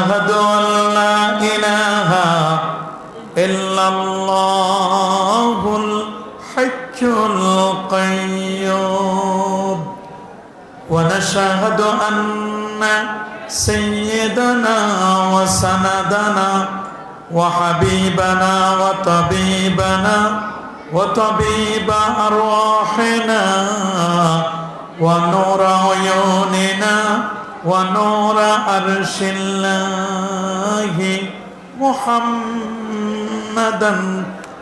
أشهد أن لا إله إلا الله الحي القيوم ونشهد أن سيدنا وسندنا وحبيبنا وطبيب أرواحنا ونور عيوننا ونور عرش الله محمدا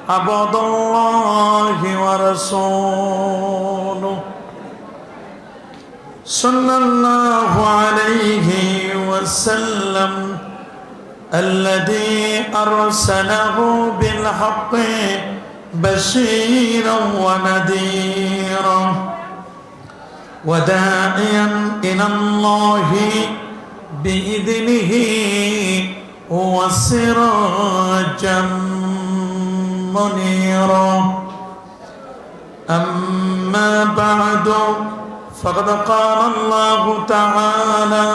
عبد الله ورسوله صلى الله عليه وسلم الذي أرسله بالحق بشيرا ونذيرا وداعيا إلى الله بإذنه وسراجا منيرا أما بعد فقد قال الله تعالى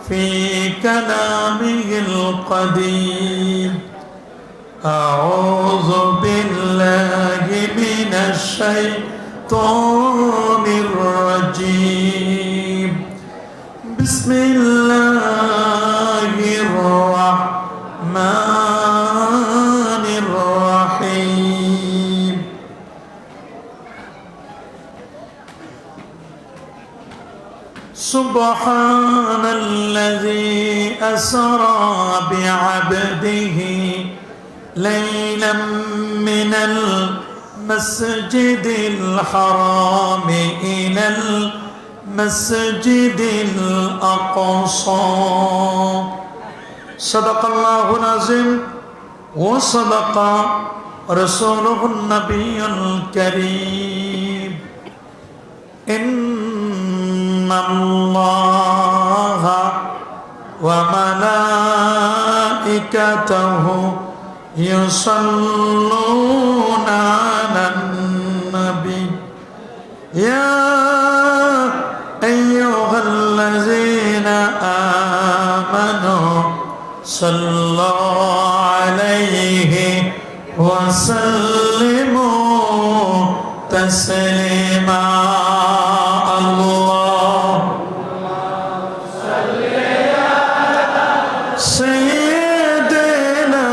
في كلامه القديم أعوذ بالله من الشيطان الرجيم بسم الله الرحمن الرحيم سبحان الذي أسرى بعبده ليلا من المسجد الحرام إلى المسجد الأقصى صدق الله العظيم وصدق رسوله النبي الكريم إن الله وملائكته يصلون على النبي يا أيها الذين آمنوا صلوا عليه وسلموا تسليما الله صل على سيدنا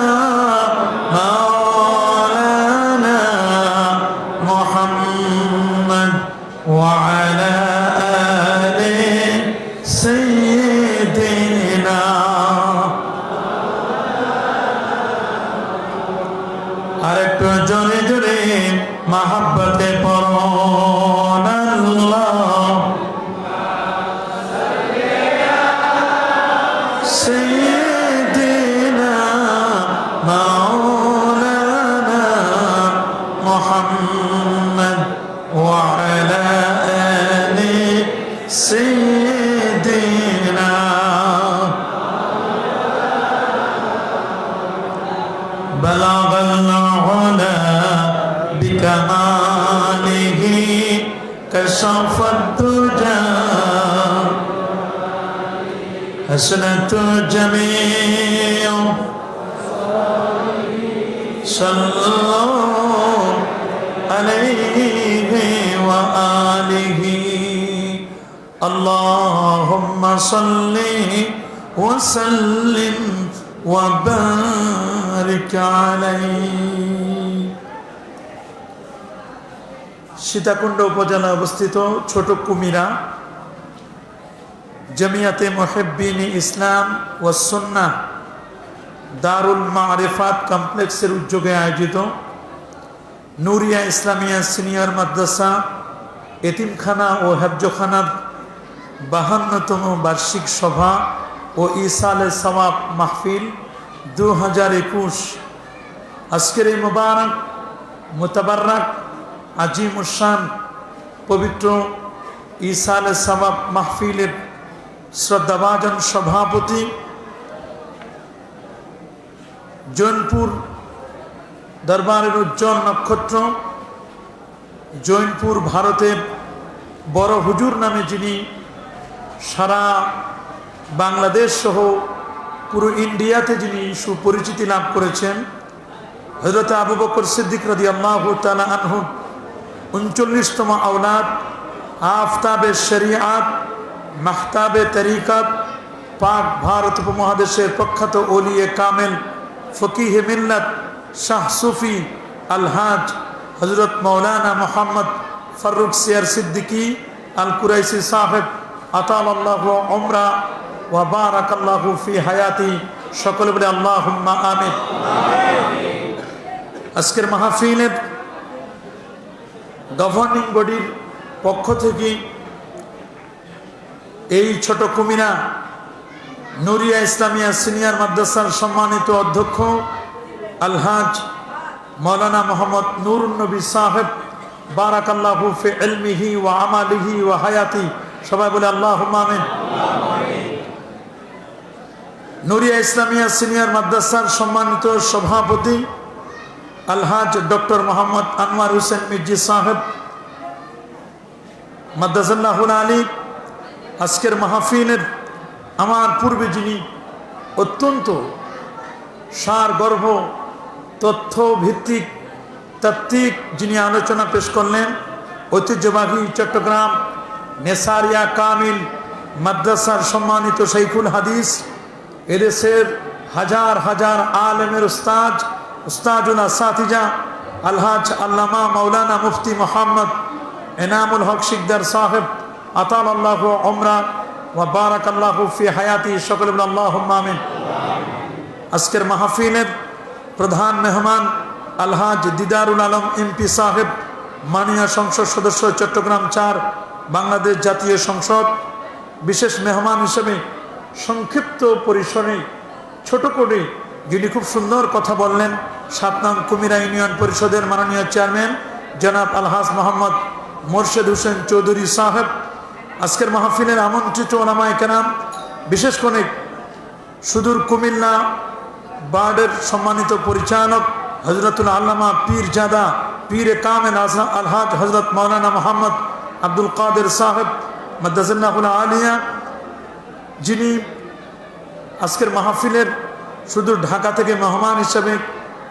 مولانا محمد وعلى آل سيدنا আরেকটু জোরে জোরে মহব্বতে পড়ুন আল্লাহ سيدنا مولانا محمد وعلى آل سيدنا بلغ العلا بكماله كشف الدجى حسنة الجميع صلوا عليه وآله اللهم صل وسلم وبارك عليه সীতাকুণ্ড উপজেলা অবস্থিত ছোট কুমিরা জমিয়াতে মুহিব্বিন ইসলাম ও সুন্নাহ দারুল মারিফাত কমপ্লেক্সের উদ্যোগে আয়োজিত নুরিয়া ইসলামিয়া সিনিয়র মাদ্রাসা এতিমখানা ও হেফজখানার 52তম বার্ষিক সভা ও ইসালে সওয়াব মাহফিল 2021 আজকের এই মুবারক মুতাবাররক আজিমুশান পবিত্র ইসালে সওয়াব মাহফিলের শ্রদ্ধাভাজন সভাপতি জৈনপুর দরবারের উজ্জ্বল নক্ষত্র জৈনপুর ভারতের বড় হুজুর নামে যিনি সারা বাংলাদেশ সহ পুরো ইন্ডিয়াতে যিনি সুপরিচিতি লাভ করেছেন, হযরত আবু বকর সিদ্দিক রাদিয়াল্লাহু তাআলা আনহু 39তম আওলাদ, আফতাবে শরিয়াত, মাহতাবে তরিকাত, পাক ভারত উপমহাদেশের প্রখ্যাত ওলিয়ে কামেল, ফকিহে মিল্লাত, শাহ সুফি আলহাজ হযরত মাওলানা মুহাম্মদ ফারুক সিয়ার সিদ্দিকী আল কুরাইশি সাহেব আতালাল্লাহু উমরা ওয়া বারাকাল্লাহু ফি হায়াতি। সকলে বলে আল্লাহুম্মা আমিন। আজকের মাহফিলের গভর্নিং বডির পক্ষ থেকে এই ছোট কুমিরা নুরিয়া ইসলামিয়া সিনিয়র মাদ্রাসার সম্মানিত অধ্যক্ষ আলহাজ মাওলানা মোহাম্মদ নুরুন নবী সাহেব বারাকাল্লাহু ফি ইলমিহি ওয়া আমালিহি ওয়া হায়াতি। সবাই বলে আল্লাহুম্মা আমিন। নুরিয়া ইসলামিয়া সিনিয়র মাদ্রাসার সম্মানিত সভাপতি আলহাজ ডক্টর মোহাম্মদ আনোয়ার হোসেন মির্জি সাহেব মাদ্রাসাল্লাহুল আলী। আজকের মাহফিলের আমার পূর্বে যিনি অত্যন্ত সারগর্ভ তথ্য ভিত্তিক তাত্ত্বিক যিনি আলোচনা পেশ করলেন, ঐতিহ্যবাহী চট্টগ্রাম নেসারিয়া কামিল মাদ্রাসার সম্মানিত শাইখুল হাদিস, এদেশের হাজার হাজার আলেমের উস্তাজুল আসাতিজা আলহাজ আল্লামা মাওলানা মুফতি মোহাম্মদ এনামুল হক শিকদার সাহেব আতালাল্লাহু উমরা ওয়া বারাকাল্লাহু ফি হায়াতি। সকলে বলে আল্লাহুম্মা আমিন। আজকের মাহফিলের প্রধান মেহমান আলহাজ দিদারুল আলম এমপি সাহেব, মাননীয় সংসদ সদস্য চট্টগ্রাম 4 বাংলাদেশ জাতীয় সংসদ। বিশেষ মেহমান হিসেবে সংক্ষিপ্ত পরিসরে ছোট করে যিনি খুব সুন্দর কথা বললেন, 7 নং কুমিরা ইউনিয়ন পরিষদের মাননীয় চেয়ারম্যান জনাব আলহাজ মোহাম্মদ মোরশেদ হোসেন চৌধুরী সাহেব। আজকের মাহফিলের আমন্ত্রিত ওলামায়ে কেরাম, বিশেষ করে সুদূর কুমিল্লা বার্ডের সম্মানিত পরিচালক হজরতুল আল্লামা পীরজাদা পীরে কামেল আলহাজ হজরত মাওলানা মোহাম্মদ আব্দুল কাদের সাহেব মাদ্রাসাল্লাহুল আলিয়া, যিনি আজকের মাহফিলের সুদূর ঢাকা থেকে মেহমান হিসেবে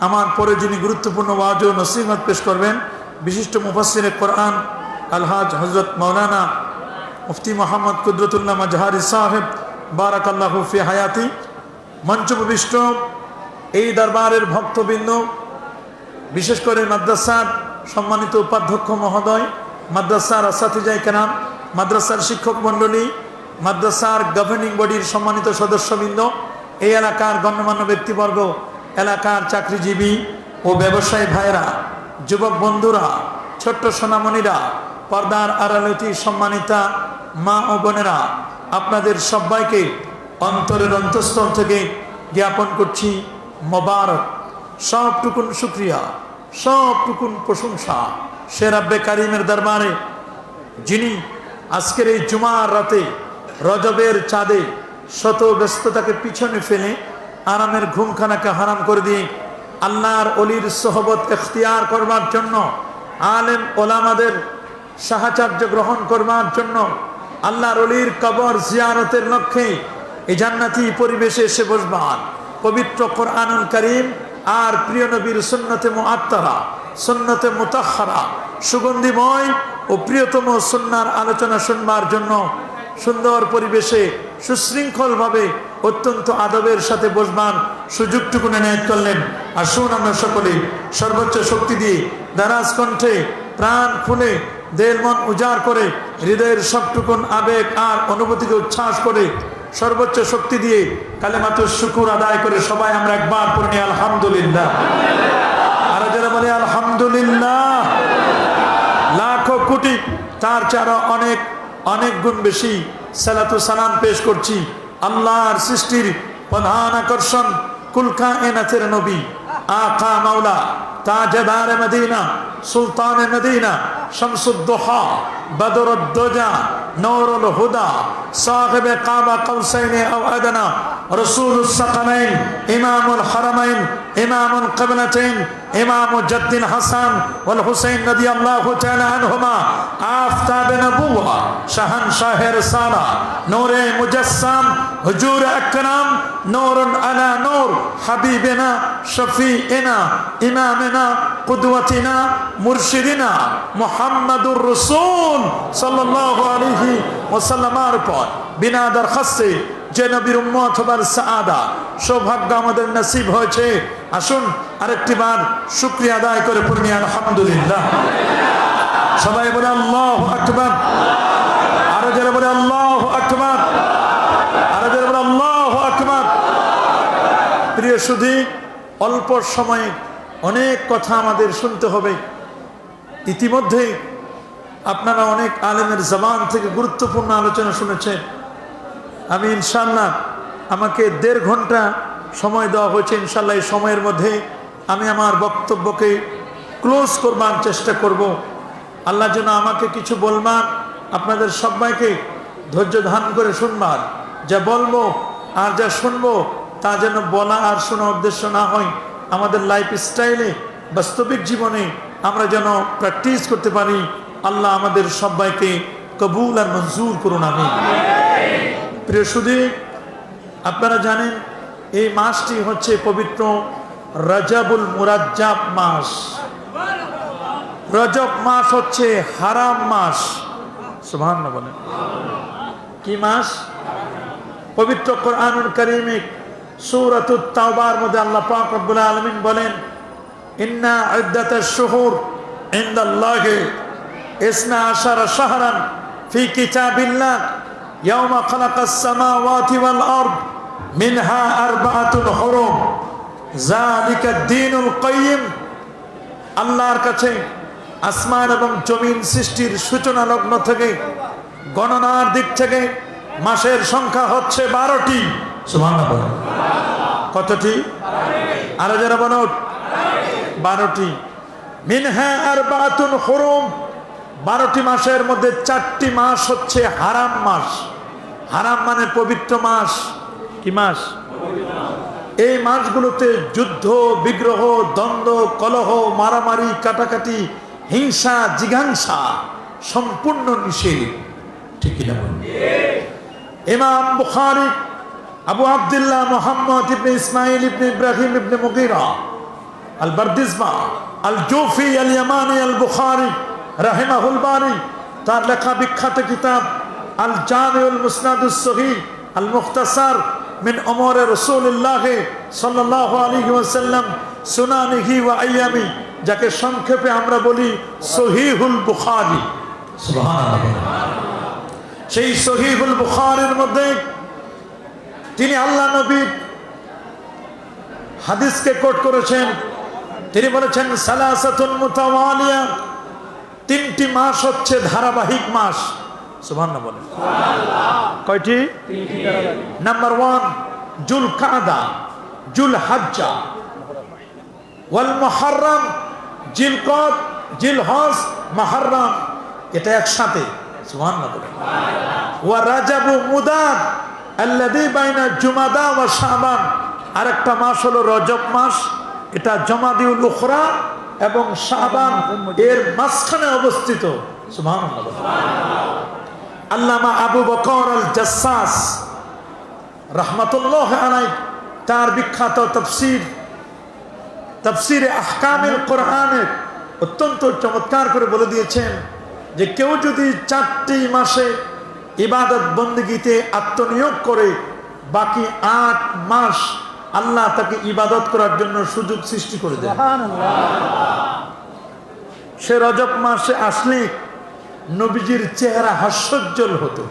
আমার পরে যিনি গুরুত্বপূর্ণ ওয়াজ ও নসিহত পেশ করবেন, বিশিষ্ট মুফাসসিরে কোরআন আলহাজ হজরত মাওলানা মুফতি মোহাম্মদ কুদরতুল্লাহ মাজহারি সাহেব বারাকাল্লাহু ফি হায়াতি। মঞ্চপ্রবিষ্ট এই দরবারের ভক্তবৃন্দ, বিশেষ করে মাদ্রাসার সম্মানিত উপাধ্যক্ষ মহোদয়, মাদ্রাসার আসাতিজায়ে কেরাম, মাদ্রাসার শিক্ষক মণ্ডলী, মাদ্রাসার গভর্নিং বডির সম্মানিত সদস্যবৃন্দ, এই এলাকার গণ্যমান্য ব্যক্তিবর্গ, এলাকার চাকরিজীবী ও ব্যবসায়ী ভাইরা, যুবক বন্ধুরা, ছোট্ট সোনামণিরা, পর্দার আড়ালতি সম্মানিতা মা ও বোনেরা, আপনাদের সবাইকে অন্তরের অন্তঃস্থল থেকে জ্ঞাপন করছি মোবারক। সবটুকুন শুকরিয়া, সবটুকুন প্রশংসা সে রাব্বে কারিমের দরবারে, যিনি আজকের এই জুমার রাতে রজবের চাঁদে শত ব্যস্ততাকে পিছনে ফেলে আরামের ঘুমখানাকে হারাম করে দিয়ে আল্লাহর অলির সোহবত এখতিয়ার করবার জন্য, আলেম ওলামাদের সাহায্য গ্রহণ করবার জন্য, আল্লাহর অলির কবর জিয়ারতের লক্ষ্যে এই জান্নাতি পরিবেশে এসে বসবান। পবিত্র কোরআনুল কারীম আর প্রিয় নবীর সুন্নতে মুআত্তারা, সুন্নতে মুতাহহারা, সুগন্ধিময় ও প্রিয়তম সুন্নাহর আলোচনা শুনবার জন্য সুন্দর পরিবেশে সুশৃঙ্খলভাবে অত্যন্ত আদবের সাথে বসবান সুযোগটুকু এনায়েত করলেন। আসুন আমরা সকলে সর্বোচ্চ শক্তি দিয়ে দারাজ কণ্ঠে প্রাণ খুলে দেল মন উজাড় করে হৃদয়ের সবটুকুন আবেগ আর অনুভূতিকে উচ্ছ্বাস করে সর্বোচ্চ শক্তি দিয়ে কালেমাতুশ শুকুর আদায় করে সবাই আমরা একবার পড়ি আলহামদুলিল্লাহ। আর যারা বলে আলহামদুলিল্লাহ, লাখো কোটি তার চারা অনেক অনেক গুণ বেশি সালাতু সালাম পেশ করছি আল্লাহর সৃষ্টির প্রধান আকর্ষণ কুল কায়নাতের নবী আকা মাওলা তাজদার মদিনা সুলতান মদিনা শামসুদ দুহা বদরুদ দুজা নূরুল হুদা সাহিবে কাবা কৌসাইন আও আদনা রাসূলুস সাকালাইন ইমামুল হারামাইন إمام القبلتين إمام جد الحسن والحسين رضي الله تعالى عنهما آفتاب نبوة شهنشاه رسالة نور مجسم حضور أكرم نور على نور حبيبنا شفيعنا إمامنا قدوتنا مرشدنا محمد الرسول صلى الله عليه وسلم বিনা দরখাস্তে যে নবীর উম্মত হবার সাআদা সৌভাগ্য আমাদের নসিব হয়েছে। আসুন আরেকটি বার শুকরিয়া আদায় করে পড়ি আলহামদুলিল্লাহ। সবাই বলে আল্লাহু আকবার, আরো জোরে বলে আল্লাহু আকবার, আরো জোরে বলে আল্লাহু আকবার। প্রিয় সুধী, অল্প সময়ে অনেক কথা আমাদের শুনতে হবে। ইতিমধ্যে আপনারা অনেক আলেমের জবান থেকে গুরুত্বপূর্ণ আলোচনা শুনেছেন। আমি ইনশাআল্লাহ, আমাকে 1.5 ঘন্টা সময় দেওয়া হয়েছে। ইনশাআল্লাহ এই সময়ের মধ্যে আমি আমার বক্তব্যকে ক্লোজ করবার চেষ্টা করব। আল্লাহ যেন আমাকে কিছু বলবার, আপনাদের সবাইকে ধৈর্য ধারণ করে শুনবার, যা বলবো আর যা শুনবো তা যেন বলা আর শোনা উদ্দেশ্য না হয়, আমাদের লাইফ স্টাইলে বাস্তবিক জীবনে আমরা যেন প্র্যাকটিস করতে পারি। আল্লাহ আমাদের সবাইকে কবুল আর মঞ্জুর করুন, আমিন। প্রিয় সুধী, আপনারা জানেন এই মাসটি হচ্ছে পবিত্র রজবুল মুরাজ্জাব মাস। রজব মাস হচ্ছে হারাম মাস। সুবহানাল্লাহ বলেন। কি মাস? পবিত্র কোরআনুল কারীমে সূরাতুত তাওবার মধ্যে আল্লাহ পাক রব্বুল আলামিন বলেন, ইন্না ইদ্দাতাশ শুহুর ইনদাল্লাহি 12 শাহরান ফি কিতাবিল্লাহ ইয়াওমা খালাকাস সামাওয়াতি ওয়াল আরদ মিনহা আরবাআতুন হুরুম যালিকা দ্বীনুল কাইয়্যিম। আল্লাহর কাছে আসমান এবং জমিন সৃষ্টির সূচনা লগ্ন থেকে গণনার দিক থেকে মাসের সংখ্যা হচ্ছে 12টি। সুবহানাল্লাহ। কতটি? আরো যারা বলো 12টি। মিনহা আরবাআতুন হুরুম, 12টি মাসের মধ্যে 4টি মাস হচ্ছে হারাম মাস। হারাম মানে পবিত্র মাস। কি মাস? এই মাসগুলোতে যুদ্ধ, বিগ্রহ, দ্বন্দ্ব, কলহ, মারামারি, কাটাকাটি, হিংসা, জিঘাংসা সম্পূর্ণ নিষেধ। ঠিক কিনা? ইমাম বুখারী আবু আব্দুল্লাহ মুহাম্মদ ইবনে ইসমাইল ইবনে ইব্রাহিম ইবনে মুগীরা আল বারদিজবা আল জুফি আল ইয়ামানি আল বুখারী রাহিমাহুল বারী তার লেখা বিখ্যাত কিতাব আল জামিউল মুসনাদুস সহিহ আল মুখতাসার মিন উমুর রাসূলুল্লাহ সাল্লাল্লাহু আলাইহি ওয়াসাল্লাম সুনানিহি ওয়া আইয়ামি, যাকে সংক্ষেপে আমরা বলি সহিহুল বুখারী। সুবহানাল্লাহ। সেই সহিহুল বুখারীর মধ্যে তিনি আল্লাহ নবীর হাদিসকে কোট করেছেন। তিনি বলেছেন সালাসাতুন মুতাওয়ালিয়া, 3টি মাস হচ্ছে ধারাবাহিক মাস। সুবহানাল্লাহ বলেন। কয়টি? 3টি। নাম্বার 1 জুলকাদা, জুলহজ্জা, ওয়াল মুহররম, জিলকদ, জিলহজ, মুহররম, এটা একসাথে। সুবহানাল্লাহ বলেন। ওয়া রাজাবু মুদার আল্লাযী বাইনা জুমাদা ওয়া শাবান, আরেকটা মাস হলো রজব মাস। এটা জমাদিউল উখরা এবং শাবান এর মাঝখানে অবস্থিত। সুবহানাল্লাহ। আল্লামা আবু বকর আল জাসসাস রাহমাতুল্লাহ আলাইহি তার বিখ্যাত তাফসীরে আহকামিল কোরআনে অত্যন্ত চমৎকার করে বলে দিয়েছেন যে কেউ যদি 4টি মাসে ইবাদত বন্দেগীতে আত্মনিয়োগ করে, বাকি 8 মাস আল্লাহ তাকে ইবাদত করার জন্য সুযোগ সৃষ্টি করে দেন। সে রজব মাসে আসলে নবীজির চেহারা হাস্যোজ্জ্বল হতো।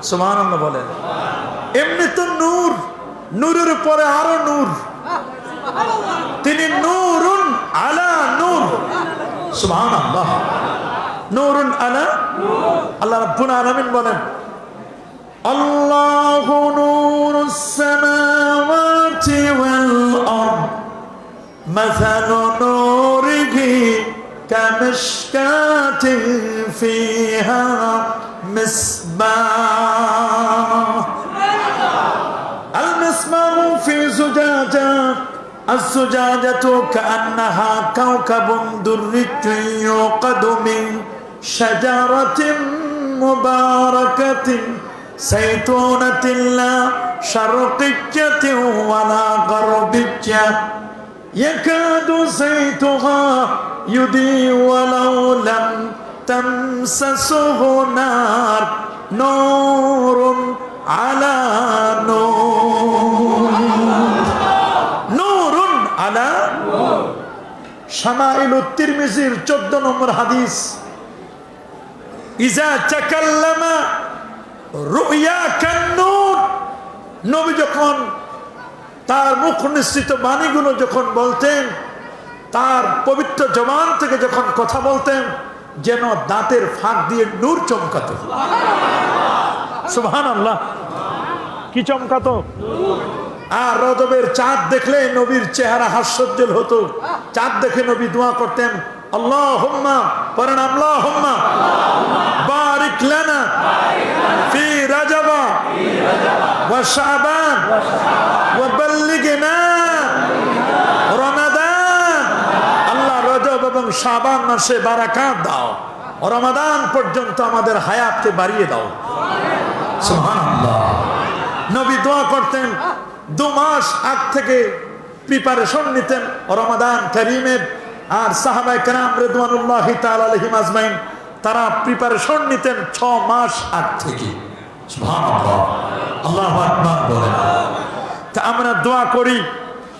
সুবহানাল্লাহ বলেন। এমনি তো নূর, নূরের উপরে আরো নূর, তিনি নূরুন আলা নূর। সুবহানাল্লাহ। নূরুন আলা নূর। আল্লাহ রাব্বুল আলামিন বলেন, আল্লাহু নূরুস সামাওয়াতি ওয়াল আরদ মাসালু নূরিহি কামিশকাতিন ফিহা মিসবাহ আল মিসবাহু ফি জুজাজা الزجاجة كأنها كوكب دري يوقد من شجرة مباركة زيتونة لا شرقية ولا غربية يكاد زيتها يضيء ولو لم تمسسه نار نور على نور نور على শামাইল তিরমিজির 14 নম্বর হাদিস ইজা তাকাল্লামা রুয়া কান্নুর নবী যখন তার মুখ নিঃসৃত বাণীগুলো যখন বলতেন তার পবিত্র জবান থেকে যখন কথা বলতেন যেন দাঁতের ফাঁক দিয়ে নূর চমকাতো সুবহানাল্লাহ কি চমকাতো আর রজবের চাঁদ দেখলে নবীর চেহারা হাস্যোজ্জ্বল হতো চাঁদ দেখে নবী দোয়া করতেন আল্লাহুম্মা পড়েন আল্লাহুম্মা বারিক লানা ফি রাজাবা ওয়া শাবান ওয়া বাল্লিগনা রমাদান আল্লাহ রজব এবং শাবান মাসে বারাকাত দাও রমাদান পর্যন্ত আমাদের হায়াতকে বাড়িয়ে দাও সুবহানাল্লাহ নবী দোয়া করতেন 2 মাস আগ থেকে প্রিপারেশন নিতেন রমাদান কারীমের আর সাহাবায়ে কেরাম রিদওয়ানুল্লাহি তাআলা আলাইহিম আজমাইন তারা প্রিপারেশন নিতেন 6 মাস আগ থেকে সুবহানাল্লাহ আল্লাহু আকবার বলেন তা আমরা দোয়া করি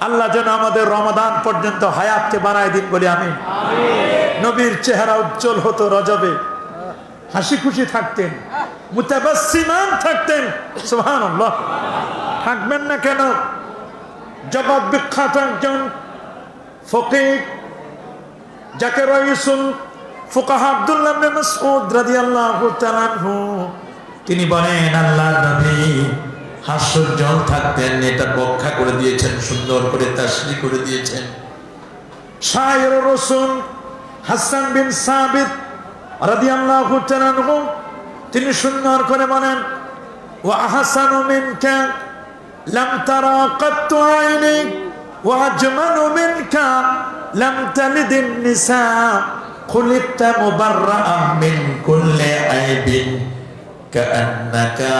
আল্লাহ যেন আমাদের রমাদান পর্যন্ত হায়াতকে বাড়ায় দিন বলি আমিন নবীর চেহারা উজ্জ্বল হতো রজবে হাসি খুশি থাকতেন মুতাবাসসিমান থাকতেন সুবহানাল্লাহ থাকবেন না কেন জগৎ বিখ্যাত একজন ফকিহ যাকে রাইসুল ফুকাহা আব্দুল্লাহ ইবনে মাসউদ রাদিয়াল্লাহু তাআলা আনহু তিনি বলেন আল্লাহর নবী হাস্যোজ্জ্বল থাকতেন এটা ব্যাখ্যা করে দিয়েছেন সুন্দর করে তাশরীহ করে দিয়েছেন শায়র রাসূল হাসান বিন সাবিত রাদিয়াল্লাহু তাআলা আনহু তিনি সুন্দর করে বলেন ওয়া আহসানু মিনকা লাম তারা কাত্তু আইনি ওয়া আজমালু মিনকা লাম তালিদিন নিসা খুলিকতা মুবাররাআন মিন কুল্লি আইবিন কাআন্নাকা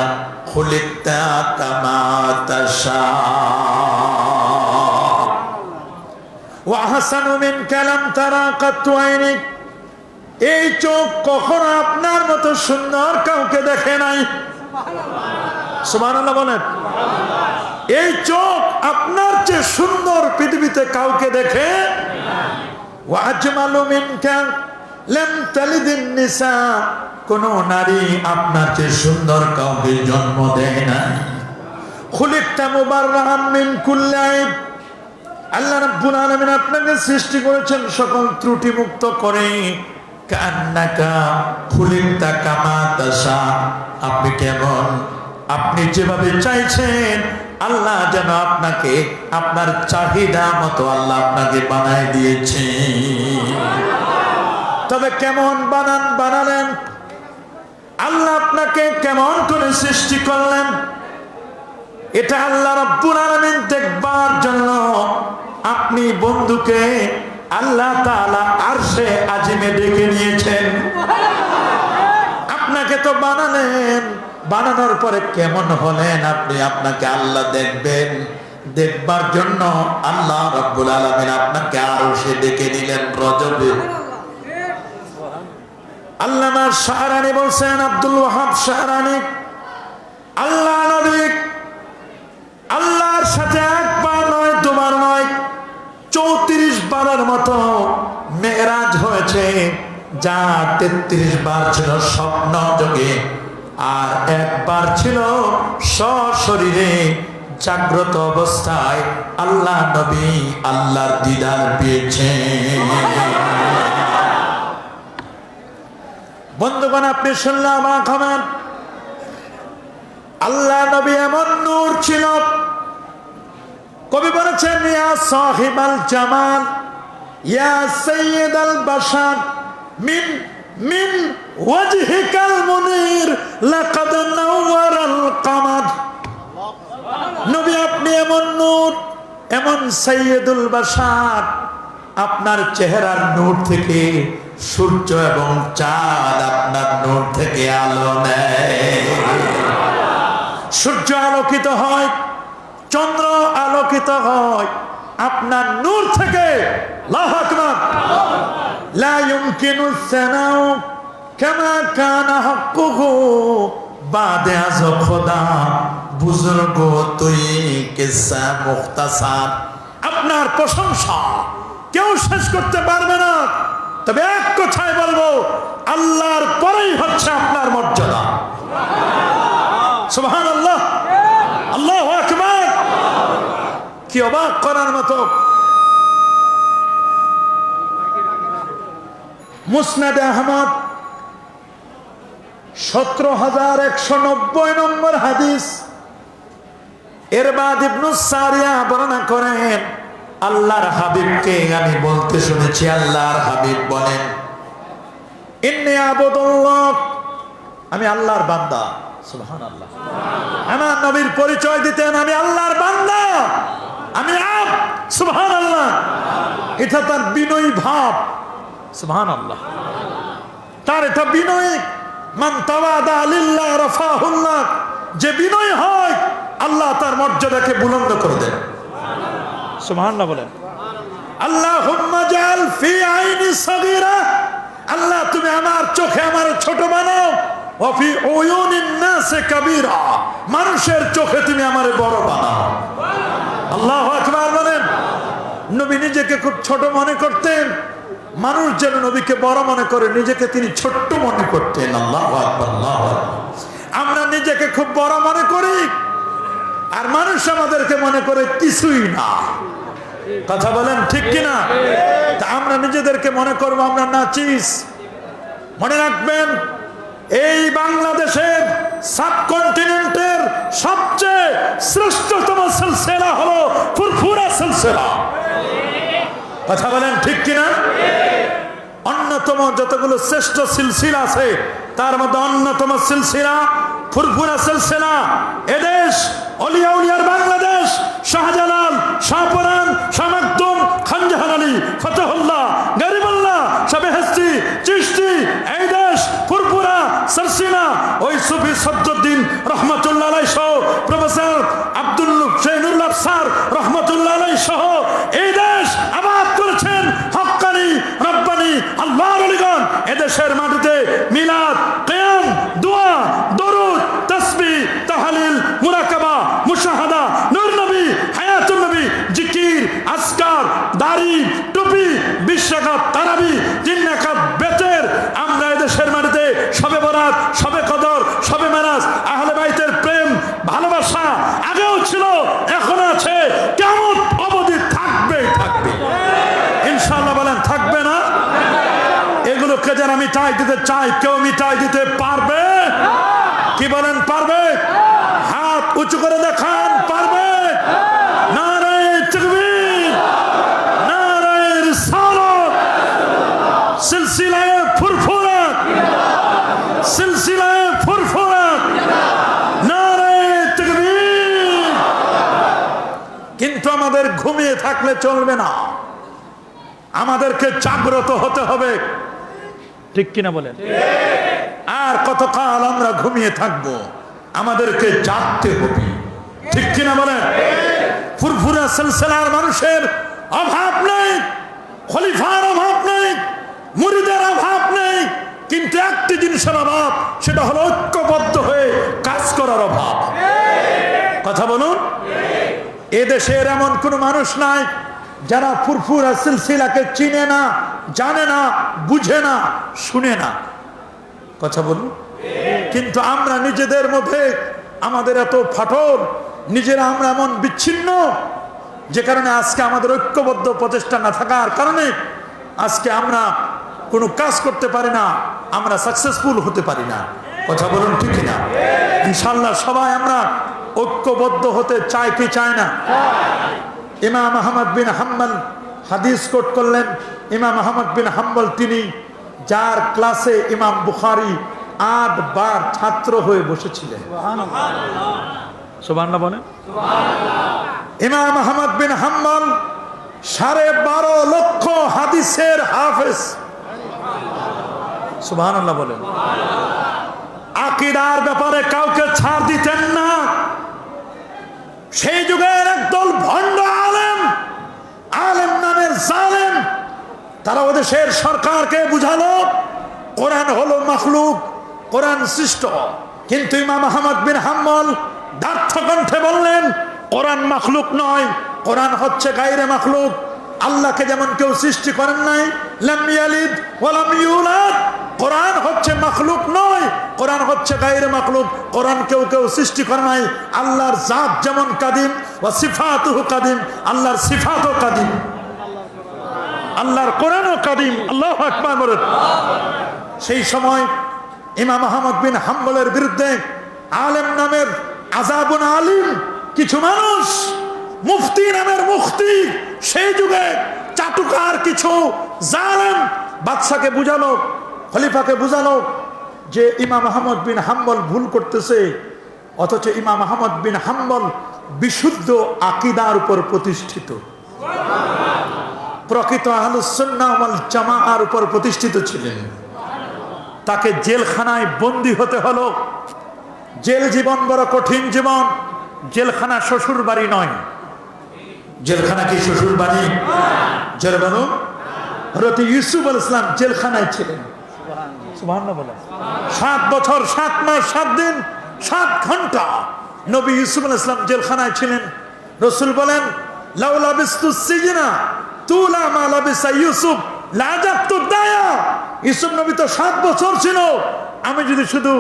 খুলিকতা কামা তাশা ওয়া আহসানু মিনকা লাম তারা কাত্তু আইনি এই চোখ কখনো আপনার মতো সুন্দর কাউকে দেখে নাই সুবহানাল্লাহ বলেন এই চোখ আপনার চেয়ে সুন্দর পৃথিবীতে কাউকে দেখে ওয়া আজমালু মিনকা লাম তালিদিন নিসা কোন নারী আপনার চেয়ে সুন্দর কাউকে জন্ম দেয় না খুলিকতা মুবাররাআন মিন কুল্লি আইব আল্লাহ রাব্বুল আলামিন আপনাকে সৃষ্টি করেছেন সকল ত্রুটি মুক্ত করে কান্নাকা খুলিকতা কামা তাশা আপনি কেমন আপনি যেভাবে চাইছেন আল্লাহ যেন আপনাকে আপনার চাহিদা মতো আল্লাহ আপনাকে বানায় দিয়েছে তবে কেমন বানালেন আল্লাহ আপনাকে কেমন করে সৃষ্টি করলেন এটা আল্লাহ রাব্বুল আলামিন দেখবার জন্য আপনি বন্ধুকে আল্লাহ তাআলা আরশে আজিমে ডেকে নিয়েছেন আপনাকে তো বানালেন বানানোর পরে কেমন হলেন আপনি আপনাকে আল্লাহ দেখবেন দেখবার জন্য আল্লাহ রাব্বুল আলামিন আপনাকে আরশে ডেকে নিলেন রজবে আল্লামা শাহরানি বলছেন আব্দুল ওয়াহাব শাহরানি আল্লাহ নবী আল্লাহর সাথে একবার নয় দুবার নয় 34 বারের মতো মেরাজ হয়েছে যা 33 বার ছিল স্বপ্ন যোগে আর একবার ছিল সশরীরে জাগ্রত অবস্থায় আল্লাহ নবী আল্লাহর দিদার পেয়েছেন বন্ধুগণ আপনি শুনলে আমার খাবেন আল্লাহ নবী এমন নূর ছিল কবি বলেছেন ইয়া সাহিবাল জামাল ইয়া সাইয়্যিদাল বাশার মিন ওয়াজহিকাল মুনির লাকাদ নাওয়ারাল কামার নবী আপনি এমন নূর এমন সাইয়্যিদুল বাশার, আপনার চেহারার নূর থেকে সূর্য এবং চাঁদ আপনার নূর থেকে আলো নেয়। সূর্য আলোকিত হয়, চন্দ্র আলোকিত হয় আপনার নূর থেকে। আল্লাহু আকবার। লা ইউমকিনু সানাউ কামা কানা হাক্কুহু বাদে আজ খোদা বুজুর্গ তুই কিসসা মুখতাসার। আপনার প্রশংসা কেউ শেষ করতে পারবে না। তবে এক কথায় বলবো, আল্লাহর পরেই হচ্ছে আপনার মর্যাদা। সুবহানাল্লাহ, আল্লাহু আকবার। কি অবাক করার মতো! মুসনাদে আহমদ 17,190 নম্বর হাদিস। ইরবাদ ইবনে সারিয়া বর্ণনা করেন, আল্লাহর হাবিবকে আমি বলতে শুনেছি, আল্লাহর হাবিব বলেন, ইন্নী আবুদুল্লাহ, আমি আল্লাহর বান্দা। সুবহানাল্লাহ। আমার নবীর পরিচয় দিতেন, আমি আল্লাহর বান্দা, আমি আব। সুবহানাল্লাহ। এটা তার বিনয়ী ভাব। সুবহানাল্লাহ। তার এটা বিনয়ী। মান তাওয়াদা লিল্লাহ রাফাহুল্লাহ, যে বিনয় হয় আল্লাহ তার মর্যাদাকে বুলন্দ করে দেন। সুবহানাল্লাহ বলেন। আল্লাহুম্মা জাল ফি আইনি সাগীরা, আল্লাহ তুমি আমার চোখে আমার ছোট বানাও। ওয়া ফি উয়ুনিন নাসে কাবীরা, মানুষের চোখে তুমি আমারে বড় বানাও। আল্লাহু আকবার বলেন। নবী নিজেকে খুব ছোট মনে করতেন, মানুষ যেন নবীকে বড় মনে করে, নিজেকে তিনি ছোট্ট মনে করতেন। আল্লাহু আকবার, আল্লাহু আকবার। আমরা নিজেকে খুব বড় মনে করি, আর মানুষ আমাদেরকে মনে করে কিছুই না। কথা বলেন ঠিক কিনা? তা আমরা নিজেদেরকে মনে করবো আমরা নাচিস। মনে রাখবেন, এই বাংলাদেশের সাবকন্টিনেন্টের সবচেয়ে শ্রেষ্ঠতম সিলসিলা হলো ফুরফুরা সিলসিলা। কথা বলেন ঠিক কিনা? অন্যতম যতগুলো শ্রেষ্ঠ সিলসিলা আছে তার মধ্যে অন্যতম সিলসিলা ফুরফুরা সিলসিলা। এদেশ অলিয়া উলিয়ার বাংলাদেশ। শাহজালাল, শাহপরান, শাহ মাকদুম, খান জাহান আলী, ফতেহুল্লাহ, গরিবুল্লাহ, শাহ বেহেশতি, চিশতি, এই দেশ ফুরফুরা সিলসিলা। ওই সুফি সদ্দুদ্দিন রহমাতুল্লাহ আলাইহি সহ প্রফেসর আব্দুল নুরুল্লাহ স্যার রহমাতুল্লাহ আলাইহি সহ এই দেশ আবাদ করেছেন হক্কানি রব্বানি আল্লাহর ওলিগণ। এদেশের মাটিতে মিলাদ, কিয়াম, দোয়া, দরুদ, তাসবিহ, তাহলিল, মুরাকাবা, মুশাহাদা, নূর নবী, হায়াতুন নবী, জিকির, আজকার, দাড়ি, টুপি, 20 রাকাত তারাবি, 3 রাকাত বেতের। আমরা এদেশের মাটিতে শবে বরাত, শবে কদর, শবে মেরাজ, আহলে বাইতের প্রেম ভালোবাসা আগেও ছিল, এখন আছে, কিয়ামত অবধি থাকবে থাকবে ইনশাআল্লাহ। বলেন থাকবে না? এগুলোকে যারা মিটাই দিতে চায়, কেউ মিটাই দিতে পারবে? কি বলেন পারবে? হাত উঁচু করে দেখান, পারবে? নারায়ে তাকবীর, নারায়ে রিসালাত। সিলসিলায়ে ফুরফুরা, সিলসিলায়ে ফুরফুরা, নারায়ে তাকবীর। কিন্তু আমাদের ঘুমিয়ে থাকলে চলবে না, আমাদেরকে জাগ্রত হতে হবে। ঠিক কিনা বলেন? আর কতকাল আমরা ঘুমিয়ে থাকবো? আমাদেরকে জাগতে হবে। ঠিক কিনা বলেন? ফুরফুরা সিলসিলার মানুষের অভাব নেই, খলিফার অভাব নেই, মুরিদের অভাব নেই, কিন্তু একটি জিনিসের অভাব, সেটা হলো ঐক্যবদ্ধ হয়ে কাজ করার অভাব। কথা বলুন। এদেশের এমন কোন মানুষ নাই যারা ফুরফুরা সিলসিলাকে চিনে না, জানে না, বুঝে না, শুনে না। কথা বলুন। কিন্তু আমরা নিজেদের মধ্যে আমাদের এত ফাটল, নিজেরা আমরা এমন বিচ্ছিন্ন, যে কারণে আজকে আমাদের ঐক্যবদ্ধ প্রচেষ্টা না থাকার কারণে আজকে আমরা কোনো কাজ করতে পারি না, আমরা সাকসেসফুল হতে পারি না। কথা বলুন ঠিক না? ইনশাআল্লাহ সবাই আমরা ঐক্যবদ্ধ হতে চাই কি চায় না? ইমাম আহমদ বিন হাম্বল হাদিস কোট করলেন। ইমাম আহমদ বিন হাম্বল তিনি যার ক্লাসে ইমাম বুখারী 8 বার ছাত্র হয়ে বসেছিলেন। সুবহানাল্লাহ বলেন। ইমাম আহমদ বিন হাম্বল 12.5 লক্ষ হাদিসের হাফেজ। সুবহানাল্লাহ বলেন। আকীদার ব্যাপারে কাউকে ছাড় দিতেন না। সেই যুগের একদল ভণ্ড আলেম নামের জালেম, তারা ওদেশের সরকারকে বুঝালো কোরআন হলো মাখলুক, কোরআন সৃষ্ট। কিন্তু ইমাম আহমদ বিন হাম্বল দার্থ কণ্ঠে বললেন কোরআন মাখলুক নয়, কোরআন হচ্ছে গায়রে মাখলুক। আল্লাহকে যেমন কেউ সৃষ্টি করেন নাই, লাম ইয়ালিদ ওয়া লাম ইউলাদ, কোরআন হচ্ছে মাখলুক নয়, কোরআন হচ্ছে গায়রে মাখলুক। কোরআন কেউ সৃষ্টি করে নাই। আল্লাহর জাত যেমন কাদিম ওয়া সিফাতুহু কাদিম, আল্লাহর সিফাতও কাদিম, আল্লাহর কোরআনও কাদিম। আল্লাহু আকবার বলেন। সেই সময় ইমাম আহমদ বিন হাম্বলের বিরুদ্ধে আলেম নামের আযাবুন আলিম কিছু মানুষ, মুফতি নামের মুফতি, সেই যুগে চাটুকার কিছু জালেম বাদশাকে বুঝালো, খলিফাকে বুঝালো যে ইমাম আহমদ বিন হাম্বল ভুল করতেছে। অথচ ইমাম আহমদ বিন হাম্বল বিশুদ্ধ আকীদার উপর প্রতিষ্ঠিত, প্রকৃত আহলুস সুন্নাহ ওয়াল জামাআর উপর প্রতিষ্ঠিত ছিলেন। তাকে জেলখানায় বন্দী হতে হলো। জেল জীবন বড় কঠিন জীবন। জেলখানা শ্বশুর বাড়ি নয়। জেলখানা কি শ্বশুর বাড়ি? যারা বলো, হযরত ইউসুফ আলাইহিস সালাম জেলখানায় ছিলেন। সুবহানাল্লাহ বলে। 7 বছর 7 মাস 7 দিন 7 ঘন্টা নবী ইউসুফ আলাইহিস সালাম জেলখানায় ছিলেন। রাসূল বলেন লাউলা বিস্তু সিজনা তুলা মা লাবিসা ইউসুফ লাজাতু দায়া। ইউসুফ নবী তো 7 বছর ছিল, আমি যদি শুধু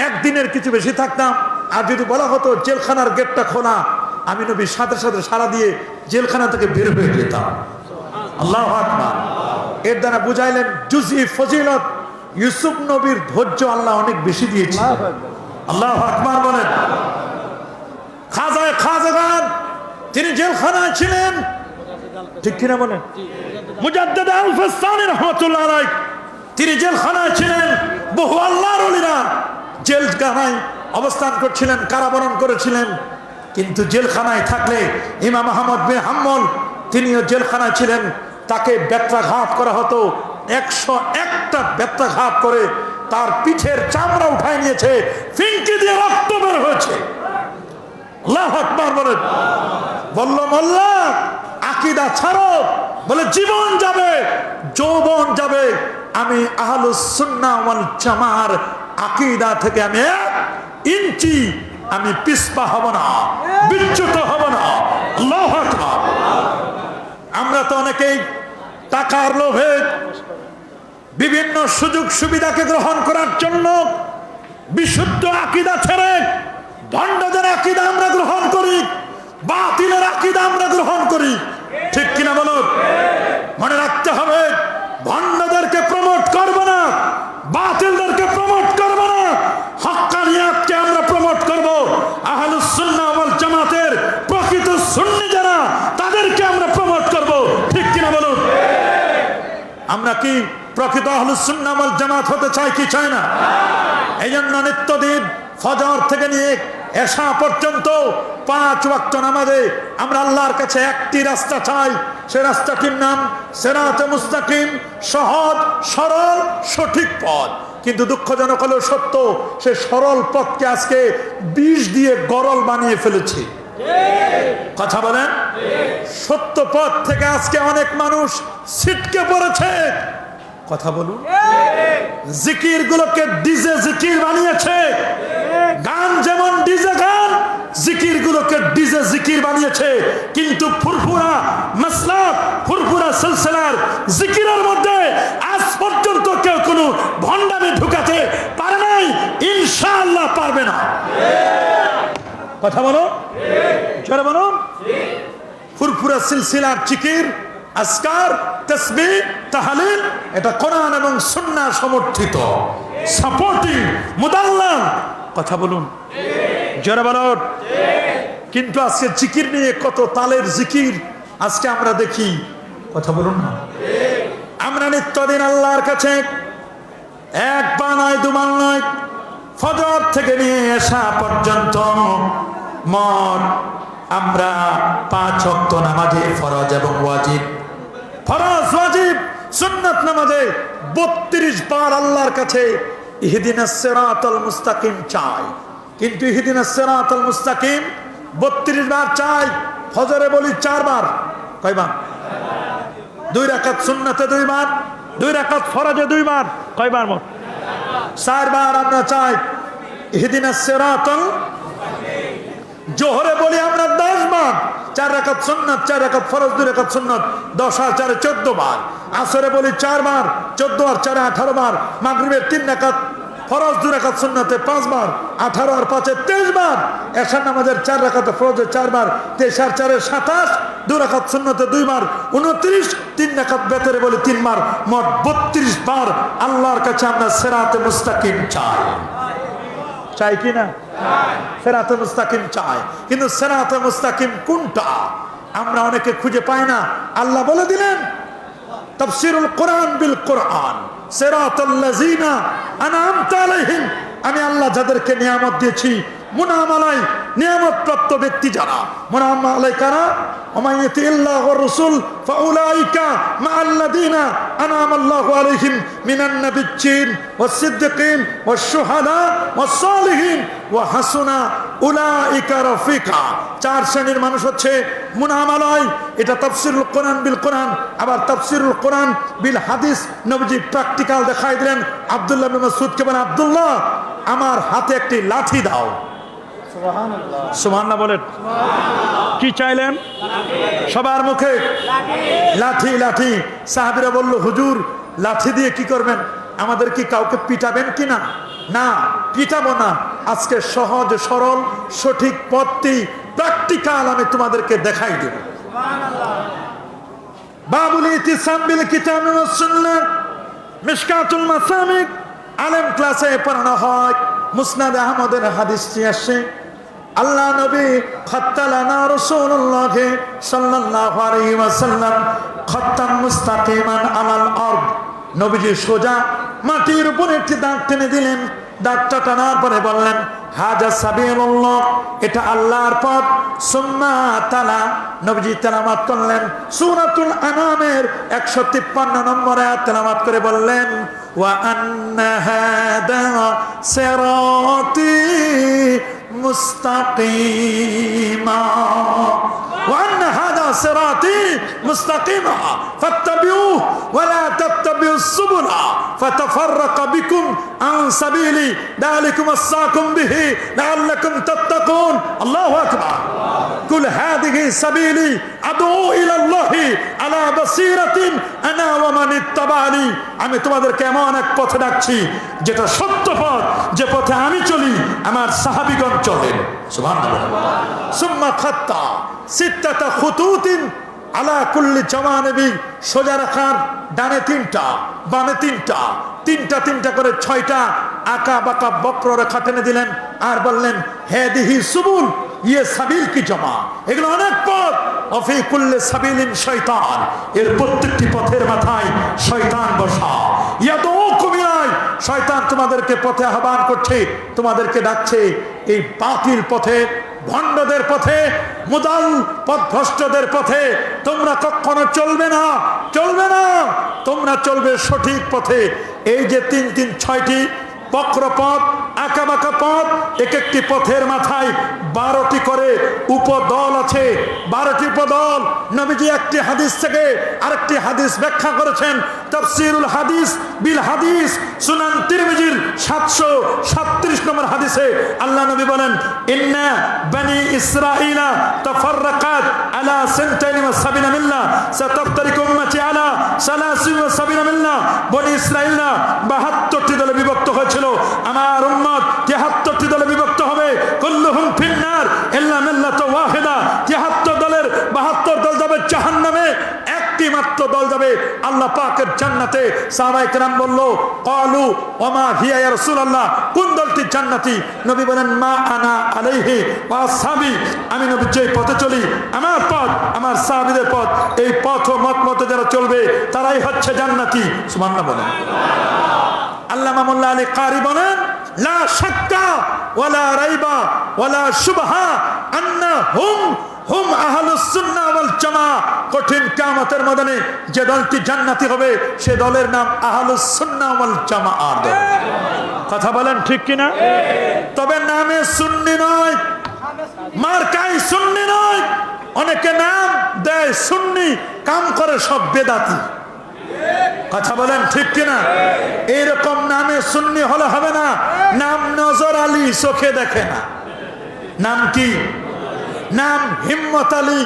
একদিনের কিছু বেশি থাকতাম, আর যদি বলা হতো জেলখানার গেটটা খোলা, আমি নবী সাথে সাথে সাড়া দিয়ে জেলখানা থেকে বের হয়ে যেতাম। আল্লাহু আকবার। এর দ্বারা বুঝাইলেন জুজই ফজিলত, ইউসুফ নবীর ধৈর্য আল্লাহ অনেক বেশি দিয়েছে। আল্লাহু আকবার বলেন। খাজাগান তিনি জেলখানায় ছিলেন, ঠিক কিনা বলেন? মুজাদ্দিদ আল-ফাসানি রাহমাতুল্লাহ আলাইহি তিনি জেলখানায় ছিলেন। বহু আল্লাহর ওলিরা জেলখানায় অবস্থান করছিলেন, কারাবরণ করেছিলেন। কিন্তু জেলখানায় থাকলে ইমাম আহমদ বিন হাম্বল তিনিও জেলখানায় ছিলেন। তাকে বেত্রাঘাত করা হতো। 101টা বেত্রাঘাত করে তার পিঠের চামড়া উঠায় নিয়েছে, ফিনকি দিয়ে রক্ত বের হয়েছে। আল্লাহু আকবার বলেন। বলল মোল্লা আকীদা ছাড়ো, বলে জীবন যাবে, যৌবন যাবে, আমি আহলুস সুন্নাহ ওয়াল জামাআর আকীদা থেকে আমি 1 ইঞ্চি আমি পিছপা হব না, বিচ্যুত হব না। আল্লাহু আকবার। আমরা তো অনেকেই টাকার লোভে বিভিন্ন সুযোগ সুবিধাকে গ্রহণ করার জন্য বিশুদ্ধ আকীদা ছেড়ে ভণ্ডদের আকীদা আমরা গ্রহণ করি, বাতিলের আকীদা আমরা গ্রহণ করি, ঠিক কিনা বলুন? মনে রাখতে হবে, ভণ্ডদেরকে প্রমোট করব না, বাতিলদেরকে প্রমোট করব না, হক্কানিয়াতকে আমরা প্রমোট করব। আহলুস সুন্নাহ ওয়াল জামাতের প্রকৃত সুন্নি যারা, তাদেরকে আমরা প্রমোট করব, ঠিক কিনা বলুন? আমরা কি প্রকৃত আহলুস সুন্নাহ ওয়াল জামাত হতে চাই কি চাই না? এই জন্য নিত্যদিন ফজর থেকে নিয়ে এশা পর্যন্ত 5 ওয়াক্ত নামাজে আমরা আল্লাহর কাছে একটি রাস্তা চাই। সে রাস্তাটির নাম সিরাতে মুস্তাকিম, সহজ সরল সঠিক পথ। কিন্তু দুঃখজনক হলো সত্য, সে সরল পথকে আজকে বিষ দিয়ে গরল বানিয়ে ফেলেছে। কথা বলেন। সত্য পথ থেকে আজকে অনেক মানুষ ছিটকে পড়েছে। কথা বলুন। জিকির গুলোকে ডিজে জিকির বানিয়েছে। গান যেমন ডিজে গান, জিকির গুলোকে ডিজে জিকির বানিয়েছে। কিন্তু ফুরফুরা মাসলাক, ফুরফুরা সিলসিলার জিকিরের মধ্যে আজ পর্যন্ত কেউ কোনো ভণ্ডামি ঢুকাতে পারে নাই, ইনশাআল্লাহ পারবে না। কথা বলো, জোরে বলো। ফুরফুরা সিলসিলার জিকির, আজকার, তাসবিহ, তাহলিল, এটা কোরআন এবং সুন্নাহ সমর্থিত, সাপোর্টিং, মুদাল্লাম। কথা বলুন, জোরে বলুন। কিন্তু আজকে জিকির নিয়ে কত তালের জিকির আজকে আমরা দেখি। কথা বলুন না। আমরা নিত্যদিন আল্লাহর কাছে একবার নয়, দুবার নয়, ফজর থেকে নিয়ে এশা পর্যন্ত মোট আমরা 5 ওয়াক্ত নামাজে ফরজ এবং ওয়াজিব, ফরজ ওয়াজিব সুন্নাত নামাজে 32 বার আল্লাহর কাছে ইহদিনাস সিরাতাল মুস্তাকিম চাই। কিন্তু ইহদিনাস সিরাতাল মুস্তাকিম 32 বার চাই, ফজরে বলি 4 বার। কয়বার? 2 রাকাত সুন্নাতে 2 বার, 2 রাকাত ফরজে 2 বার। কয়বার মোট? 4 বার আমরা চাই ইহদিনাস সিরাতাল। জোহরে বলি আমরা 10 বার, 4 রাকাত সুন্নাত, 4 রাকাত ফরজ, 2 রাকাত সুন্নাত, 10 আর 4 14 বার। আসরে বলি 4 বার, 14 আর 4 18 বার। মাগরিবের 3 রাকাত ফরজ, 2 রাকাত সুন্নাতে 5 বার, 18 আর 5 23 বার। এশার নামাজের 4 রাকাতে ফরজে 4 বার, 23 আর 4 27, 2 রাকাত সুন্নাতে 2 বার, 29, 3 রাকাত বেতরে বলি 3 বার। মোট 32 বার আল্লাহর কাছে আমরা সিরাতে মুস্তাকিম চাই। চাই কি না? সিরাতে মুস্তাকিম চাই। কিন্তু সিরাতে মুস্তাকিম কোনটা আমরা অনেকে খুঁজে পাই না। আল্লাহ বলে দিলেন তাফসীরুল কোরআন বিল কোরআন, সিরাতাল লাযিনা আনআমতা আলাইহিম, আমি আল্লাহ যাদেরকে নিয়ামত দিয়েছি, মুনআম আলাই নিয়ামত প্রাপ্ত ব্যক্তি যারা, মুনআম আলাই কারা? ওয়া ইয়াতিল্লাহু ওয়া রাসূল ফাউলাইকা মাআল্লাযিনা আনআমাল্লাহু আলাইহিম মিনান নাবিয়্যিন ওয়াস সিদ্দিকিন ওয়াশ শুহাদা ওয়াস সালিহিন ওয়া হাসুনা উলাইকা রাফিকা। 4 শ্রেণীর মানুষ হচ্ছে মুনআম আলাই। এটা তাফসীরুল কোরআন বিল কোরআন। আবার তাফসীরুল কোরআন বিল হাদিস, নবীজি প্র্যাকটিক্যাল দেখাই দিলেন। আব্দুল্লাহ ইবনে মাসউদকে বলেন, আব্দুল্লাহ আমার হাতে একটি লাঠি দাও। সুবহানাল্লাহ, সুবহানাল্লাহ বলেন। কি চাইলেন? সবার মুখে লাঠি লাঠি। সাহাবীরা বলল, হুজুর লাঠি দিয়ে কি করবেন? আমাদের কি কাউকে পিটাবেন কিনা? না, পিটাবো না। আজকে সহজ সরল সঠিক পথটি প্র্যাকটিক্যাল আমি তোমাদেরকে দেখাই দেব। সুবহানাল্লাহ। বাবুল ইতিসাম বিল কিতাব ওয়াস সুন্নাহ, মিশকাতুল মাসামিক আলেম ক্লাসে পড়ানো হয়। মুসনাদ আহমদের হাদিসটি আসে, আল্লাহ নবী খাত্তালানা রাসূলুল্লাহ সাল্লাল্লাহু আলাইহি ওয়াসাল্লাম খাত্তাম মুস্তাকিমান আলাল আরদ। নবীজি সোজা মাটির উপরে একটি দাগ টেনে দিলেন। দাগটা টানার পরে বললেন, হাজা সাবিলুল্লাহ, এটা আল্লাহর পথ। সুম্মা তালা, নবীজি তেলাওয়াত করলেন সূরাতুল আনামের 153 নম্বর আয়াত তেলাওয়াত করে বললেন, ওয়া আন্না হাদা সিরাতি মুস্তাকিমা, ওয়া আন্না হাদা সিরাতি মুস্তাকিমা ফাত্তাবিউহু ওয়া লা তাত্তাবিউস সুবুলা ফাতাফাররাকা বিকুম আন সাবিলি যালিকুম আসসাকুম বিহি লাআল্লাকুম তাত্তাকুন। আল্লাহু আকবার। কুল হাদিহি সাবিলি আদউ ইলাল্লাহি আলা বাসীরাতিন আনা ওয়া মান ইত্তাবানি। আমি তোমাদেরকে এমন এক পথে ডাকছি যেটা সত্য পথ, যে পথে আমি চলি, আমার সাহাবীগণ চলেন। সুবহানাল্লাহ। সুম্মা খাত্তা সিত্তাতা খুতুতিন আলা কুল্লি জাওয়ানিবি, সোজা রাখার ডানে 3টা বামে 3টা, 3টা করে 6টা আঁকা বাঁকা বক্র রেখা টেনে দিলেন। আর বললেন, হাদিহি সুবুল, ইয়ে সাবিল কি জমা, এগুলো অনেক পথ। অফি কুল্লি সাবিলিন শয়তান, এর প্রত্যেকটি পথের মাথায় শয়তান বসা। ইয়াদউকুম ইলাই, শয়তান তোমাদেরকে পথে আহ্বান করছে, তোমাদেরকে ডাকছে এই বাতিল পথে, ভণ্ডদের পথে, মুদাল পথভ্রষ্টদের পথে তোমরা কখনো চলবে না, চলবে না। তোমরা চলবে সঠিক পথে। এই যে 6টি বক্রপথ, আঁকা বাঁকা পথ, এক একটি পথের মাথায় 12টি করে উপদল আছে। 12টি উপদল। নবীজি একটি হাদিস থেকে আরেকটি হাদিস ব্যাখ্যা করেছেন। তাফসীরুল হাদিস বিল হাদিস, সুনান তিরমিজির 737 নম্বর হাদিসে আল্লাহ নবী বলেন, ইন্না বনি ইসরাঈলা তাফাররাকাত আলা 72 মিল্লাহ সাতাফতারিকু উম্মতি আলা 73 মিল্লাহ। বনি ইসরাঈলরা 72টি দলে বিভক্ত হয়েছিল, আমার উম্মত 73টি দলে বিভক্ত হবে। কুল্লুহুম ফিন্নার ইল্লা মিল্লাত ওয়াহিদা, 73 দলের 72 দল যাবে জাহান্নামে, একটি মাত্র দল যাবে আল্লাহ পাকের জান্নাতে। সাহাবায়ে কেরাম বলল, ক্বালু ওয়া মা হিয়া ইয়া রাসূলুল্লাহ, কোন দলটি জান্নাতি? নবী বলেন, মা আনা আলাইহি ওয়া আসহাবি, আমি নবী যে পথে চলি, আমার পথ, আমার সাহাবীদের পথ, এই পথ ও মত মতে যারা চলবে তারাই হচ্ছে জান্নাতি। সুবহানাল্লাহ বলেন। আল্লামা মোল্লা আলী কারি বলেন, লা শাক্কা ওয়ালা রাইবা ওয়ালা শুবহা আন্নাহুম হুম আহলুস সুন্নাহ ওয়াল জামাআহ। কঠিন কিয়ামতের ময়দানে যে দলটি জান্নাতি হবে সে দলের নাম আহলুস সুন্নাহ ওয়াল জামাআহ দল। কথা বলেন ঠিক কিনা? তবে নামে সুন্নি নয়, মার্কাই সুন্নি নয়। অনেকে নাম দেয় সুন্নি, কাম করে সব বেদাতি। কথা বলেন ঠিক কিনা? এইরকম নামে সুন্নি হলে হবে না। নাম নজর আলী, চোখে দেখে না। নাম কি? নাম হিম্মত আলী,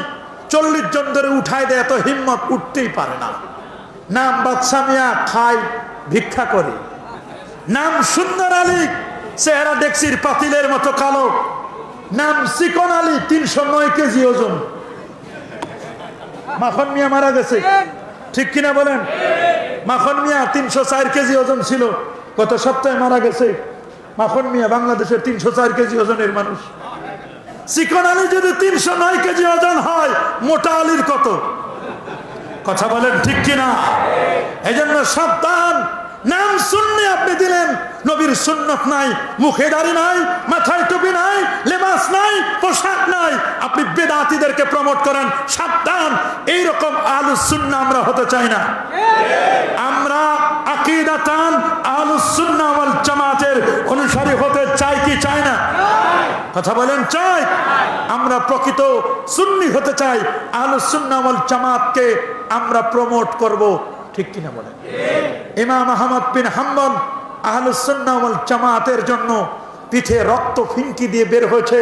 40 জন ধরে উঠাই দেয়, এত হিম্মত উঠতেই পারে না। নাম বাদশা মিয়া, খায় ভিক্ষা করে। নাম সুন্দর আলী, চেহারা ডেক্সির পাতিলের মতো কালো। নাম চিকন আলী, 309 কেজি ওজন। মাখন মিয়া মারা গেছে, ঠিক কিনা বলেন? মাখন মিয়া 304 কেজি ওজন ছিল, গত সপ্তাহে মারা গেছে। মাখন মিয়া বাংলাদেশের 304 কেজি ওজনের মানুষ। চিকন আলী যদি 309 কেজি ওজন হয়, মোটা আলীর কত? কথা বলেন ঠিক কিনা? এই জন্য সাবধান। নাম সুন্নি আপনি দিলেন, নবীর সুন্নত নাই, মুখে দাড়ি নাই, মাথায় টুপি নাই, লেবাস নাই, পোশাক নাই, আপনি বেদাতীদেরকে প্রমোট করেন। সাবধান, এইরকম আহলুস সুন্নাহ আমরা হতে চাই না। আমরা আকীদাতান আহলুস সুন্নাহ ওয়াল জামাতের অনুসারী হতে চাই কি চাই না? কথা বলেন চাই? আমরা প্রকৃত সুন্নি হতে চাই, আহলুস সুন্নাহ ওয়াল জামাতকে আমরা প্রমোট করব, ঠিক কিনা বলেন? ইমাম আহমদ বিন হাম্বল আহলুস সুন্নাহ ওয়াল জামাতের জন্য পিঠে রক্ত ফিনকি দিয়ে বের হয়েছে,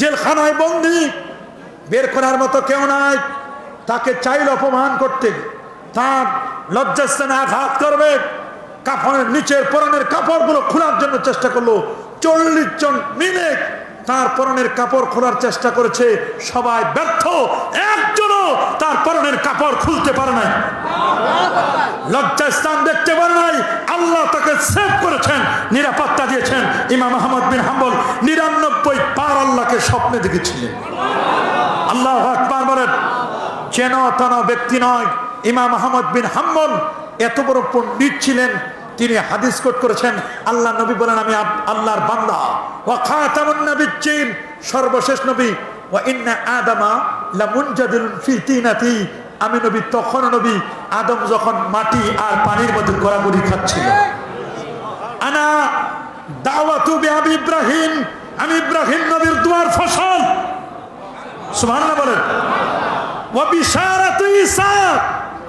জেলখানায় বন্দী, বের করার মতো কেউ নাই। তাকে চাইল অপমান করতে, তার লজ্জাস্থানে আঘাত করবে, কাফনের নিচের পরনের কাপড়গুলো খোলার জন্য চেষ্টা করলো। 40 জন মিলে তার পরনের কাপড় খোলার চেষ্টা করেছে, সবাই ব্যর্থ, একজনও তার পরনের কাপড় খুলতে পারে নাই, লজ্জাস্থান দেখতে পারে নাই। আল্লাহ তাকে সেভ করেছেন, নিরাপত্তা দিয়েছেন। ইমাম আহমদ বিন হাম্বল 99 বার আল্লাহকে স্বপ্নে দেখেছিলেন। আল্লাহু আকবার বলেন। যেন তেন ব্যক্তি নয়। ইমাম আহমদ বিন হাম্বল এত বড় পণ্ডিত ছিলেন, তিনি হাদিস কোট করেছেন। আল্লাহ নবী বলেন, আমি আল্লাহর বান্দা, ওয়া খাতামুন নবিয়্যিন, সর্বশেষ নবী। ওয়া ইন্না আদামা লামুনজাদিলুন ফি তিনাতি, আমি নবী তখন নবী, আদম যখন মাটি আর পানির মধ্যে গড়াগড়ি খাচ্ছিল। আনা দাওয়াতু বিআবি ইব্রাহিম, আমি ইব্রাহিম নবীর দুয়ার ফসল। সুবহানাল্লাহ বলেন। ওয়া বিশারাতু ঈসা,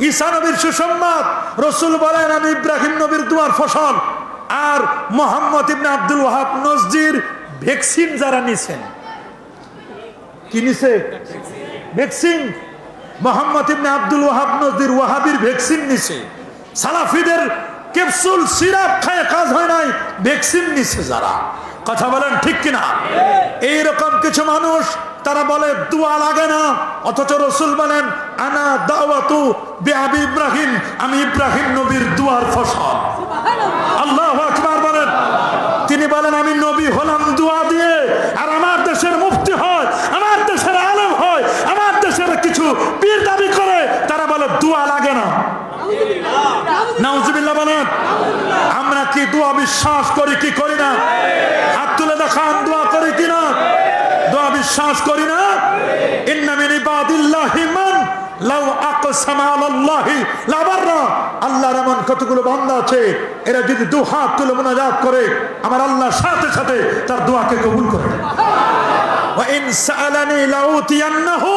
ঈসা নবীর সুসংবাদ। রাসূল বলেন, আমি ইব্রাহিম নবীর দুয়ার ফসল। আর মুহাম্মদ ইবনে আব্দুল ওয়াহাব নজদির ভ্যাকসিন যারা নিছেন, কি নিছে? ভ্যাকসিন। মুহাম্মদ ইবনে আব্দুল ওয়াহাব নজদির ওয়াহাবির ভ্যাকসিন নিছে। সালাফিদের ক্যাপসুল সিরাপ খায় কাজ হয় নাই, ভ্যাকসিন নিছে যারা। কথা বলেন ঠিক কিনা? এইরকম কিছু মানুষ, তারা বলে দোয়া লাগে না, অথচ রাসূল বলেন, আনা দাওয়াতু বিআবি ইব্রাহিম, আমি ইব্রাহিম নবীর দুয়ার ফসল। আল্লাহু আকবার বলেন। তিনি বলেন, আমি নবী হলাম দোয়া দিয়ে, আর আমার দেশের মুফতি হয়, আমার দেশের আলেম হয়, আমার দেশের কিছু পীর দাবি করে, তারা বলে দোয়া লাগে না। নাউজুবিল্লাহ বলেন। আমরা কি দোয়া বিশ্বাস করি কি করি না? হাত তুলে দেখান, দোয়া করি কিনা? দোয়া বিশ্বাস করি না? ইন্না মিন ইবাদিল্লাহি মান লাউ আকসামা আলাল্লাহি লাবাররা, আল্লাহর এমন কতগুলো বান্দা আছে, এরা যদি দু হাত তুলে মুনাজাত করে, আমার আল্লাহ সাথে সাথে তার দোয়াকে কবুল করে। ওয়া ইন সাআলানি লাউতিয়ান্নাহু,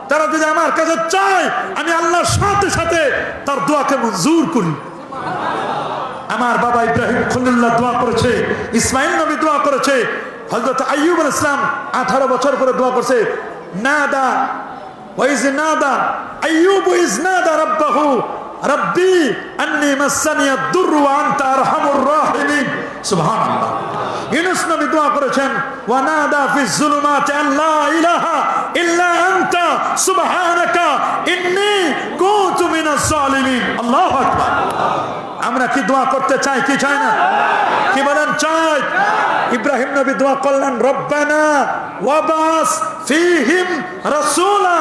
তারা যদি আমার কাছে চায়, আমি আল্লাহর সাথে সাথে তার দোয়াকে মঞ্জুর করি। আমার বাবা ইব্রাহিম খলিলুল্লাহ দোয়া করেছে, ইসমাইল নবী দোয়া করেছে, হযরত আইয়ুব আলাইহিস সালাম 18 বছর পরে দোয়া করেছে। নাদা ওয়া ইজ নাদা আইয়ুব ইজ নাদা রাব্বাহু রাব্বি আন্নী মাসানিয়াদ দুররু ওয়া আনতা আরহামুর রাহিমিন। সুবহানাল্লাহ। ইউনূস নবী দোয়া করেছেন, ওয়া নাদা ফিজ যুলুমাতি আল্লা ইলাহা ইল্লা আনতা সুবহানাকা ইন্নী কুনতু মিনাজ জালিমিন। আল্লাহু আকবার। আমরা কি দোয়া করতে চাই কি চাই না? কি বলেন? চাই। ইব্রাহিম নবী দোয়া করলেন, রব্বানা ওয়াবাস ফীহিম রাসূলা।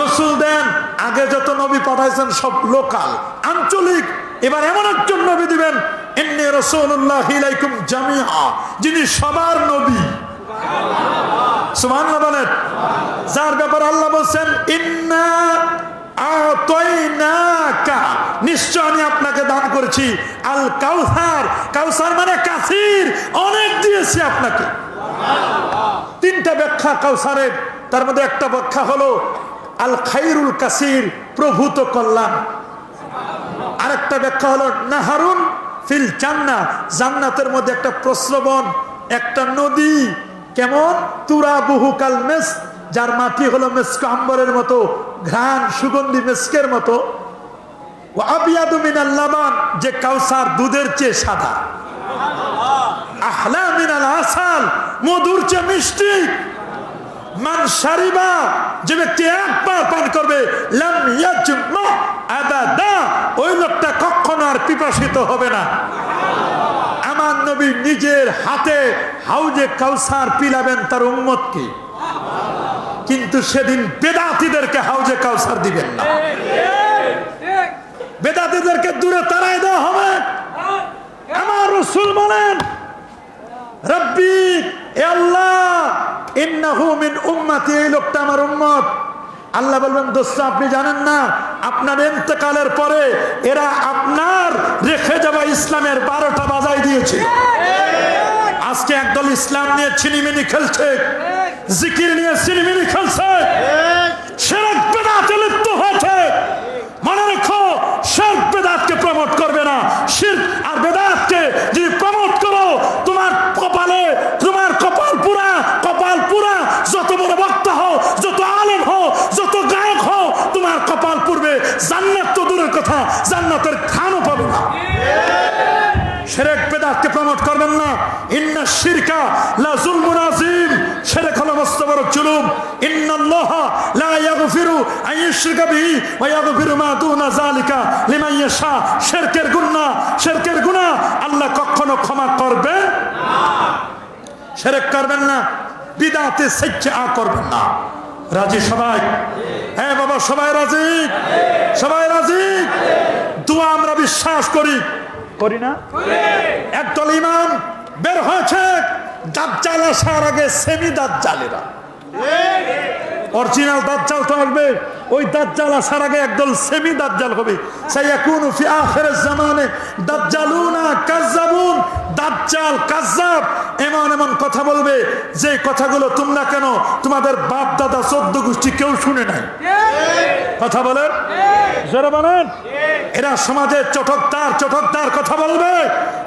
রাসূল দেন। আগে যত নবী পাঠাইছেন সব লোকাল, আঞ্চলিক, এবার এমন একজন নবী দিবেন, ইন্নী রাসূলুল্লাহি ইলাইকুম জামিআ, যিনি সবার নবী। সুবহানাল্লাহ বলেন। যার ব্যাপারে আল্লাহ বলছেন ইন্না আতাইনাকা, নিশ্চয় আমি আপনাকে দান করেছি আল কাউসার। কাউসার মানে কাসির, অনেক দিয়েছি আপনাকে। তিনটা ব্যাখ্যা কাউসারের, তার মধ্যে একটা ব্যাখ্যা হলো আল খাইরুল কাসির, প্রভূত কল্যাণ। আরেকটা ব্যাখ্যা হলো নাহারুন ফিল জান্নাহ, জান্নাতের মধ্যে একটা প্রস্রবণ, একটা নদী। কেমন? তুরাবুহু কাল মিস, যার মাটি হলো মিস্ক আম্বরের মতো, ঘ্রাণ সুগন্ধি মিস্কের মতো। ও আবিয়াদু মিনাল লাবান, যে কাউসার দুধের চেয়ে সাদা। আহলা মিনাল আসাল, মধুর চেয়ে মিষ্টি। মান শারিবা, যে ব্যক্তি একবার পান করবে, লাম ইয়াজমা আবাদা, ওই লোকটা কখনো আর পিপাসিত হবে না। আমার নবী নিজের হাতে হাউজে কাউসার পিলাবেন তার উম্মতকে, কিন্তু সেদিন বেদাতীদেরকে হাউজে কাউসার দিবেন না। বেদাতীদেরকে দূরে তাড়াই দেওয়া হবে। আমার রাসূল বলেন রব্বি, এ আল্লাহ, ইন্নাহু মিন উম্মতি, এই লোকটা আমার উম্মত। আল্লাহ বলবেন দোস্ত আপনি জানেন না, আপনার ইন্তেকালের পরে এরা আপনার রেখে যাওয়া ইসলামের 12টা বাজাই দিয়েছিল। আজকে একদল ইসলাম নিয়ে ছিনিমিনি খেলছে, জিকির নিয়ে ছিনিমিনি খেলছে, শিরক বিদআতে লিপ্ত হয়েছে। মনে রেখো, শিরক বিদআতকে প্রমোট করবে না। শিরক আর বিদআতকে যদি প্রমোট করো, তোমার কপালে, তোমার কপাল পুরা, কপাল পুরা। যত বড় বক্তা হও, যত আলেম হও, যত গায়ক হও, তোমার কপাল পুরবে। জান্নাত তো দূরের কথা, জান্নাতের খানও পাবে না। শিরক বিদআতকে প্রমোট করবেন না। ইন্না শিরকা লা যুলমুন আযীম, শিরক হলো মস্ত বড় জুলুম। ইন্নাল্লাহা লা ইয়াগফিরু আন ইউশরিকা বিহি ওয়া ইয়াগফিরু মা দুনা যালিকা লিমান ইয়াশা। শিরকের গুনাহ, শিরকের গুনাহ আল্লাহ কখনো ক্ষমা করবেন না। শিরক করবেন না, বিদআতে সাজ্জা করবেন না। রাজি সবাই? হ্যাঁ বাবা, সবাই রাজি? সবাই রাজি? দোয়া আমরা বিশ্বাস করি, করি না? একদল ইমাম বের হয়েছে, দাজ্জাল আসার আগে সেমি দাজ্জালেরা। অরিজিনাল দাজ্জাল তো আসবে, ওই দাজ্জাল আসার আগে একদল সেমি দাজ্জাল হবে। সায়াকুনু ফি আখিরিজ জামানে দাজ্জালুনা কাজ্জাবুন, দাজ্জাল কাজ্জাব এমন এমন কথা বলবে যে কথাগুলো তোমরা কেন তোমাদের বাপ দাদা 14 গোষ্ঠী কেউ শুনে নাই। কথা বলেন, জোরে বলেন। এরা সমাজে চটকদার চটকদার কথা বলবে,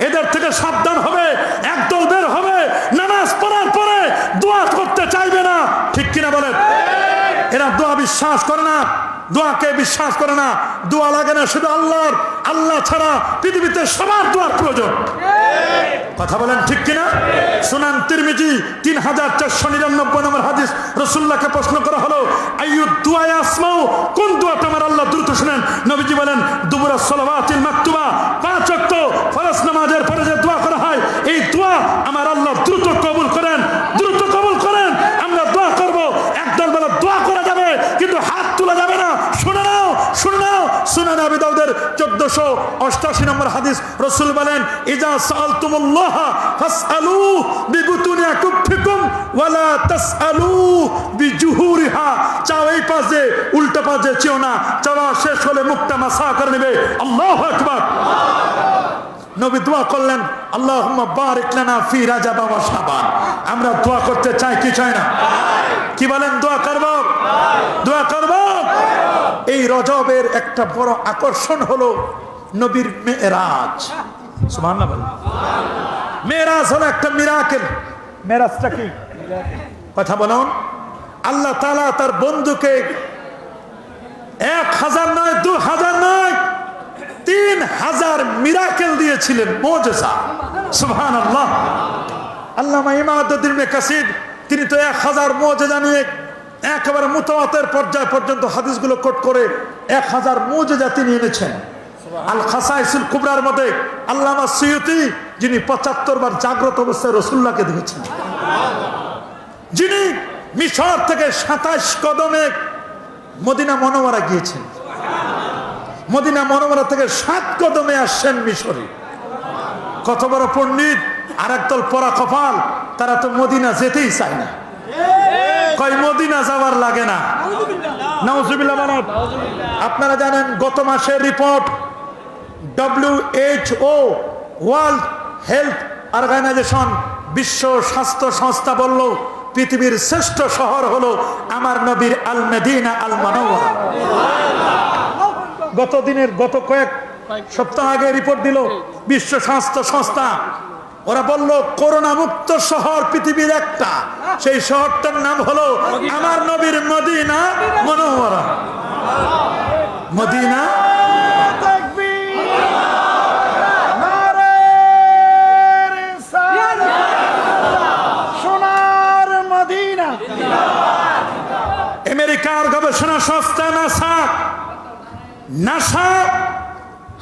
এদের থেকে সাবধান হবে। একদল বের হবে, নামাজ পড়ার পরে দোয়া করতে চাইবে না, ঠিক কিনা বলেন? এরা দোয়া বিশ্বাস করে না, দোয়াকে বিশ্বাস করে না। দোয়া লাগে না শুধু আল্লাহর, আল্লাহ ছাড়া পৃথিবীতে সবার দোয়ার প্রয়োজন। কথা বলেন ঠিক কিনা? সুনান তিরমিজি 3499 নম্বর হাদিস, রাসূলুল্লাহকে প্রশ্ন করা হলো আইয়ুদ দুআ আসমাউ, কোন দোয়াটা আমার আল্লাহ দ্রুত শুনেন? নবীজি বলেন দুবুরা সালাওয়াতিল মাকতুবা, 5 ওয়াক্ত ফরজ নামাজের পরে যে দোয়া করা হয়, এই দোয়া আমার আল্লাহ দ্রুত কবুল করেন, দ্রুত কবুল করেন। আমরা দোয়া করব, একদল বলে দোয়া করা যাবে কিন্তু হাত তোলা যাবে না। শুনে নাও, শুনে নাও। সুনান আবি দাউদের 1488 নম্বর হাদিস, রাসূল বলেন ইজা সাআলতুমুল্লাহ ফাসআলু বিবুতুনি আকুফিকুম ওয়ালা তাসআলু বিজুহুরিহা। চাও এই পাশে, উল্টা পাশে চেও না। চাওয়া শেষ হলে মুখটা মাসা করে নেবে। আল্লাহু আকবার। নবী দোয়া করলেন আল্লাহুম্মা বারিক লানা ফি রাজাব ওয়া শাবান। আমরা দোয়া করতে চাই কি চাই না? কি বলেন? দোয়া করব, দোয়া করব। এই রজবের একটা বড় আকর্ষণ হলো নবীর মেরাজ। সুবহানাল্লাহ বলেন। মেরাজ হলো একটা মিরাকেল। মেরাজটা কি? কথা বলুন। আল্লাহ তাআলা তার বন্ধুকে 1000 নয়, 2000 নয়, 3000 মিরাকেল দিয়েছিলেন, মুজিজা। সুবহানাল্লাহ। আল্লামা ইমাদউদ্দিন ইবনে কাসির তিনি তো 1000 মুজিজা নিয়ে একেবারে মুতাওয়াতির পর্যায় পর্যন্ত হাদিসগুলো কোট করে 1000 মুজিজা তিনি এনেছেন। আল খাসাইসুল কুবরার মধ্যে আল্লামা সুয়ুতি, যিনি 75 বার জাগ্রত অবস্থায় রাসূলুল্লাহকে দেখেছেন, যিনি মিশর থেকে 27 কদমে মদিনা মুনাওয়ারা গিয়েছেন, মদিনা মুনাওয়ারা থেকে 7 কদমে আসছেন মিশরে। কত বড় পণ্ডিত! আর একদল পরা কপাল, তারা তো মদিনা যেতেই চায় না। কয় মদিনা যাওয়ার লাগে না। নাউজুবিল্লাহ বলেন। আপনারা জানেন গত মাসের report WHO World Health Organization বিশ্ব স্বাস্থ্য সংস্থা বলল পৃথিবীর শ্রেষ্ঠ শহর হলো আমার নবীর আল মদিনা আল মুনাওয়ারা। গত কয়েক সপ্তাহ আগে রিপোর্ট দিল বিশ্ব স্বাস্থ্য সংস্থা। ওরা বলল করোনা মুক্ত শহর পৃথিবীর একটা, সেই শহরটার নাম হলো আমার নবীর মদিনা মুনাওয়ারা। মদিনা আমেরিকার গবেষণা সংস্থা নাসা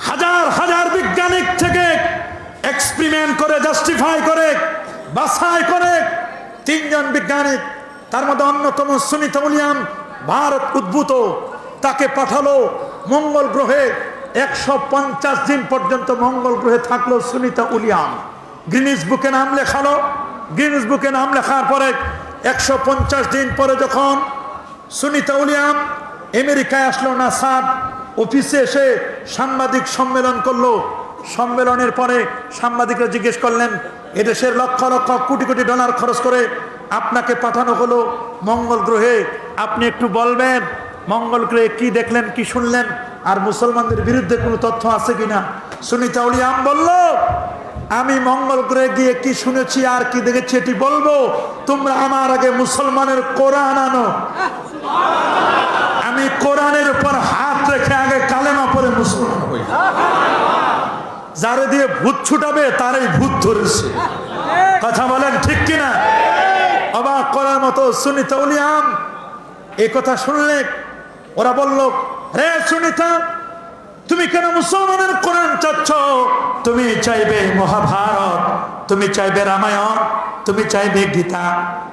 হাজার হাজার বিজ্ঞানিক থেকে এক্সপেরিমেন্ট করে জাস্টিফাই করে বাছাই করে 3 জন বিজ্ঞানিক, তার মধ্যে অন্যতম সুনিতা উইলিয়াম ভারত উদ্ভূত, তাকে পাঠালো মঙ্গল গ্রহে। 150 দিন পর্যন্ত মঙ্গল গ্রহে থাকলো সুনিতা উইলিয়াম। গিনেস বুকে নাম লেখালো। গিনেস বুকে নাম লেখার পরে 150 দিন পরে যখন সুনিতা উইলিয়াম আমেরিকায় আসলো, নাসার অফিসে এসে সাংবাদিক সম্মেলন করলো। সম্মেলনের পরে সাংবাদিকরা জিজ্ঞেস করলেন, এদেশের লক্ষ লক্ষ কোটি কোটি ডলার খরচ করে আপনাকে পাঠানো হলো মঙ্গল গ্রহে, আপনি একটু বলবেন মঙ্গল গ্রহে কি দেখলেন, কি শুনলেন, আর মুসলমানদের বিরুদ্ধে কোনো তথ্য আছে কিনা? সুনিতা উইলিয়াম বলল, আমি মঙ্গল গ্রহে গিয়ে কি শুনেছি আর কি দেখেছি এটি বলবো, তোমরা আমার আগে মুসলমানের কোরআন আনো। আমি কোরআনের উপর হাত রেখে আগে কালেমা পড়ে মুসলমান হই। যারে দিয়ে ভূত ছুটাবে তারই ভূত ধরেছে। কথা বলেন ঠিক কিনা? অবাক করার মতো সুনিতা উইলিয়াম এই কথা শুনলে ওরা বলল, রে সুনিতা, তুমি কেন মুসলমানের কোরআন চাচ্ছ? তুমি চাইবে মহাভারত, তুমি চাইবে রামায়ণ, তুমি চাইবে গীতা,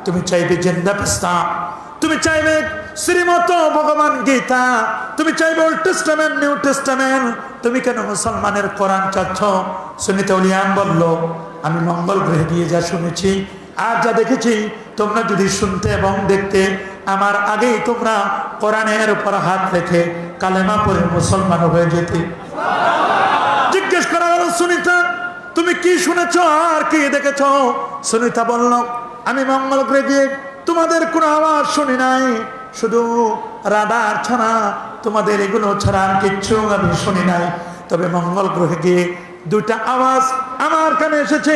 তুমি চাইবে জিন্দা পিস্তা, তুমি চাইবে শ্রীমত ভগবান গীতা, তুমি চাইবে ওল্ড টেস্টামেন্ট নিউ টেস্টামেন্ট, তুমি কেন মুসলমানের কোরআন চাচ্ছ? সুনিতা উইলিয়াম বলল, আমি মঙ্গল গ্রহে গিয়ে যা শুনেছি আর যা দেখেছি, তোমরা যদি শুনতে এবং দেখতে আমার আগেই তোমরা কোরআনের উপর হাত রেখে কালেমা পড়ে মুসলমান হয়ে যেতে। জিজ্ঞেস করা হলো, সুনিতা তুমি কি শুনেছ আর কি দেখেছ? সুনিতা বলল, আমি মঙ্গল গ্রহে গিয়ে তোমাদের কোনো আওয়াজ শুনি নাই, শুধু রাডার ছাড়া, তোমাদের এগুলো ছাড়া আর কিচ্ছু আমি শুনি নাই। তবে মঙ্গল গ্রহে গিয়ে 2টা আওয়াজ আমার কানে এসেছে,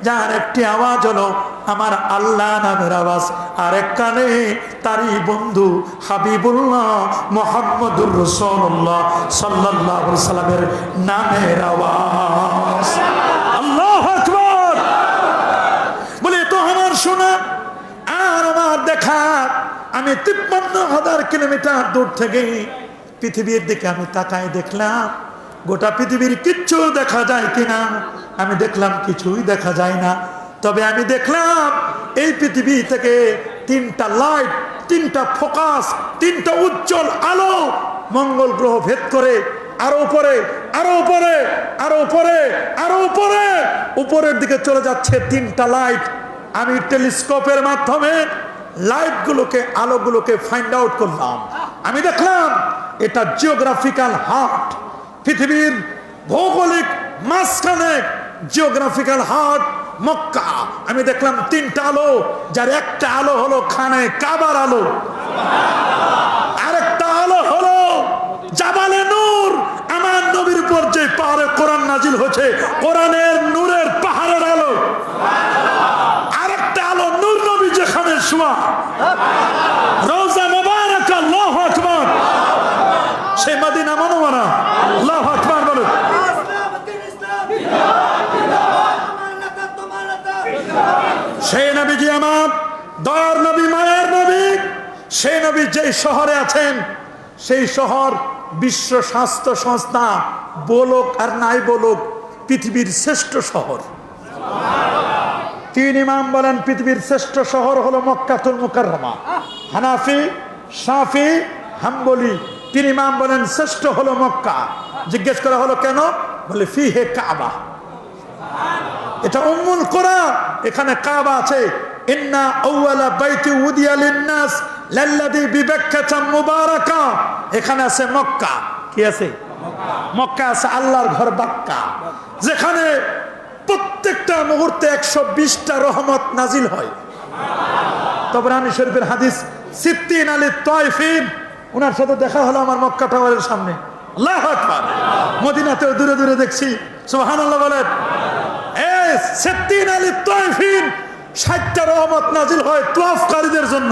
যার একটি আওয়াজ হলো আমার আল্লাহ নামের আওয়াজ, আর এক কানে তারই বন্ধু হাবিবুল্লাহ মুহাম্মদুর রাসূলুল্লাহ সাল্লাল্লাহু আলাইহি সাল্লামের নামের আওয়াজ। আল্লাহু আকবার। বলে তো আমার শোনা আর আমার দেখা। আমি 53,000 কিলোমিটার দূর থেকে পৃথিবীর দিকে আমি তাকায় দেখলাম, গোটা পৃথিবীর কিচ্ছু দেখা যায় কিনা? আমি দেখলাম কিছুই দেখা যায় না। তবে আমি দেখলাম এই পৃথিবী থেকে 3টা লাইট, 3টা ফোকাস, 3টা উজ্জ্বল আলো মঙ্গল গ্রহ ভেদ করে আরো উপরে, আরো উপরে, আরো উপরে, আরো উপরে, উপরের দিকে চলে যাচ্ছে 3টা লাইট। আমি টেলিস্কোপের মাধ্যমে লাইটগুলোকে, আলোগুলোকে ফাইন্ড আউট করলাম। আমি দেখলাম এটা জিওগ্রাফিক্যাল হার্ট, পৃথিবীর ভৌগোলিক মাঝখানে জিওগ্রাফিক্যাল হার্ট মক্কা। আমি দেখলাম 3টা আলো, যার একটা আলো হলো খানে কাবার আলো, আরেকটা আলো হলো জাবালে নূর, আমার নবীর উপর যে পাহাড়ে কোরআন নাজিল হয়েছে, কোরআনের নূরের পাহাড়ের আলো। আরেকটা আলো নূর নবী যেখানে শোয়া, রওজা মুবারাক, আল্লাহু আকবার, সে মদিনা মুনাওয়ারা। আল্লাহু আকবার বলো। সেই নবীজি আমার দয়ার নবী, মায়ের নবী, সেই নবী যেই শহরে আছেন, সেই শহর বিশ্ব স্বাস্থ্য সংস্থা বলুক আর নাই বলুক পৃথিবীর শ্রেষ্ঠ শহর। 3 ইমাম বলেন পৃথিবীর শ্রেষ্ঠ শহর হলো মক্কাতুল মুকাররমা। হানাফি, শাফি, হাম্বলি 3 ইমাম বলেন শ্রেষ্ঠ হলো মক্কা। জিজ্ঞেস করা হলো কেন? বলে ফিহে কাবা, এটা উম্মুল কুরা, এখানে কাবা আছে। ইন্না আউওয়ালা বাইতি উদিয়া লিন-নাস লাল্লাযী বিবাক্কাতা মুবারাকা। এখানে আছে মক্কা। কি আছে? মক্কা আছে আল্লাহর ঘর বাক্কা, যেখানে প্রত্যেকটা মুহূর্তে 120টা রহমত নাজিল হয়। তাবরানী শরীফের হাদিস, সিত্তিন আলী তায়েফিন, ওনার সাথে দেখা হলো আমার মক্কা টাওয়ারের সামনে। আল্লাহু আকবার। মদিনাতেও দূরে দূরে দেখছি। সুবহানাল্লাহ বলেন। এই সিত্তিন আলী তায়েফিন 60টা রহমত নাজিল হয় তাওয়াফকারীদের জন্য।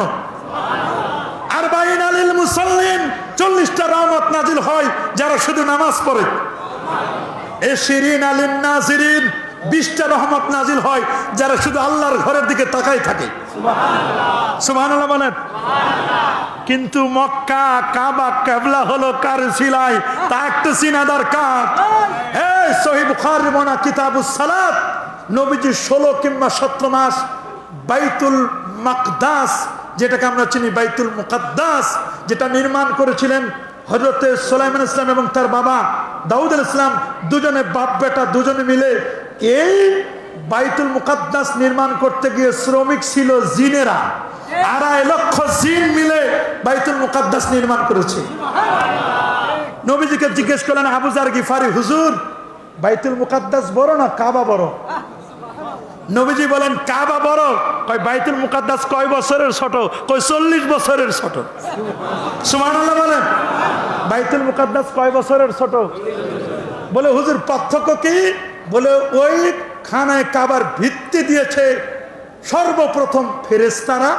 আরবাঈন আলিল মুসাল্লিন 40টা রহমত নাজিল হয় যারা শুধু নামাজ পড়ে। শিরিন আলিন নাজিরিন 20টা রহমত নাজিল হয় যারা শুধু আল্লাহর ঘরের দিকে তাকাই থাকে। সুবহানাল্লাহ বলেন। কিন্তু মক্কা কাবা কিবলা হলো কার সিলাই, তা একটু চিনা দরকার। এই সহিহ বুখারীর বর্ণনা কিতাবুস সালাত, নবীজি 16 কিংবা 17 মাস বাইতুল মাকদাস, যেটাকে আমরা চিনি বাইতুল মুকাদ্দাস, যেটা নির্মাণ করেছিলেন হযরতে সুলাইমান ইসলাম এবং তার বাবা দাউদ আলাইহিস সালাম, দুজনে বাপ বেটা দুজনে মিলে। এই বাইতুল মুকাদ্দাস নির্মাণ করতে গিয়ে শ্রমিক ছিল জিনেরা। 2.5 লক্ষ জিন মিলে বাইতুল মুকাদ্দাস নির্মাণ করেছে। নবীজিকে জিজ্ঞেস করলেন আবু যার গিফারি, হুজুর বাইতুল মুকাদ্দাস বড় না কাবা বড়? নবীজি বলেন কাবা বড়। কয় বাইতুল মুকাদ্দাস কয় বছরের ছোট? কয় 40 বছরের ছোট। সুবহানাল্লাহ বলেন। বাইতুল মুকাদ্দাস কয় বছরের ছোট? বলে হুজুর পার্থক্য কি? বলে ওই খানায় কাবার ভিত্তি দিয়েছে সর্বপ্রথম ফেরেশতারা,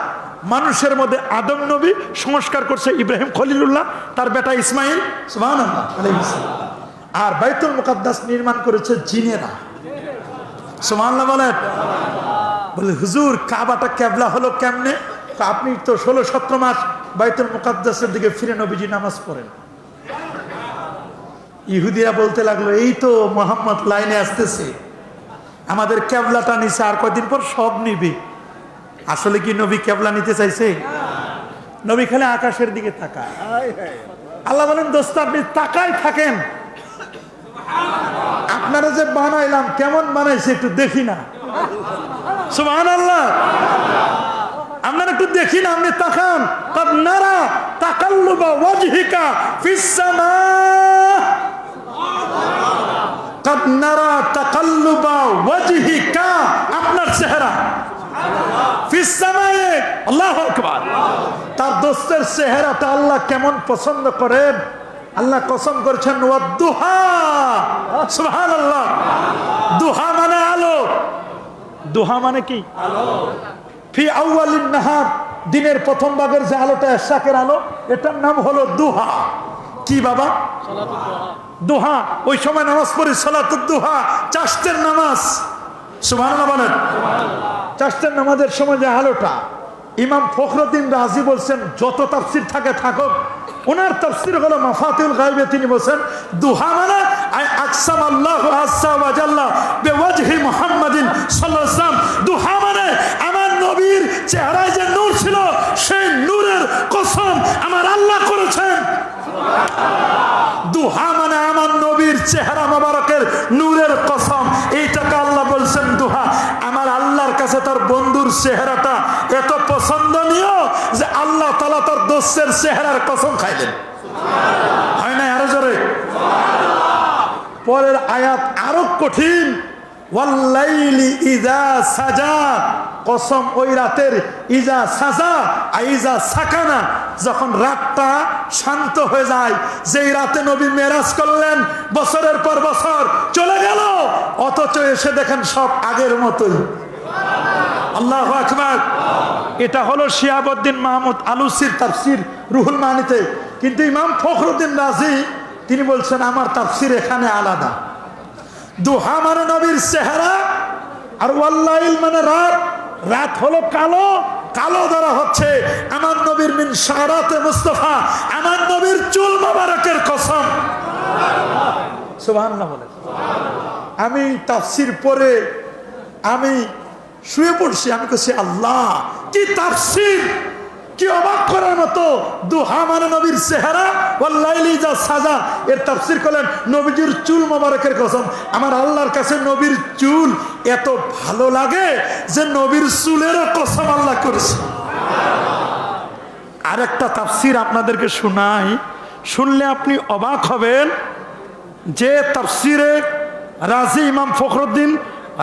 মানুষের মধ্যে আদম নবী সংস্কার করছে ইব্রাহিম খলিলুল্লাহ, তার বেটা ইসমাইল সুবহানাল্লাহ আলাইহিস সালাম। আর বাইতুল মুকাদ্দাস নির্মাণ করেছে জিনেরা। সুবহানাল্লাহ বলেন। বলে হুজুর কাবাটা কিবলা হলো কেমনে? আপনি তো 16-17 মাস বাইতুল মুকাদ্দাসের দিকে ফিরে নবীজি নামাজ পড়েন। ইহুদিরা বলতে লাগলো এই তো মুহাম্মদ লাইনে আসতেছে, আমাদের কিবলাটা নিছে, আর কয়দিন পর সব নিবে। আসলে কি নবী কিবলা নিতে চাইছে? নবী খালি আকাশের দিকে তাকায়। আল্লাহ বলেন দোস্ত আপনি তাকায় থাকেন, আপনারা যে বানাইলাম কেমন বানাইছে একটু দেখি না। সুবহানাল্লাহ। আপনারা একটু দেখি না, আপনি তাকান। কাদ নারা তাকাল্লুবা ওয়াজহিকা ফিস সামা, কাদ নারা তাকাল্লুবা ওয়াজহিকা, আপনার চেহারা ফিস সামায়ে। আল্লাহু আকবার। তার দোস্তের চেহারাটা আল্লাহ কেমন পছন্দ করেন। আল্লাহ কসম করেছেন ওয়াদুহা। সুবহানাল্লাহ। দুহা মানে আলো। দুহা মানে কি? আলো। ফি আউয়ালিন নাহার, দিনের প্রথম ভাগের যে আলোটা ইশরাকের আলো, এটার নাম হলো দুহা। কি বাবা? সালাতুদ দুহা। দুহা। ওই সময় নামাজ পড়ি সালাতুদ দুহা, চাষতের নামাজ। সুবহানাল্লাহ বলেন। চাষতের নামাজের সময় যে আলোটা, ইমাম ফখরুদ্দিন রাজি বলছেন যত তাফসীর থাকে থাকুক, ওনার তাফসীর হলো মাফাতিহুল গায়বে। তিনি বলেন দুহা মানে আকসাম আল্লাহু আযজা ওয়া জাল্লা বিওয়াজহি মুহাম্মাদিন সাল্লাল্লাহু আলাইহি ওয়াসাল্লাম। দুহা মানে আমার নবীর চেহারায় যে নূর ছিল, সেই নূরের কসম আমার আল্লাহ করেছেন। দুহা মানে আমার নবীর চেহারা মোবারকের নূরের কসম, এইটাকে আল্লাহ বলছেন দুহা। আমার আল্লাহর কাছে তার বন্ধুর চেহারাটা এত পছন্দনীয় যে আল্লাহ তাআলা তার দোস্তের চেহারার কসম খাইলেন। হয় না? আরো জোরে। পরের আয়াত আরো কঠিন। ওয়াল্লাইলি ইযা সাজা, কসম ওই রাতের, ইজা সাজা আইজা সাকানা, যখন রাতটা শান্ত হয়ে যায়। যেই রাতে নবী মেরাজ করলেন, বছরের পর বছর চলে গেল, অথচ এসে দেখেন সব আগের মতোই। আল্লাহু আকবার। এটা হলো শিহাবুদ্দিন মাহমুদ আলুসির তাফসীর রুহুল মানিতে। কিন্তু ইমাম ফখরুদ্দিন রাজি তিনি বলছেন আমার তাফসীর এখানে আলাদা। দুহা মানে নবীর চেহারা, আর ওয়াল্লাইল মানে রাত। রাত হলো কালো, কালো দ্বারা হচ্ছে আমার নবীর মিন শারাতে মুস্তাফা, আমার নবীর চুল মোবারকের কসম। সুবহানাল্লাহ বলেন। আমি তাফসীর পড়ে আমি শুয়ে পড়ছি, আমি কইছি আল্লাহ কি তাফসীর। কি অবাক করার মতো! দুহা মানে নবীর চেহারা, ওয়াল্লাইলি যা সাজা এর তাফসীর করলেন নবীজির চুল মোবারকের কসম। আমার আল্লাহর কাছে নবীর চুল এত ভালো লাগে যে নবীর চুলেরও কসম আল্লাহ করেছে। আরেকটা তাফসীর আপনাদেরকে শোনাই, শুনলে আপনি অবাক হবেন। যে তাফসীরে রাজি ইমাম ফখরুদ্দিন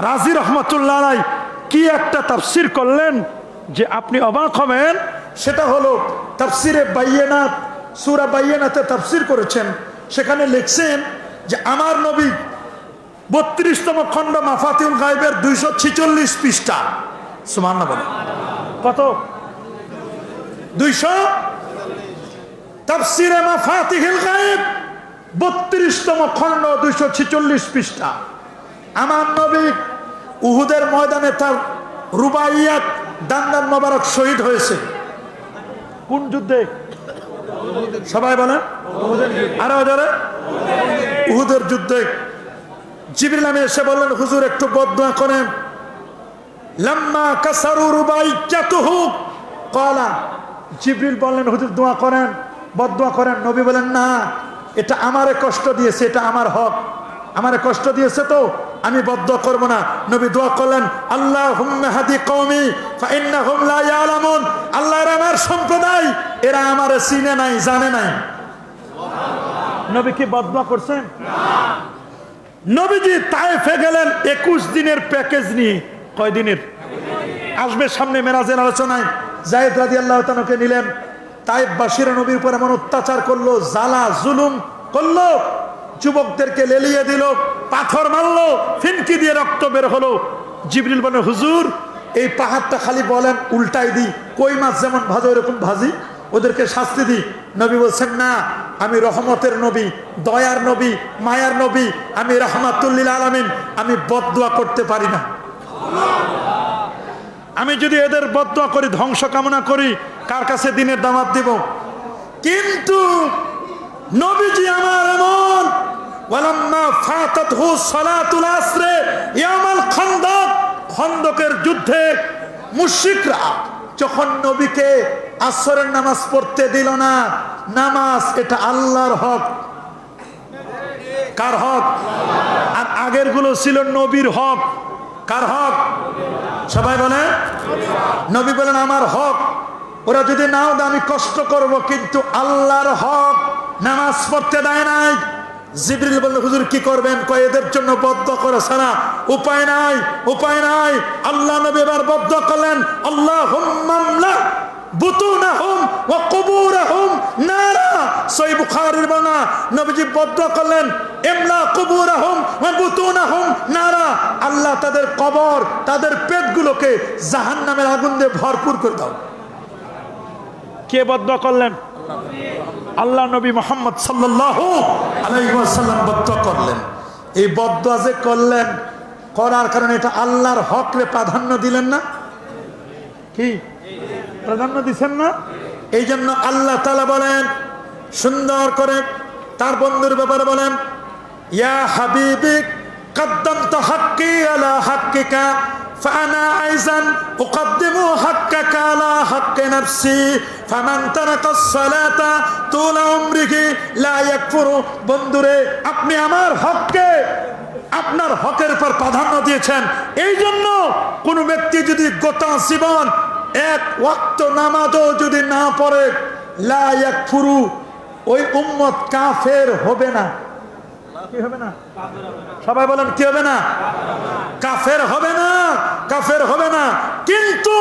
রাজি রহমতুল্লাহ আলাইহি কি একটা তাফসীর করলেন যে আপনি অবাক হবেন। সেটা হলো তাফসীরে বাইয়িনাত, সূরা বাইয়িনাতে তাফসীর করেছেন। সেখানে লিখছেন যে আমার নবী 32তম খণ্ড মাফাতিউল গায়বের 246 পৃষ্ঠা। সুবহানাল্লাহ বলেন। কত? 200। তাফসীরে মাফাতিহুল গায়ব 32তম খণ্ড 246 পৃষ্ঠা। আমার নবী উহুদের ময়দানে তার রুবাইয়াত দান্দান মোবারক শহীদ হয়েছে। কোন যুদ্ধে? সবাই বলেন। আরো জোরে। উহুদের যুদ্ধে। জিবরিল আমিন এসে বললেন, হুজুর একটু বদদুয়া করেন। লাম্মা কাসারু রুবাইয়াতুহু ক্বালা, জিবরিল বললেন হুজুর দোয়া করেন, বদদুয়া করেন। নবী বলেন না, এটা আমারে কষ্ট দিয়েছে, এটা আমার হক, আমারে কষ্ট দিয়েছে তো আমি বদদুয়া করব না। নবী দোয়া করলেন, আল্লাহুম্মা হাদি কওমি ফাইন্নাহুম লা ইয়ালামুন, আল্লাহ এরা আমার সম্প্রদায়, এরা আমারে চিনে নাই, জানে নাই। নবী কি বদদুয়া করছেন? না। নবীজি তায়েফে গেলেন 21 দিনের প্যাকেজ নিয়ে। কয় দিনের? আসবে সামনে মেরাজের আলোচনায়। যায়েদ রাদিয়াল্লাহু তাআলাকে নিলেন। তায়েফবাসীরা নবীর উপর এমন অত্যাচার করলো, জ্বালা জুলুম করলো, যুবকদেরকে লেলিয়ে দিল, পাথর মারলো, ফিনকি দিয়ে রক্ত বের হলো। জিবরিল বলেন, হুজুর এই পাহাড়টা খালি বলেন উল্টাই দিই, কই মাছ যেমন ভাজো এরকম ভাজি, ওদেরকে শাস্তি দিই। নবী বলছেন না, আমি রহমতের নবী, দয়ার নবী, মায়ার নবী, আমি রাহমাতুল লিল আলামিন, আমি বদদুয়া করতে পারি না। আমি যদি এদের বদদুয়া করি, ধ্বংস কামনা করি, কার কাছে দিনের দাওয়াত দিব? কিন্তু নবীজি আমার এমন, ওয়ালাম্মা ফাতাতহু সালাতুল আসরে ইয়ামাল খানদাক, খন্দকের যুদ্ধে মুশরিকরা যখন নবীকে আসরের নামাজ পড়তে দিল না, নামাজ এটা আল্লাহর হক। কার হক? আর আগের গুলো ছিল নবীর হক। কার হক? সবাই বলে। নবী বলেন আমার হক, ওরা যদি নাও দেয় আমি কষ্ট করব, কিন্তু আল্লাহর হক নামাজ পড়তে দেয় নাই। জিবরিল বলল, হুজুর কি করবেন? কয় এদের জন্য বদদুয়া করা ছাড়া উপায় নাই, উপায় নাই। আল্লাহ নবী এবার বদদুয়া করলেন, আল্লাহুম্মা আমলা বুতুনাহুম ওয়া কুবুরাহুম নারা। সহিহ বুখারীর বর্ণনা, নবীজি বদদুয়া করলেন, ইমলা কুবুরাহুম ওয়া বুতুনাহুম নারা, আল্লাহ তাদের কবর, তাদের পেটগুলোকে জাহান্নামের আগুন দিয়ে ভরপুর করে দাও। কে বদদুয়া করলেন? আল্লাহ নবী মুহাম্মদ সাল্লাল্লাহু আলাইহি ওয়াসাল্লাম বদদুয়া করলেন। এই বদদুয়া যে করলেন, করার কারণে এটা আল্লাহর হকরে প্রাধান্য দিলেন না? কি প্রাধান্য দিচ্ছেন না? এই জন্য আল্লাহ তাআলা বলেন সুন্দর করে তার বন্ধুর ব্যাপারে বলেন, ইয়া হাবিবি কদ্দামতু হাক্কি আলা হাক্কিকা ফাআনা আইজান উকদ্দিমু হাক্কাকা আলা হাক্কি নাফসি ফামান তারাকাস সালাতা তুলা উমরিহি লা ইয়াকফুরু। বন্ধুরে, আপনি আমার হককে আপনার হকের উপর প্রাধান্য দিয়েছেন। এই জন্য কোন ব্যক্তি যদি গোটা জীবন এক ওয়াক্ত নামাজও যদি না পড়ে, লা ইয়াকফুরু, ওই উম্মত কাফের হবে না। কি হবে না? সবাই বলেন কি হবে না? কাফের হবে না, কাফের হবে না। কিন্তু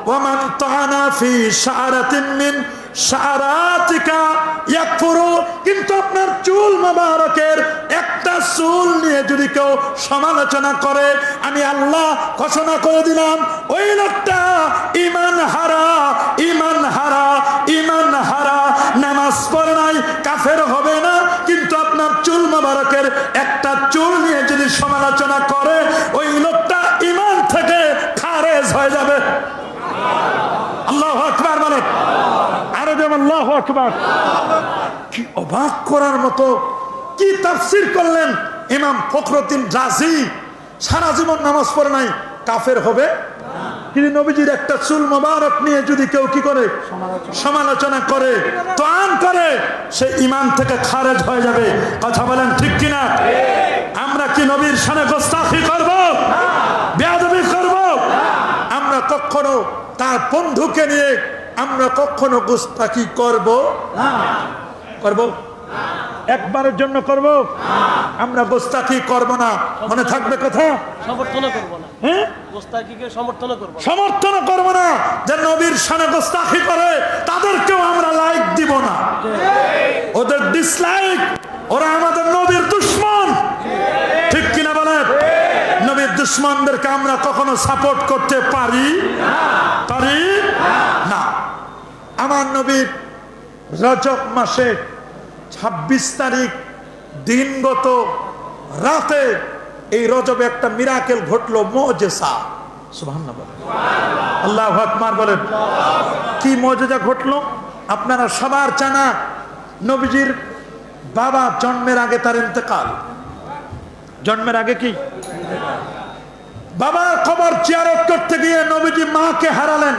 ওয়ামান তাআনা ফি শাআরাতিন মিন শাআরাতিকা ইয়াকফুরু, কিন্তু আপনার চুল মোবারকের একটা চুল নিয়ে যদি কেউ সমালোচনা করে, আমি আল্লাহ ঘোষণা করে দিলাম ওই লোকটা ঈমান হারা, ঈমান হারা, ঈমান হারা। নামাজ পড়ে নাই, কাফের হবে না, কিন্তু আপনার চুল মোবারকের একটা চুল নিয়ে যদি সমালোচনা করে, ওই লোকটা ঈমান থেকে খারেজ হয়ে যাবে। আল্লাহু আকবার বলেন। আরো যেমন আল্লাহু আকবার। কি অবাক করার মতো কি তাফসীর করলেন ইমাম ফখরুদ্দিন রাজি। সারা জীবন নামাজ পড়ে নাই, কাফের হবে কিন্তু নবীজির একটা চুল মোবারক নিয়ে যদি কেউ কি করে সমালোচনা করে তোয়ান করে, সে ঈমান থেকে খারেজ হয়ে যাবে। কথা বলেন ঠিক কিনা? আমরা কি নবীর শানে গোস্তাখি করব, বেয়াদবি করব? আমরা কখনো তার বন্ধুকে নিয়ে আমরা কখনো গোস্তাখি করব না। করব একবারের জন্য করব? আমরা গোস্তাখি করব না, মনে থাকবে কথা। সমর্থন করব না, হ্যাঁ, গোস্তাখিকে সমর্থন করব না, সমর্থন করব না। যে নবীর শানে গোস্তাখি করে তাদেরকেও আমরা লাইক দিব না, ওদের ডিসলাইক। ওরা আমাদের নবীর দুশমন, ঠিক কিনা বলেন? নবীর দুশমনদেরকে আমরা কখনো সাপোর্ট করতে পারি না। আমার নবীর রজব মাসে 26 তারিখ দিনগত রাতে এই রজবে একটা মিরাকেল ঘটলো, মুজিজা। সুবহানাল্লাহ বলেন, আল্লাহু আকবার বলেন। কি মুজিজা ঘটলো? আপনারা সবার জানা, নবীজির বাবা জন্মের আগে তার ইন্তেকাল। জন্মের আগে কি বাবার কবর জিয়ারত করতে গিয়ে নবীজি মাকে হারালেন।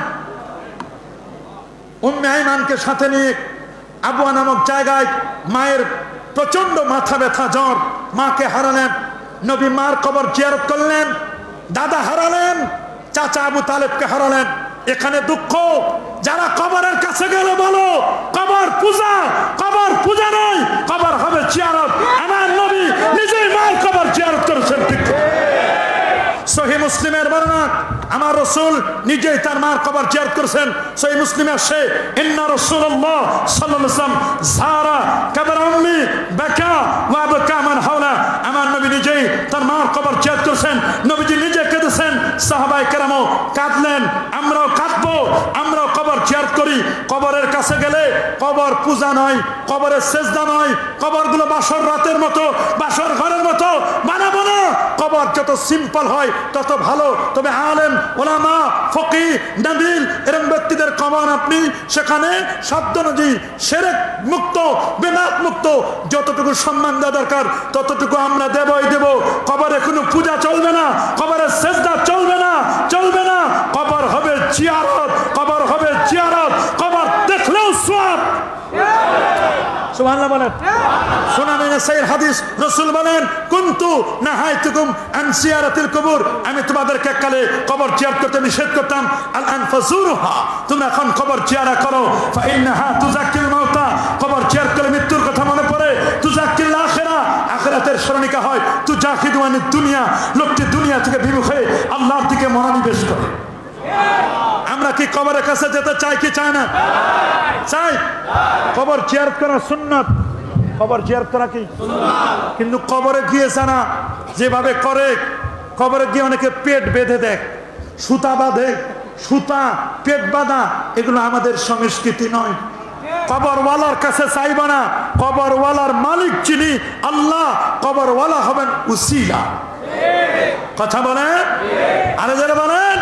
উম্মে আইমানকে সাথে নিয়ে আবুয়া নামক জায়গায় মায়ের প্রচন্ড মাথা ব্যথা, জ্বর, মাকে হারালেন। নবী মার কবর জিয়ারত করলেন। দাদা হারালেন, চাচা আবু তালেবকে হারালেন। এখানে দুঃখ, যারা কবরের কাছে গেলে বলো কবর পূজা। কবর পূজা নয়, কবর হবে জিয়ারত। আমার নবী নিজেই মার কবর জিয়ারত করেছেন। ঠিক সহিহ মুসলিমের বর্ণনা, আমার রাসূল নিজেই তার মার কবর জিয়ারত করেছেন। সহিহ মুসলিমে আসে, ইন্না রাসূলুল্লাহ সাল্লাল্লাহু আলাইহি ওয়াসাল্লাম যারা কবর উম্মি বাকা ওয়া বাকা মান হাওলা। আমার নবী নিজেই তার মার কবর জিয়ারত করেছেন। নবীজি নিজে কেঁদেছেন, সাহাবায়ে কেরামও কাঁদলেন। আমরাও কাঁদবো, আমরাও কবর জিয়ারত করি। কবরের কাছে গেলে কবর পূজা নয়, কবরের সেজদা নয়। কবরগুলো বাসর রাতের মতো, বাসর ঘরের মতো বানাবো না। কবর যত সিম্পল হয় তত ভালো। তবে আলেম, ওলামা, ফকিহ, নাবিল এরকম ব্যক্তিদের কবর আপনি সেখানে শব্দ অনুযায়ী শিরক মুক্ত, বিদআত মুক্ত, যতটুকু সম্মান দেওয়া দরকার ততটুকু আমরা দেবই দেব। কবরে কোনো পূজা চলবে না, কবরের সেজদা চলবে না, চলবে না। কবর হবে জিয়ারত, কবর হবে জিয়ারত। কবর দেখলেও সওয়াব। সুবহানাল্লাহ বলেন। সুনানে নাসাইর হাদিস, রাসূল বলেন, কুনতু নাহাইতুকুম আন জিয়ারাতিল কুবুর। আমি তোমাদেরকে এককালে কবর জিয়ারত করতে নিষেধ করতাম। আল আনফাসুরুহা, তোমরা এখন কবর জিয়ারত করো। ফা ইন্নাহা তুযাক্কিল মাউতা, কবর জিয়ারত করে মৃত্যুর কথা মনে পড়ে। তুযাক্কিল আখিরা, আখিরাতের স্মরণিকা হয়। তুজাহিদু আনিদ দুনিয়া, লোকটি দুনিয়া থেকে বিমুখ হয়ে আল্লাহর দিকে মনোনিবেশ করে। আমরা কি কবরের কাছে যেতে চাই কি চাই না? চাই। কবর জিয়ারত করা সুন্নাত, কবর জিয়ারত করা কি সুন্নাত। কিন্তু কবরে গিয়ে জানা যেভাবে করে, কবরে গিয়ে অনেকে পেট বেঁধে দেয়, সুতা বাঁধে, সুতা পেট বাঁধা, এগুলো আমাদের সংস্কৃতি নয়। কবরওয়ালার কাছে চাইব না, কবরওয়ালার মালিক যিনি আল্লাহ, কবরওয়ালা হবেন উসিলা। কথা বলেন, আরে যারা বলেন।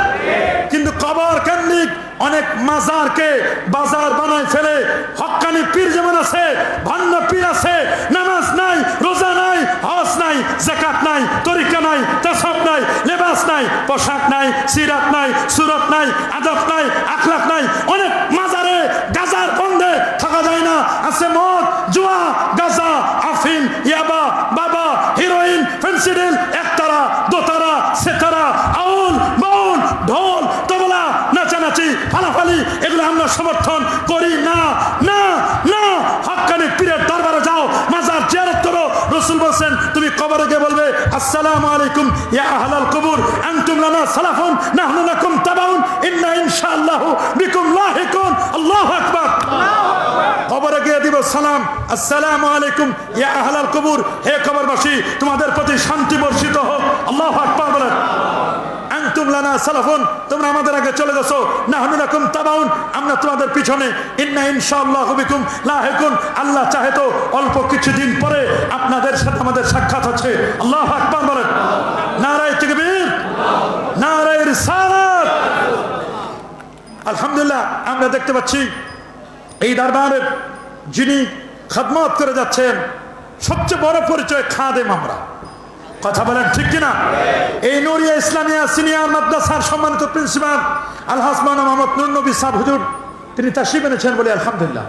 কিন্তু কবর কেন্দ্রিক অনেক মাজারকে বাজার বানায় ফেলে। হক্কানি পীর যেমন আছে, ভণ্ড পীর আছে। নামাজ নাই, রোজা নাই, হজ নাই, যাকাত নাই, তরিকা নাই, তাসাউফ নাই, লেবাস নাই, পোশাক নাই, সিরাত নাই, সুরত নাই, আদব নাই, আখলাক নাই। অনেক মাজারে গাজার বন্ধে থাকা যায় না। আছে মদ, জুয়া, গাজা, আফিম, ইয়াবা, বাবা, হিরোইন, ফেন্সিডিল, একতারা, দোতারা, সেতারা, আউল, বাউল, ঢোল, তবলা, নাচানাচি, ফালাফালি, এগুলো আমরা সমর্থন করি না। না না, হক্কানি পীরের দরবারে যাও, মাজার জিয়ারত করো। রাসূল বলেন, তুমি কবরে গিয়ে বলবে, আসসালামু আলাইকুম ইয়া আহলাল কুবুর, আনতুম লানা সালাফুন নাহনু লাকুম তাবাউন, ইন্না ইনশাআল্লাহু বিকুম লাহিকুন। আল্লাহু আকবার। কবরে গিয়ে দিব সালাম, আসসালামু আলাইকুম ইয়া আহলাল কুবুর, হে কবরবাসী, তোমাদের প্রতি শান্তি বর্ষিত হোক। আল্লাহু আকবার বলেন। আনতুম লানা সালাফুন, তোমরা আমাদের আগে চলে গেছো। নাহনু লাকুম তাবাউন, আমরা তোমাদের পিছনে। ইন্না ইনশাআল্লাহু বিকুম লাহিকুন, আল্লাহ চাহে তো অল্প কিছুদিন পরে আপনাদের সাথে আমাদের সাক্ষাৎ হচ্ছে। আল্লাহু আকবার বলেন। নারায়ে তাকবীর, নারায়ে রিসালাত। আলহামদুলিল্লাহ, আমরা দেখতে পাচ্ছি এই দরবারের যিনি খেদমত করে যাচ্ছেন, সবচেয়ে বড় পরিচয় খাদেম। আমরা কথা বলেন ঠিক কিনা? এই নুরিয়া ইসলামিয়া সিনিয়র মাদ্রাসার সম্মানিত প্রিন্সিপাল আলহাজ মাওলানা মোহাম্মদ নুর নবী সাহেব হুজুর, তিনি তাশরিফ এনেছেন বলে আলহামদুলিল্লাহ।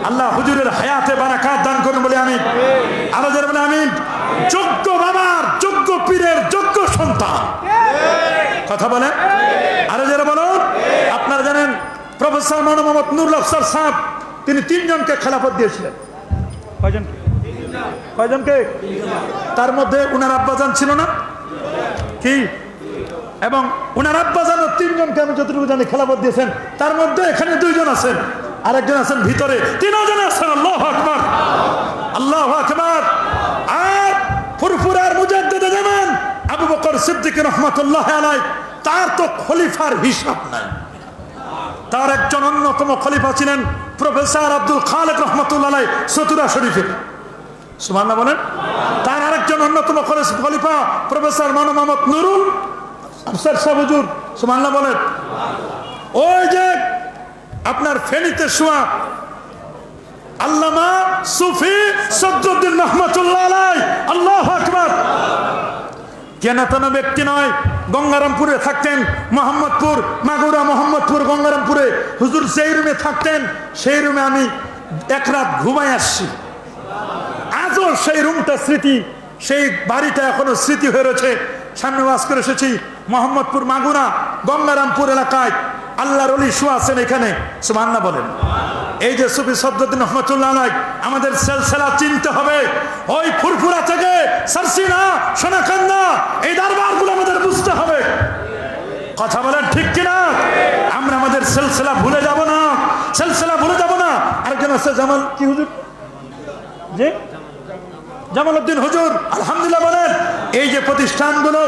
আল্লাহ হুজুরের হায়াতে বারাকাত দান করুন বলে আমিন। আরো যারা বলে আমিন। যোগ্য বাবার, যোগ্য পীরের, যোগ্য সন্তান। কথা বলেন। আরো যারা বলুন। আপনারা জানেন প্রফেসর মাওলানা মোহাম্মদ নুরুল আফসার সাহেব, তিনি 3 জনকে খেলাফত দিয়েছিলেন। কয়জনকে? তার মধ্যে উনার আব্বাজান ছিল না কি? এবং উনার আব্বাজান 3 জনকে আমি যতটুকু জানি খেলাফত দিয়েছেন। তার মধ্যে এখানে 2 জন আছেন, আরেকজন আছেন ভিতরে, 3 জন আছেন। আল্লাহু আকবার, আল্লাহু আকবার। আর ফুরফুরার মুজাদ্দিদে জামান আবু বকর সিদ্দিক রাহমাতুল্লাহ আলাইহি, তার তো খলিফার হিসাব নাই। তার একজন অন্যতম খলিফা ছিলেন প্রফেসর আব্দুল খালেক রাহমাতুল্লাহ আলাইহি চতুরা শরীফের। সুবহানাল্লাহ বলেন। তার আরেকজন অন্যতম খলিফা প্রফেসর মাওলানা মোহাম্মদ নুরুল আফসার সাহেব হুজুর। সুবহানাল্লাহ বলেন। ওই যে আপনার ফেনীতে শোয়া আল্লামা সুফি সদরুদ্দিন রহমাতুল্লাহ আলাইহি, আল্লাহু আকবার। কেনাতন ব্যক্তি নয়, গঙ্গারামপুরে থাকতেন, মোহাম্মদপুর, মাগুরা, মোহাম্মদপুর, গঙ্গারামপুরে হুজুর যেই রুমে থাকতেন, সেই রুমে আমি এক রাত ঘুমাই আসছি। আজও সেই রুমটা স্মৃতি, সেই বাড়িটা এখনো স্মৃতি হয়ে রয়েছে। সামনে ওয়াজ করে এসেছি মোহাম্মদপুর, মাগুরা, গঙ্গারামপুর এলাকায় আল্লাহর ওলি শুয়া আছেন এখানে। সুবহানাল্লাহ বলেন। এই যে সুফি সদরুদ্দিন রহমাতুল্লাহ আলাইহি, আমাদের সিলসিলা চিনতে হবে। ওই ফুরফুরা থেকে সারসিনা, সোনাকান্দা, এই দরবারগুলো আমাদের বুঝতে হবে। কথা বলেন ঠিক কিনা? আমরা আমাদের সিলসিলা ভুলে যাব না, সিলসিলা ভুলে যাব না। আরেকজন আছে জামাল কি হুজুর, জি জামালউদ্দিন হুজুর, আলহামদুলিল্লাহ বলেন। এই যে প্রতিষ্ঠানগুলো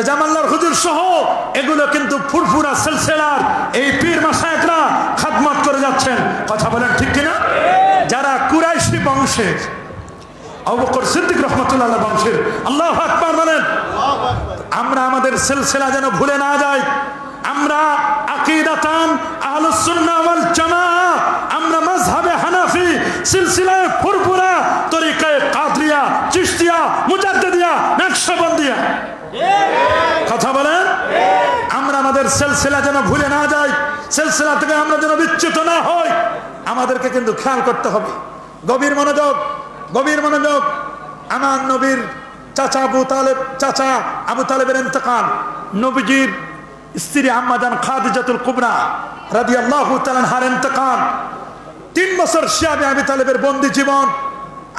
জামাল্লার হুজুর সহ, এগুলো কিন্তু ফুরফুরা সিলসিলার এই পীর মাশায়েখরা খাদমত করে যাচ্ছেন। কথা বলেন ঠিক কিনা? যারা কুরাইশি বংশের, আবু বকর সিদ্দিক রাহমাতুল্লাহ আলাইহি বংশের। আল্লাহু আকবার বলেন। আমরা আমাদের সিলসিলা যেন ভুলে না যাই। আমরা আকীদাতান আহলুস সুন্নাহ ওয়াল জামাআহ, আমরা মাযহাবে হানাফি, সিলসিলায়ে ফুরফুরা, তরিকায়ে কাদরিয়া, চিশতিয়া, মুজাদ্দিদিয়া, নকশবন্দিয়া। কথা বলেন। আমরা আমাদের সিলসিলা যেন ভুলে না যাই, সিলসিলা থেকে আমরা যেন বিচ্যুত না হই। আমাদেরকে কিন্তু খেয়াল করতে হবে। গভীর মনোযোগ, গভীর মনোযোগ। আমার নবীর চাচা আবু তালেবের ইন্তেকাল, নবীজির স্ত্রী আম্মা জান খাদিজাতুল কুবরা রাদিয়াল্লাহু তাআলা আনহার ইন্তেকাল, 3 বছর শিয়াবে আবু তালেবের বন্দী জীবন।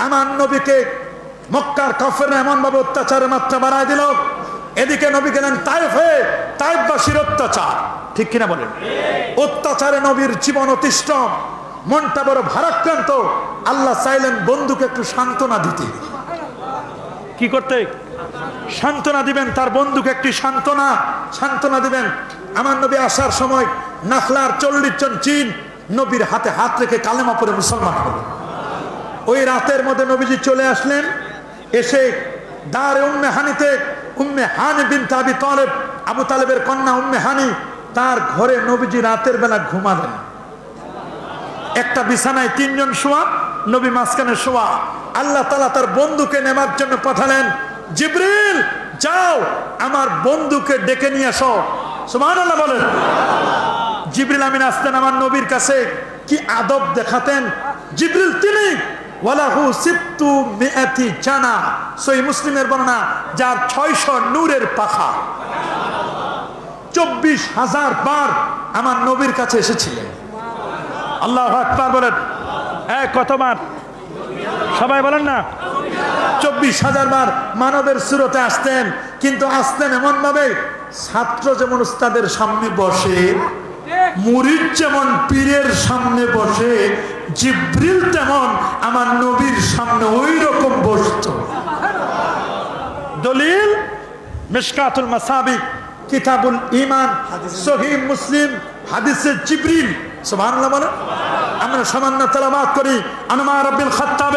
আমার নবীকে মক্কার কাফেররা এমন ভাবে অত্যাচারের মাত্রা বাড়ায় দিল। এদিকে নবী গেলেন তায়েফে, তায়েফবাসীর অত্যাচার, ঠিক কিনা বলেন? অত্যাচারে নবীর জীবন অতিষ্ঠ, মনটা বড় ভারাক্রান্ত। আল্লাহ চাইলেন বন্ধুকে একটু সান্ত্বনা দিতে। কি করতে? সান্ত্বনা দিবেন, তার বন্ধুকে একটি সান্ত্বনা দিবেন। আমার নবী আসার সময় নাখলার 40 জন জিন নবীর হাতে হাত রেখে কালেমা পড়ে মুসলমান হল। ওই রাতের মধ্যে নবীজি চলে আসলেন। এসে দারে উম্মে হানিতে উম্মে হানি বিনত আবি তালেব, আবু তালেবের কন্যা উম্মে হানি, তার ঘরে নবীজি রাতের বেলা ঘুমালেন। একটা বিছানায় 3 জন শোয়া, নবী মাঝখানে শোয়া। আল্লাহ তাআলা তার বন্ধুকে নেবার জন্য পাঠালেন, জিবরিল যাও আমার বন্ধুকে ডেকে নিয়ে আসো। সুবহানাল্লাহ বলেন। জিবরিল আমিন আসলেন আমার নবীর কাছে। কি আদব দেখাতেন জিবরিল! তিনি ওয়ালাহু সিত্তু মিআতি জানা, সহিহ মুসলিমের বর্ণনা, যার 600 নূরের পাখা। 24,000 বার আমার নবীর কাছে এসেছিলেন। আল্লাহু আকবার বলেন। কতবার? সবাই বলেন না। 24,000 বার মানবের সুরতে আসতেন। কিন্তু আসতেন এমন ভাবে, ছাত্র যেমন উস্তাদের সামনে বসে, মুরিদ যেমন পীরের সামনে বসে, জিবরিল তেমন আমার নবীর সামনে ওই রকম বসত। দলিল মিশকাতুল মাসাবিক, কিতাবুল ঈমান, সহিহ মুসলিম, হাদিসে জিবরিল। সুবহানাল্লাহ বলেন। আমরা সামান্য তেলাওয়াত করি আন উমর বিন খাত্তাব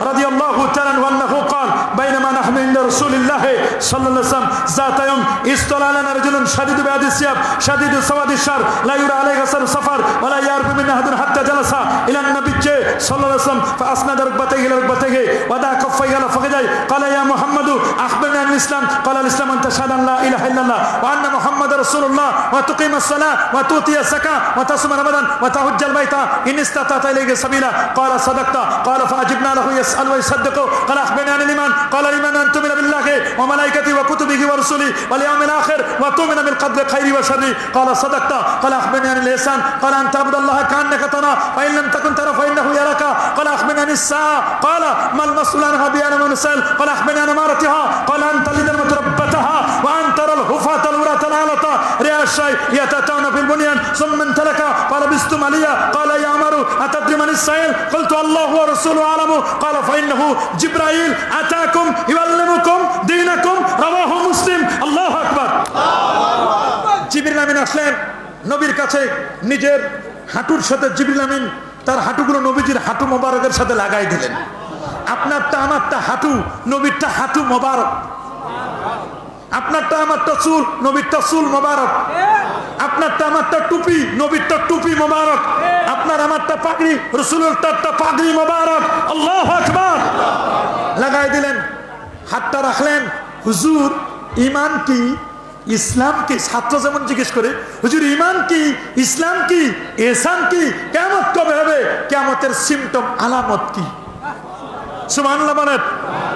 রাদিয়াল্লাহু তাআলা আনহু قال بينما نحن عند رسول الله صلى الله عليه وسلم ذات يوم استولى علينا رجل شديد بياض الثياب شديد سواد الشعر لا يرى عليه اثر السفر ولا يعرف من احد حتى جلس الى النبي صلى الله عليه وسلم فاسند ركبتيه الى ركبتيه ودع كفيه على فخذيه قال يا محمد اخبرني عن الاسلام قال الاسلام ان تشهد ان لا اله الا الله وان محمد رسول الله وتقيم الصلاه وتؤتي الزكاه وتصوم رمضان وتحج البيت ان استطعت اليه سبيلا قال صدقت قال فاجبنا له يسال ويصدق قال اخبرني عن الايمان قال الايمان ان تؤمن بالله وملائكته وكتبه ورسله واليوم الاخر وتؤمن بالقدر خيره وشره قال صدقت قال اخبرني عن الاحسان قال ان تعبد الله كانك تراه فان لم تكن تراه فانه يراك قال اخبرني عن الساعه قال ما المسؤول عنها بأعلم من السائل قال اخبرني عن امارتها قال ان تلد المتربتها وان ترى الحفاة العراة العالة رعاء الشاي يتأتون في البنيان ثم انطلق قال بستم عليا قال يا عمر اتدري من السائل قلت الله ورسوله اعلم قال فانه جبرائيل اتاكم يعلمكم دينكم رواه মুসলিম আল্লাহু আকবার। জিবরিল আমিন আসলেন নবীর কাছে, নিজের হাঁটুর সাথে জিবরিল আমিন তার হাঁটুগুলো নবীজির হাঁটু মোবারকের সাথে লাগাই দিলেন। আপনারটা আমারটা হাঁটু, নবীরটা হাঁটু মোবারক। আপনারটা আমারটা চুল, নবীরটা চুল মোবারক। আপনারটা আমারটা টুপি, নবীরটা টুপি মোবারক। আপনার আমারটা পাগড়ি, রাসূলের তারটা পাগড়ি মোবারক। আল্লাহু আকবার। লাগাই দিলেন, হাতটা রাখলেন। হুজুর ঈমান কি, ইসলাম কি? ছাত্র যেমন জিজ্ঞেস করে, হুজুর ঈমান কি, ইসলাম কি, ইহসান কি, কিয়ামত কবে হবে, কিয়ামতের সিম্পটম আলামত কি? সুবহানাল্লাহ বলেন।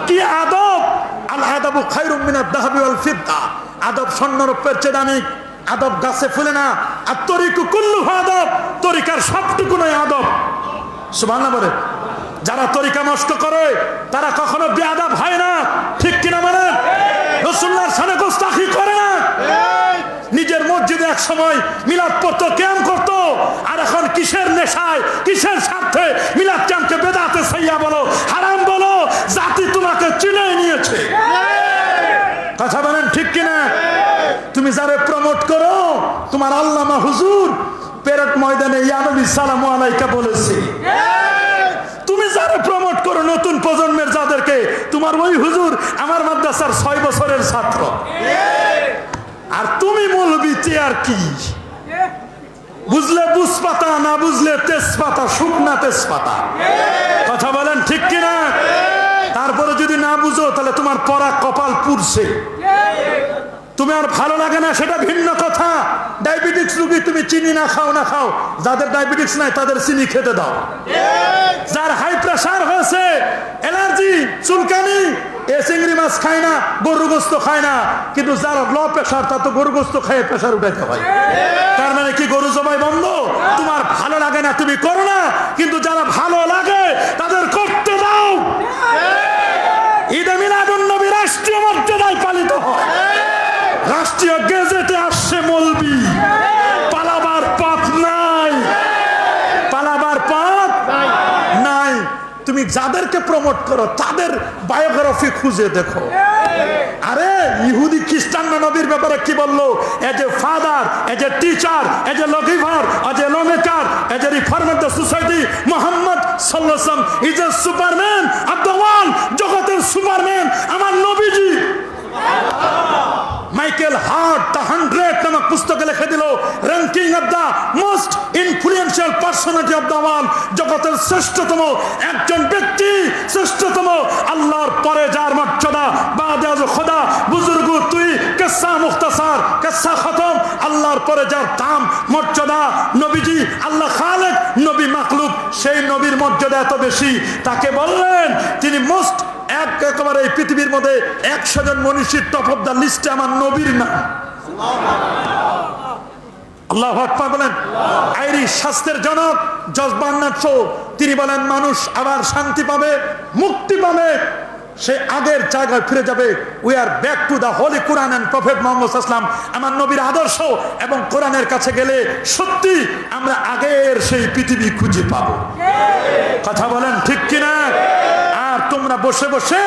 কি আদব! আল আদাবু খায়রুম মিনাদ যাহাবি ওয়াল ফিদ্দা। আদব স্বর্ণরূপের চেয়ে দামি। আদব গাছে ফুলে না। আর তরিকু কুল্লুহু আদব, তরিকার সবটুকু নয় আদব। সুবহানাল্লাহ বলেন। যারা তরিকা নষ্ট করে তারা কখনো বেয়াদব হয় না, ঠিক কিনা বলেন? রাসূলুল্লাহর শানে গোস্তাখি করে না। নিজের মসজিদে এক সময় মিলাদ পড়তো, কিয়াম করতো, আর এখন কিসের নেশায়, কিসের স্বার্থে মিলাদ কিয়ামকে বেদাতে সাইয়া বলো, হারাম বলো, জাতি তোমাকে চিনে নিয়েছে। কথা বলেন ঠিক কিনা? তুমি যারে প্রমোট করো, তোমার আল্লামা হুজুর পেরেড ময়দানে ইয়া নবী সালামু আলাইকা বলেছে। তুমি যারা প্রমোট করো নতুন প্রজন্মের যাদেরকে, তোমার ওই হুজুর আমার মাদ্রাসার 6 বছরের ছাত্র। আর তুমি মৌলবি চেয়ার কি? বুঝলে বুঝপাতা, না বুঝলে তেজপাতা, শুকনা তেজপাতা। কথা বলেন ঠিক কিনা? তারপরে যদি না বুঝো তাহলে তোমার পরা কপাল পুড়ছে। তুমি আর ভালো লাগে না সেটা ভিন্ন কথা। ডায়াবেটিস রোগী, তুমি চিনি না খাও না খাও, যাদের ডায়াবেটিস নাই তাদের চিনি খেতে দাও। যার হাই প্রেসার হয়েছে, অ্যালার্জি, চুলকানি, এ চিংড়ি মাছ খায় না, গরু গোস্ত খায় না, কিন্তু যার লো প্রেসার তার তো গরু গোস্ত খায় প্রেসার উঠাইতে হয়। তার মানে কি গরু জবাই বন্ধ? তোমার ভালো লাগে না তুমি করো না, কিন্তু যারা ভালো লাগে তাদের করতে দাও। ঈদে মিলাদুন নবী রাষ্ট্রীয় মর্যাদায় পালিত হয়, রাষ্ট্রীয় গেজেটে আসছে মৌলবি। পালাবার পথ নাই, পালাবার পথ নাই। তুমি যাদেরকে প্রমোট করো তাদের বায়োগ্রাফি খুঁজে দেখো। আরে ইহুদি খ্রিস্টানরা নবীর ব্যাপারে কি বললো? As a father, as a teacher, as a lawgiver, as a lawmaker, as a reformer the society, Muhammad সাল্লাল্লাহু আলাইহি ওয়াসাল্লাম is a superman of the world. জগতের সুপারম্যান আমার নবীজি। মাইকেল হার্ট দ্য 100 নামক পুস্তকে লিখে দিল, ranking of the most influential personality of the world. জগতের শ্রেষ্ঠতম একজন ব্যক্তি, শ্রেষ্ঠতম আল্লাহর পরে যার মর্যাদা, বাদে আজ খোদা বুজুর্গ তুই কিসসা মুখতাসার, কিসসা খতম, আল্লাহর পরে যার দাম মর্যাদা, নবীজি আল্লাহ খালেক, নবী মাখলুক, সেই নবীর মর্যাদা এত বেশি, তাকে বললেন তিনি মোস্ট একেবারে এই পৃথিবীর মধ্যে 100 জন মনীষীর টপ অফ দ্য লিস্টে আমার নবীর নাম। আল্লাহু আকবার বলেন। আইরিশ শাস্ত্রের জনক জর্জ বার্নার্ড শো, তিনি বলেন মানুষ আবার শান্তি পাবে, মুক্তি পাবে, সে আগের জায়গায় ফিরে যাবে। We are back to the holy Quran and prophet Muhammad সাল্লাল্লাহু আলাইহি ওয়াসাল্লাম। আমার নবীর আদর্শ এবং কোরআনের কাছে গেলে সত্যি আমরা আগের সেই পৃথিবী খুঁজে পাবো। কথা বলেন ঠিক কিনা? আর তোমরা বসে বসে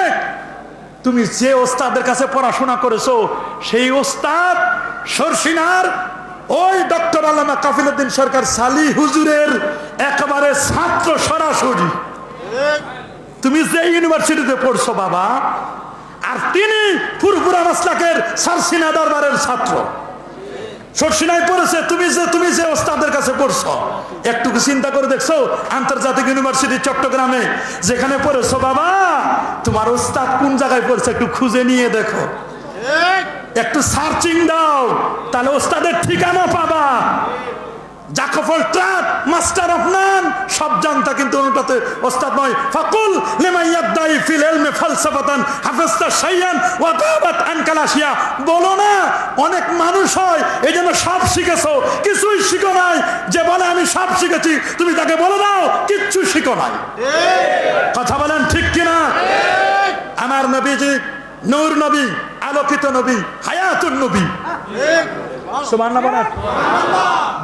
তুমি যে ওস্তাদের কাছে পড়াশোনা করেছো, সেই ওস্তাদ সরসিনার ওই ডক্টর আল্লামা কাফিলউদ্দিন সরকার সালি হুজুরের একেবারে ছাত্র সরাসরি। তুমি যে ইউনিভার্সিটিতে পড়ছো বাবা, আর তিনি ফুরফুরা মাসলাকের সারসিনা দরবারের ছাত্র। সরসিনায় পড়েছে, তুমি যে ওস্তাদের কাছে পড়ছো, একটু চিন্তা করে দেখছো আন্তর্জাতিক ইউনিভার্সিটি চট্টগ্রামে যেখানে পড়েছো বাবা, তোমার ওস্তাদ কোন জায়গায় পড়ছে একটু খুঁজে নিয়ে দেখো, একটু সার্চিং দাও, তাহলে ওস্তাদের ঠিকানা পাবা। জাকফল ট্রাক মাস্টার অফ নান, সব জানতা কিন্তু অনুটাতে ওস্তাদ নয়। ফাকুল লিমা ইয়াদাই ফিল ইলমি ফালসাফাতান হাফিজতা শাইয়ান ওয়া গাবাত আনকাল আশিয়া। বলো না অনেক মানুষ হয় এইজন্য সব শিখেছো, কিছুই শিখো নাই। যে বলে আমি সব শিখেছি, তুমি তাকে বলে দাও কিচ্ছু শিখো নাই। কথা বলেন ঠিক কিনা? আমার নবীজি নূর নবী, আলোকিত নবী, হায়াতুন নবী। সুবহানাল্লাহ বলেন।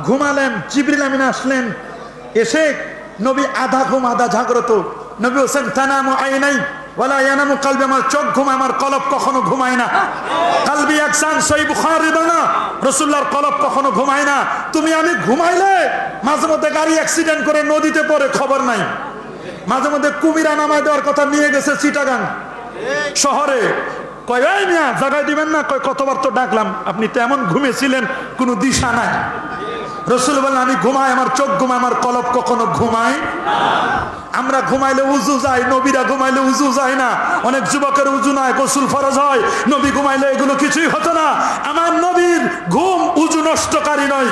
ঘুমালেন, জিবরিল আমিন আসলেন, এসে নবী আধা ঘুম আধা জাগ্রত। নবী হোসেন তানামু আইনাই ওয়ালা ইয়ানামু কলবি, আমার চোখ ঘুমায়, আমার কলব কখনো ঘুমায় না। কলবি আকসান, সহিহ বুখারী না, রাসূলুল্লাহর কলব কখনো ঘুমায় না। তুমি আমি ঘুমাইলে মাঝে মধ্যে গাড়ি অ্যাক্সিডেন্ট করে নদীতে পড়ে, খবর নাই। মাঝে মধ্যে কুমিরা নামায় দেওয়ার কথা নিয়ে গেছে চিটাগাং শহরে, কয় এই মিয়া জায়গায় দিবেন না, কয় কতবার তো ডাকলাম, আপনি তো এমন ঘুমিয়েছিলেন কোনো দিশা নাই। রাসূল বলেন আমি ঘুমাই, আমার চোখ ঘুমায়, আমার কলব কখনো ঘুমায়। আমরা ঘুমাইলে উজু যায়, নবীরা ঘুমাইলে উজু যায় না। অনেক যুবকের উজু নাই, গোসল ফরজ হয়, নবী ঘুমাইলে এগুলো কিছুই হতো না। আমার নবীর ঘুম উজু নষ্টকারী নয়।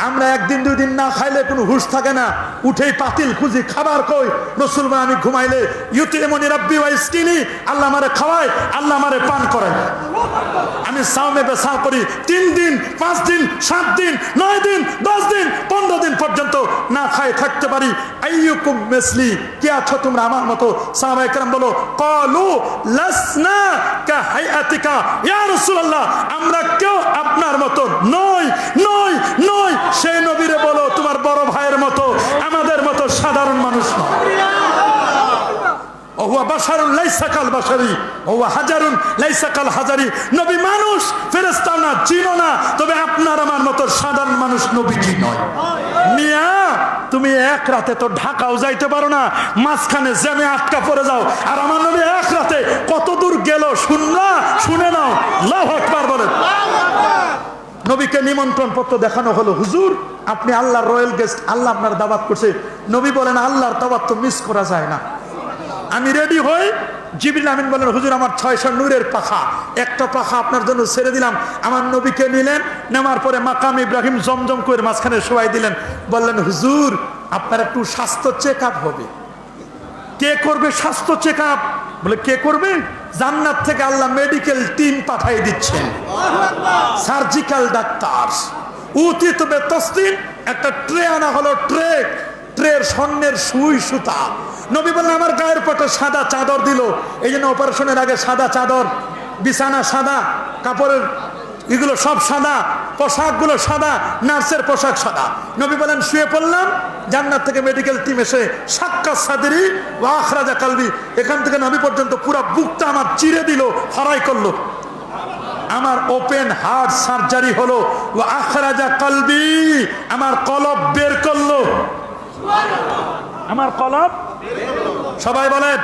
আমরা একদিন দুই দিন না খাইলে কোনো হুশ থাকে না, উঠেই পাতিল খুঁজি, খাবার কই। রাসূল বলেন আমি ঘুমাইলে ইউতিমুনি রাব্বি ওয়া ইসকিনি, আল্লাহ আমারে খাওয়ায়, আল্লাহ আমারে পান করায়। আমি সাওমে বেসা করি 3 দিন 5 দিন 7 দিন 9 দিন 10 দিন 15 দিন পর্যন্ত না খায় থাকতে পারি। আইয়ুকুম মিসলি, কে আছো তোমরা আমার মতো? সাহাবায়ে কেরাম বলো ক্বালু লাসনা কা হায়াতিকা ইয়া রাসূলুল্লাহ, আমরা কেউ আপনার মতো নই নই নই। সেই নবীরে বলো তোমার বড় ভাইয়ের মতো, আমাদের মতো সাধারণ মানুষ নয়। ওহুয়া বাশারুন লাইসা কাল বাশারি ওহুয়া হাজারুন লাইসা কাল হাজারি। নবী মানুষ, ফেরেশতা না, জিনও না, তবে আপনার আমার মতো সাধারণ মানুষ নবীজি নয়। মিয়া তুমি এক রাতে তো ঢাকাও যাইতে পারো না, মাঝখানে জ্যামে আটকা পড়ে যাও। আর আমার নবী এক রাতে কত দূর গেল শুনে নাও। আল্লাহু আকবার বলেন। নবীকে নিমন্ত্রণ পত্র দেখানো হলো, হুজুর আপনি আল্লাহর রয়্যাল গেস্ট, আল্লাহ আপনার দাওয়াত করছে। নবী বলেন আল্লাহর দাওয়াত তো মিস করা যায় না। আমি রেডি হই, জিবরিল আমিন বলেন হুজুর আমার 600 নূরের পাখা, একটা পাখা আপনার জন্য ছেড়ে দিলাম। আমার নবীকে নিলেন, নেওয়ার পরে মাকাম ইব্রাহিম জমজম করে মাঝখানে শোয়াই দিলেন। বললেন হুজুর আপনার একটু স্বাস্থ্য চেক আপ হবে। কে করবে স্বাস্থ্য চেক আপ? বলে কে করবে? জান্নাত থেকে আল্লাহ মেডিকেল টিম পাঠিয়ে দিচ্ছেন, সার্জিক্যাল ডাক্তার। উতিত বে তসলিম, একটা ট্রে আনা হলো, ট্রের স্বর্ণের সুই সুতা। নবী বললেন আমার গায়ের পটে সাদা চাদর দিল, এই জন্য অপারেশনের আগে সাদা চাদর, বিছানা সাদা, কাপড়ের এগুলো সব সাদা, পোশাকগুলো সাদা, নার্সের পোশাক সাদা। নবী বলেন শুয়ে পড়লাম, জান্নাত থেকে মেডিকেল টিম এসে সাক্কাত সাদরি ওয়া আখরাজা কালবি, এখান থেকে নবী পর্যন্ত পুরো বুকটা আমার চিরে দিল, ফারাই করলো। আমার ওপেন হার্ট সার্জারি হলো, ওয়া আখরাজা কালবি, আমার কলব বের করলো। আমার কলব, সবাই বলেন।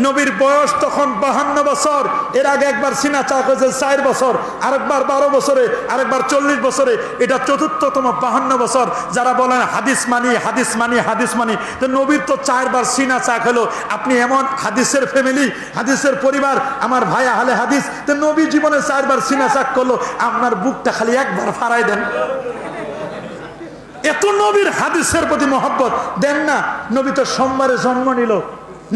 নবীর বয়স তখন 52 বছর। এর আগে একবার সিনা চাক হয়েছে 4 বছর, আরেকবার 12 বছরে, আরেকবার 40 বছরে, এটা চতুর্থতম 52 বছর। যারা বলেন হাদিস মানি হাদিস মানি হাদিস মানি, তো নবীর তো 4 বার সিনা চাক হলো। আপনি এমন হাদিসের ফ্যামিলি, হাদিসের পরিবার, আমার ভাই আহলে হাদিস, তো নবী জীবনে 4 বার সিনা চাক করলো, আপনার বুকটা খালি একবার ফাড়াই দেন। এত নবীর হাদিসের প্রতি মহব্বত দেন না। নবী তো সোমবারে জন্ম নিল,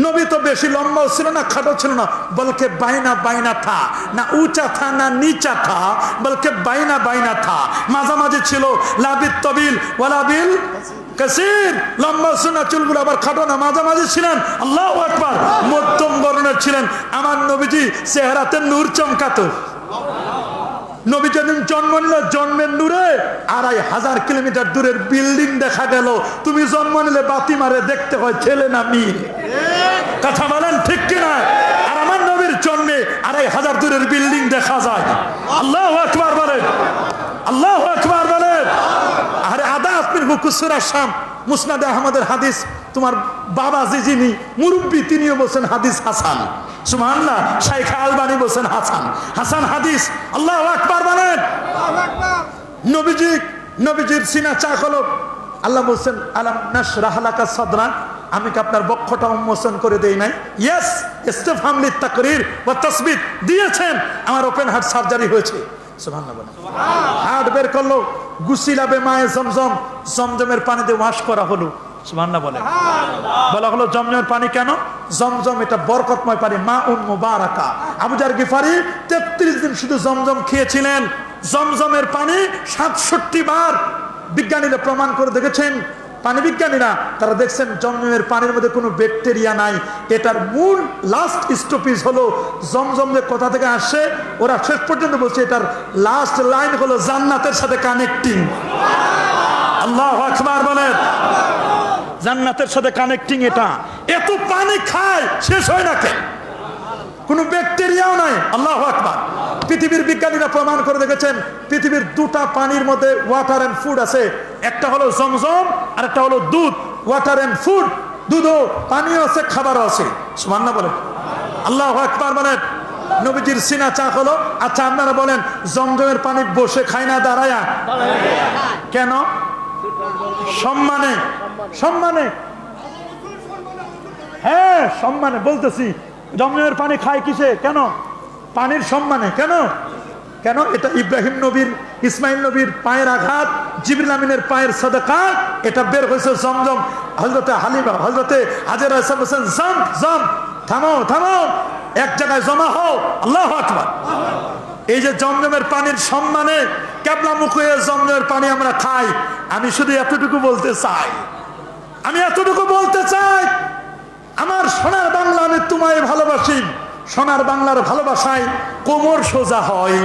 নবী তো বেশি লম্বাও ছিল না, খাটো ছিল না, বলকে বাইনা বাইনা থা, না উঁচা থা না নিচা থা, বলকে বাইনা বাইনা থা, মাঝামাঝি ছিল। লাবিল তবিল ওয়ালাবিল কাসির, লম্বা ছিল না, চুলগুলো আবার খাটো না, মাঝামাঝি ছিলেন। আল্লাহু আকবার, মধ্যম বর্ণের ছিলেন। আমার নবীজি চেহারাতে নূর চমকাতো। নবী যেদিন জন্ম নিল, জন্মের নূরে 2500 কিলোমিটার দূরের বিল্ডিং দেখা গেল। তুমি জন্ম নিলে বাতি মারে দেখতে হয় ছেলে না মেয়ে। কথা বলেন ঠিক কিনা? আর আমার নবীর জন্মে 2500 দূরের বিল্ডিং দেখা যায়। আল্লাহু আকবার বলেন। আল্লাহু আকবার বলেন। আরে আদা আপনি হুকুসুর আসাম মুসনাদে আহমদের হাদিস, তোমার বাবা যিনি মুরব্বী তিনিও বলছেন হাদিস হাসান। সুবহানাল্লাহ। শাইখ আলবানী বলছেন হাসান, হাসান হাদিস। আল্লাহু আকবার বলেন। নবীজির সিনা চাক হলো, আল্লাহ বলছেন আলাম নাশরাহ লাকা সাদরাক, আমি কি আপনার বক্ষটা উন্মোচন করে দেই নাই? ইয়েস, ইস্তিফহাম লিতাকরির ওয়া তাসবিত দিয়েছেন, আমার ওপেন হার্ট সার্জারি হয়েছে। সুবহানাল্লাহ বলেন। হার্ট বের করলো, গুসিলা বিমায়ে জমজম, জমজমের পানি দিয়ে ওয়াশ করা হলো। সুবহানাল্লাহ বলেন। বলা হলো জমজমের পানি কেন? জমজম এটা বরকতময় পানি, মাউন মুবারাকা। আবু জার গিফারি 33 দিন শুধু জমজম খেয়েছিলেন। জমজমের পানি 67 বার বিজ্ঞানীরা প্রমাণ করে দেখেছেন। পানি বিজ্ঞানীরা তারা দেখছেন জমজমের পানির মধ্যে কোনো ব্যাকটেরিয়া নাই। এটার মূল লাস্ট স্টপেজ হলো জমজম যে কোথা থেকে আসে, ওরা শেষ পর্যন্ত বলছে এটার লাস্ট লাইন হলো জান্নাতের সাথে কানেক্টিং। আল্লাহু আকবার বলেন। জান্নাতের সাথে কানেক্টিং। এটা এত পানি খায় শেষ হয় না কেন? কোনো ব্যাকটেরিয়াও নাই। আল্লাহু আকবার। পৃথিবীর বিজ্ঞানীরা প্রমাণ করে দেখেছেন পৃথিবীর দুটা পানির মধ্যে ওয়াটার এন্ড ফুড আছে, একটা হলো জমজম আর একটা হলো দুধ। ওয়াটার এন্ড ফুড, দুধও পানিও আছে, খাবারও আছে। সুবহানাল্লাহ বলেন। আল্লাহু আকবার বলেন। নবীজির সিনা চাক হলো। আচ্ছা আপনারা বলেন জমজমের পানি বসে খায় না দাঁড়ায়া? কেন? সম্মানে। সম্মানে, হ্যাঁ সম্মানে বলতেছি। জমজমের পানি খায় কিসে? কেন? পানির সম্মানে। কেন? কেন? এটা ইব্রাহিম নবীর, ইসমাইল নবীর পায়ের আঘাত, জিবরিল আমিনের পায়ের সাদাকা, এটা বের হয়েছে জমজম। হযরতে হালিমা, হযরতে হাজেরা বলেছেন জম জম, থামো থামো, এক জায়গায় জমা হও। আল্লাহু আকবার। এই যে জমজমের পানির সম্মানে কেবলা মুখ হয়ে জমজমের পানি আমরা খাই। আমি শুধু এতটুকু বলতে চাই, আমার সোনার বাংলা, আমি তোমায় ভালোবাসি। সোনার বাংলার ভালোবাসায় কোমর সোজা হয়।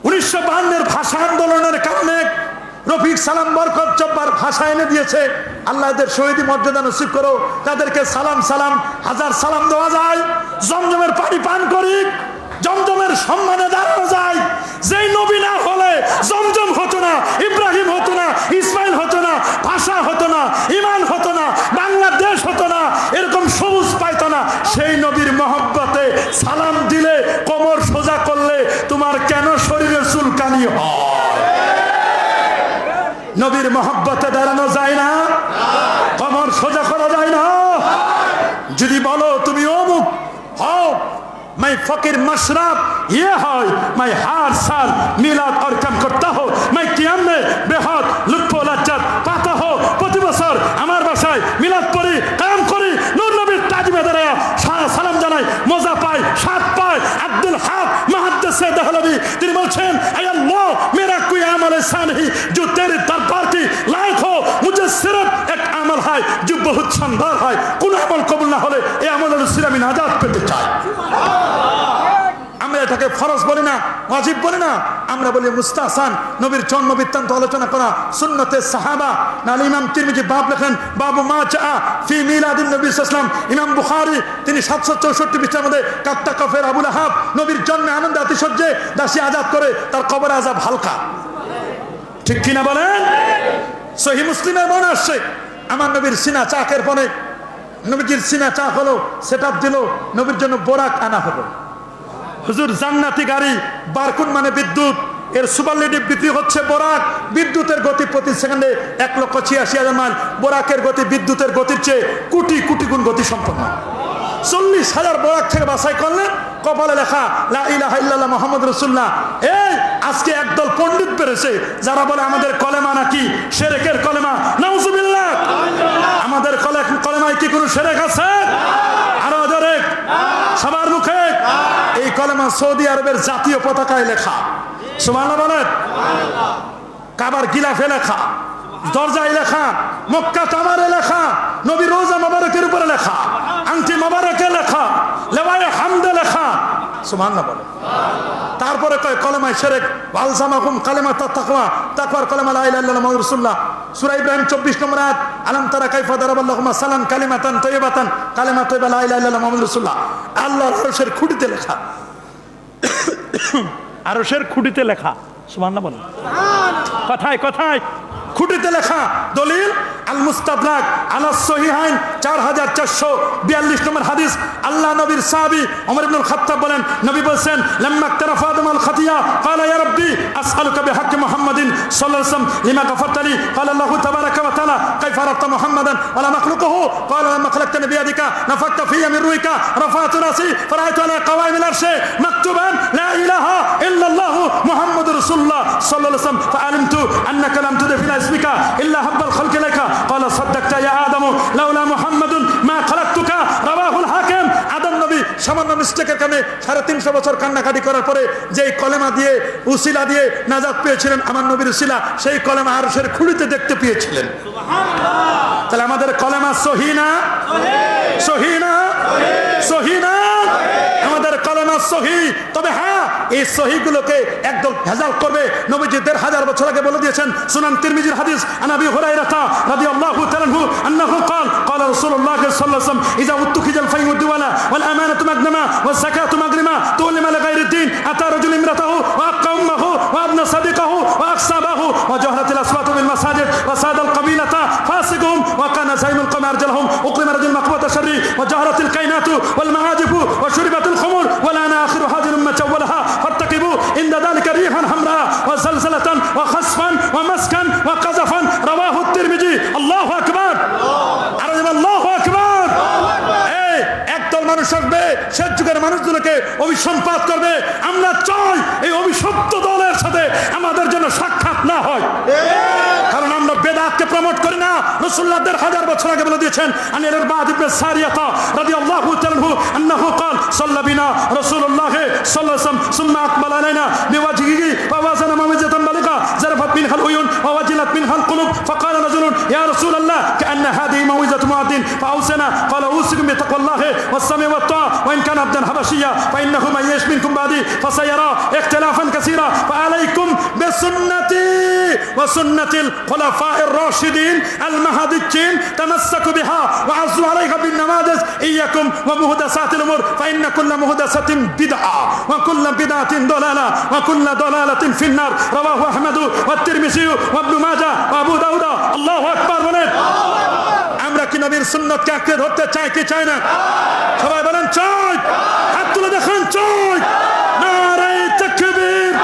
1952 ভাষা আন্দোলনের কারণে রফিক সালাম বরকত জব্বার ভাষা এনে দিয়েছে। আল্লাহ এদের শহীদি মর্যাদা নসিব করো, তাদেরকে সালাম সালাম হাজার সালাম দেওয়া যায়। জমজমের পানি পান করি, জমজমের সম্মানে দাঁড়ানো যায়। যেই নবী না হলে জমজম হতো না, ইব্রাহিম হতো না, ইসমাইল হতো না, ভাষা হতো না, ইমান হতো না, বাংলাদেশ হতো না, এরকম সবুজ পাইতো না। সেই নবীর মহব্বতে সালাম দিলে, কোমর সোজা করলে তোমার কেন শরীরে চুলকানি হয়? নবীর মহব্বতে দাঁড়ানো যায় না, কোমর সোজা করা যায় না। যদি বলো তুমি অমুক হও, मैं फकीर मशरब ये है, मैं हर साल मिलाद और कम करता हूँ, मैं कियाम में बेहद लुत्फ लज्जत पाता हूँ। प्रति बছর আমার বাসায় মিলাদ পড়ি, কায়াম করি, নূর নবীর তাজিমে দাঁড়ায় সালাম জানাই, মজা পাই, স্বাদ পাই। আব্দুল হক মুহাদ্দিসে দেহলভী তিনি বলছেন, আয় আল্লাহ मेरा कोई अमल ऐसा नहीं जो तेरे दरबार की लायक हो, मुझे सिर्फ एक अमल है जो बहुत शानदार है। কোন আমল কবুল না হলে এই আমলের উসিলা আমি নাজাত পেতে চাই। আমরা এটাকে ফরজ বলি না, ওয়াজিব বলি না, আমরা বলি মুস্তাহসান। নবীর জন্ম বৃত্তান্ত আলোচনা করা, সুন্নতে সাহাবা। নাহলে ইমাম তিরমিজি বাব লেখেন বাবু মা জা ফি মিলাদিন নবী সাল্লাল্লাহু আলাইহি ওয়াসাল্লাম। ইমাম বুখারী তিনি 764 পৃষ্ঠার মধ্যে কাত্তা কফের আবু লাহাব নবীর জন্মে আনন্দে আতিশয্যে দাসী আজাদ করে তার কবরে আযাব হালকা। ঠিক কিনা বলেন? সহিহ মুসলিমের মনে আসছে আমার নবীর সিনা চাকের পরে, নবীজির সিনা চাক হলো, সেটআপ দিল, নবীর জন্য বোরাক আনা হলো। হুজুর জান্নাতি গাড়ি, বারকুন মানে বিদ্যুৎ, এর সুপারলেটিভ বিক্রি হচ্ছে বোরাক। বিদ্যুতের গতি প্রতি সেকেন্ডে 1,86,000 মাইল। বোরাকের গতি বিদ্যুতের গতির চেয়ে কোটি কোটি গুণ গতি সম্পন্ন। 40,000 বোরাক থেকে বাছাই করলেন, কপালে লেখা লা ইলাহা ইল্লাল্লাহ মুহাম্মাদুর রাসূলুল্লাহ। এই আজকে একদল পণ্ডিত বেরেছে যারা বলে আমাদের কলেমা নাকি শিরকের কলেমা। নাউজুবিল্লাহ। আমাদের কলেমায় কি কোনো শিরক আছে? আরো জোরে সবার মুখে এই কলেমা সৌদি আরবের জাতীয় পতাকায় লেখা। সুবহানাল্লাহ বলেন। কাবার গিলাফে লেখা, দরজায় লেখা, মক্কা টাওয়ারে লেখা, নবী রোজা মোবারকের উপরে লেখা, আংটি মোবারকে লেখা, লেওয়ায়ে হামদে লেখা। সুবহানাল্লাহ বলেন। তারপরে কয় কলেমায় শিরক, ওয়ালজামাকুম কালিমাতুত তাকওয়া, তাকওয়ার কলেমা লা ইলাহা ইল্লাল্লাহ মুহাম্মাদুর রাসূলুল্লাহ। সূরা ইব্রাহিম 24 নম্বর আয়াত, আলাম তারা কাইফা দারাবাল্লাহু মাসালান কালিমাতান তাইয়্যিবাতান, কালিমা তাইয়্যিবা লা ইলাহা ইল্লাল্লাহ মুহাম্মাদুর রাসূলুল্লাহ। আল্লাহর আরশের খুঁটিতে লেখা, আরশের খুঁটিতে লেখা। সুবহানাল্লাহ বলেন। কথায় কথায় খুঁটিতে লেখা দলিল আল মুস্তাদরাক আলা সহিহাইন 4442 নম্বর হাদিস। আল্লাহ নবীর সাহাবী ওমর ইবনে খাত্তাব বলেন, নবী বলেন লাম্মা তারাফা আদমুল খাতিয়া ক্বালা ইয়া রাব্বি আসআলুকা বিহাক্কি মুহাম্মাদিন সাল্লাল্লাহু আলাইহি ওয়াসাল্লাম লিমা গাফারতালি ক্বালা আল্লাহু তাবারাকা ওয়া তাআলা কাইফা আরাফতা মুহাম্মাদান ওয়া লা মাখলুকুহু ক্বালা লাম্মা খালাকতানি বিয়াদিকা নাফাখতা ফিয়া মিন রুইকা রাফা'তু রাসি ফারাআইতু আলা কাওয়াইমিল আরশি মাকতুবান লা ইলাহা ইল্লাল্লাহু মুহাম্মাদুর রাসূলুল্লাহ সাল্লাল্লাহু আলাইহি ওয়াসাল্লাম ফাআলিমতু আন্নাকা লাম তুদফি ইসমিকা ইল্লা হাব্বাল খালকি লাকা ক্বালা সাদ্দাকতা ইয়া আদম লাউলা মুহাম্মাদুন মা খালাকতুকা রাওয়াহুল হাকিম। আদম নবী সামান্য মিস্টেকের কারণে 350 বছর কান্নাকাটি করার পরে যেই কলেমা দিয়ে উসিলা দিয়ে নাজাত পেয়েছিলেন আমার নবীর উসিলা, সেই কলেমা আরশের খুঁড়িতে দেখতে পেয়েছিলেন। সুবহানাল্লাহ। তাহলে আমাদের কলেমা সহি না? সহি না? সহি না? আমাদের কলেমা সহি। তবে হ্যাঁ, এই সহিগুলোকে একদম ভেজাল করবে। নবীজি 1500 বছর আগে বলে দিয়েছেন, সুনান তিরমিজির হাদিস আন আবি হুরায়রা রাদিয়াল্লাহু তাআলা আনহু আন্নাহু ক্বালা রাসূলুল্লাহ সাল্লাল্লাহু আলাইহি ওয়াসাল্লাম ইযা উত্তুখিজাল ফাইউ দুওয়ালা ওয়াল আমানাতু মাগনামা ওয়াজ যাকাতু মাগরিমা তুলিমা লিগাইরি দ্বীন আতা রাজুল ইমরাতাহু ওয়া আক্কা উম্মাহু ওয়া আবনা সাদিকাহু ওয়া আকসাবাহু ওয়া জাহরাতিল আসওয়াতু বিল মাসাজিদ ওয়া সাদাল কাবিলাতা ফাসিকুম ওয়া কানা যাইমুল কওমি আরজালহুম উকরিমা রাজুল মাকবাতা শাররি ওয়া জাহরাতিল কাইনাতু ওয়াল মাআজিফু ওয়া শুরিবাতুল খুমুর ওয়া লানা আখিরু হাযিল উম্মাতি আওয়ালাহা ফাত্তাকিবু ইনদা যালিকা রিহান হামরা ওয়া জালজালাতান ওয়া খাসফান ওয়া মাসকান ওয়া কাযাফান রাওয়াহু তিরমিজি। আল্লাহু আকবার। আর আল্লাহু আকবার। এই একদল মানুষ আসবে শেষ যুগের মানুষগুলোকে অভিসম্পাত করবে। আমরা চাই এই অভিশপ্ত দলের সাথে আমাদের জন্য সাক্ষাৎ না হয়, কারণ আমরা বেদাতকে প্রমোট করি না। রাসূলুল্লাহ 1500 বছর আগে বলে দিয়েছেন আন ইরবাদ ইবনে সারিয়াতা রাদিয়াল্লাহু তাআলা আনহু আন্নাহু قال صلى بنا رسول الله صلى الله عليه وسلم ثم اقبل علينا بوجهه فوازن موعظه بلغا زرفت منها العيون ووجلت منها القلوب فقال رجل يا رسول الله كأن هذه موعظه مؤذن فاوصنا قال اوصيكم بتقوى الله والسمع والطاعه وان كان عبدا حبشيا فانه من يعش منكم بعدي فسيرى اختلافا كثيرا فعليكم بسنتي وسنة الخلفاء الراشدين المهديين تمسكوا بها وعزوا عليها بالنماذج إياكم ومحدثات الأمور فإن كل محدثة بدعة وكل بدعة ضلالة وكل ضلالة في النار رواه أحمد والترمذي وابن ماجه وأبو داود। الله أكبر বলেন। আমরা কি নবীর সুন্নতকে আঁকড়ে ধরতে চাই কি চাই না? সবাই বলেন চাই। হাত তুলে দেখেন চাই। নারে তাকবীর,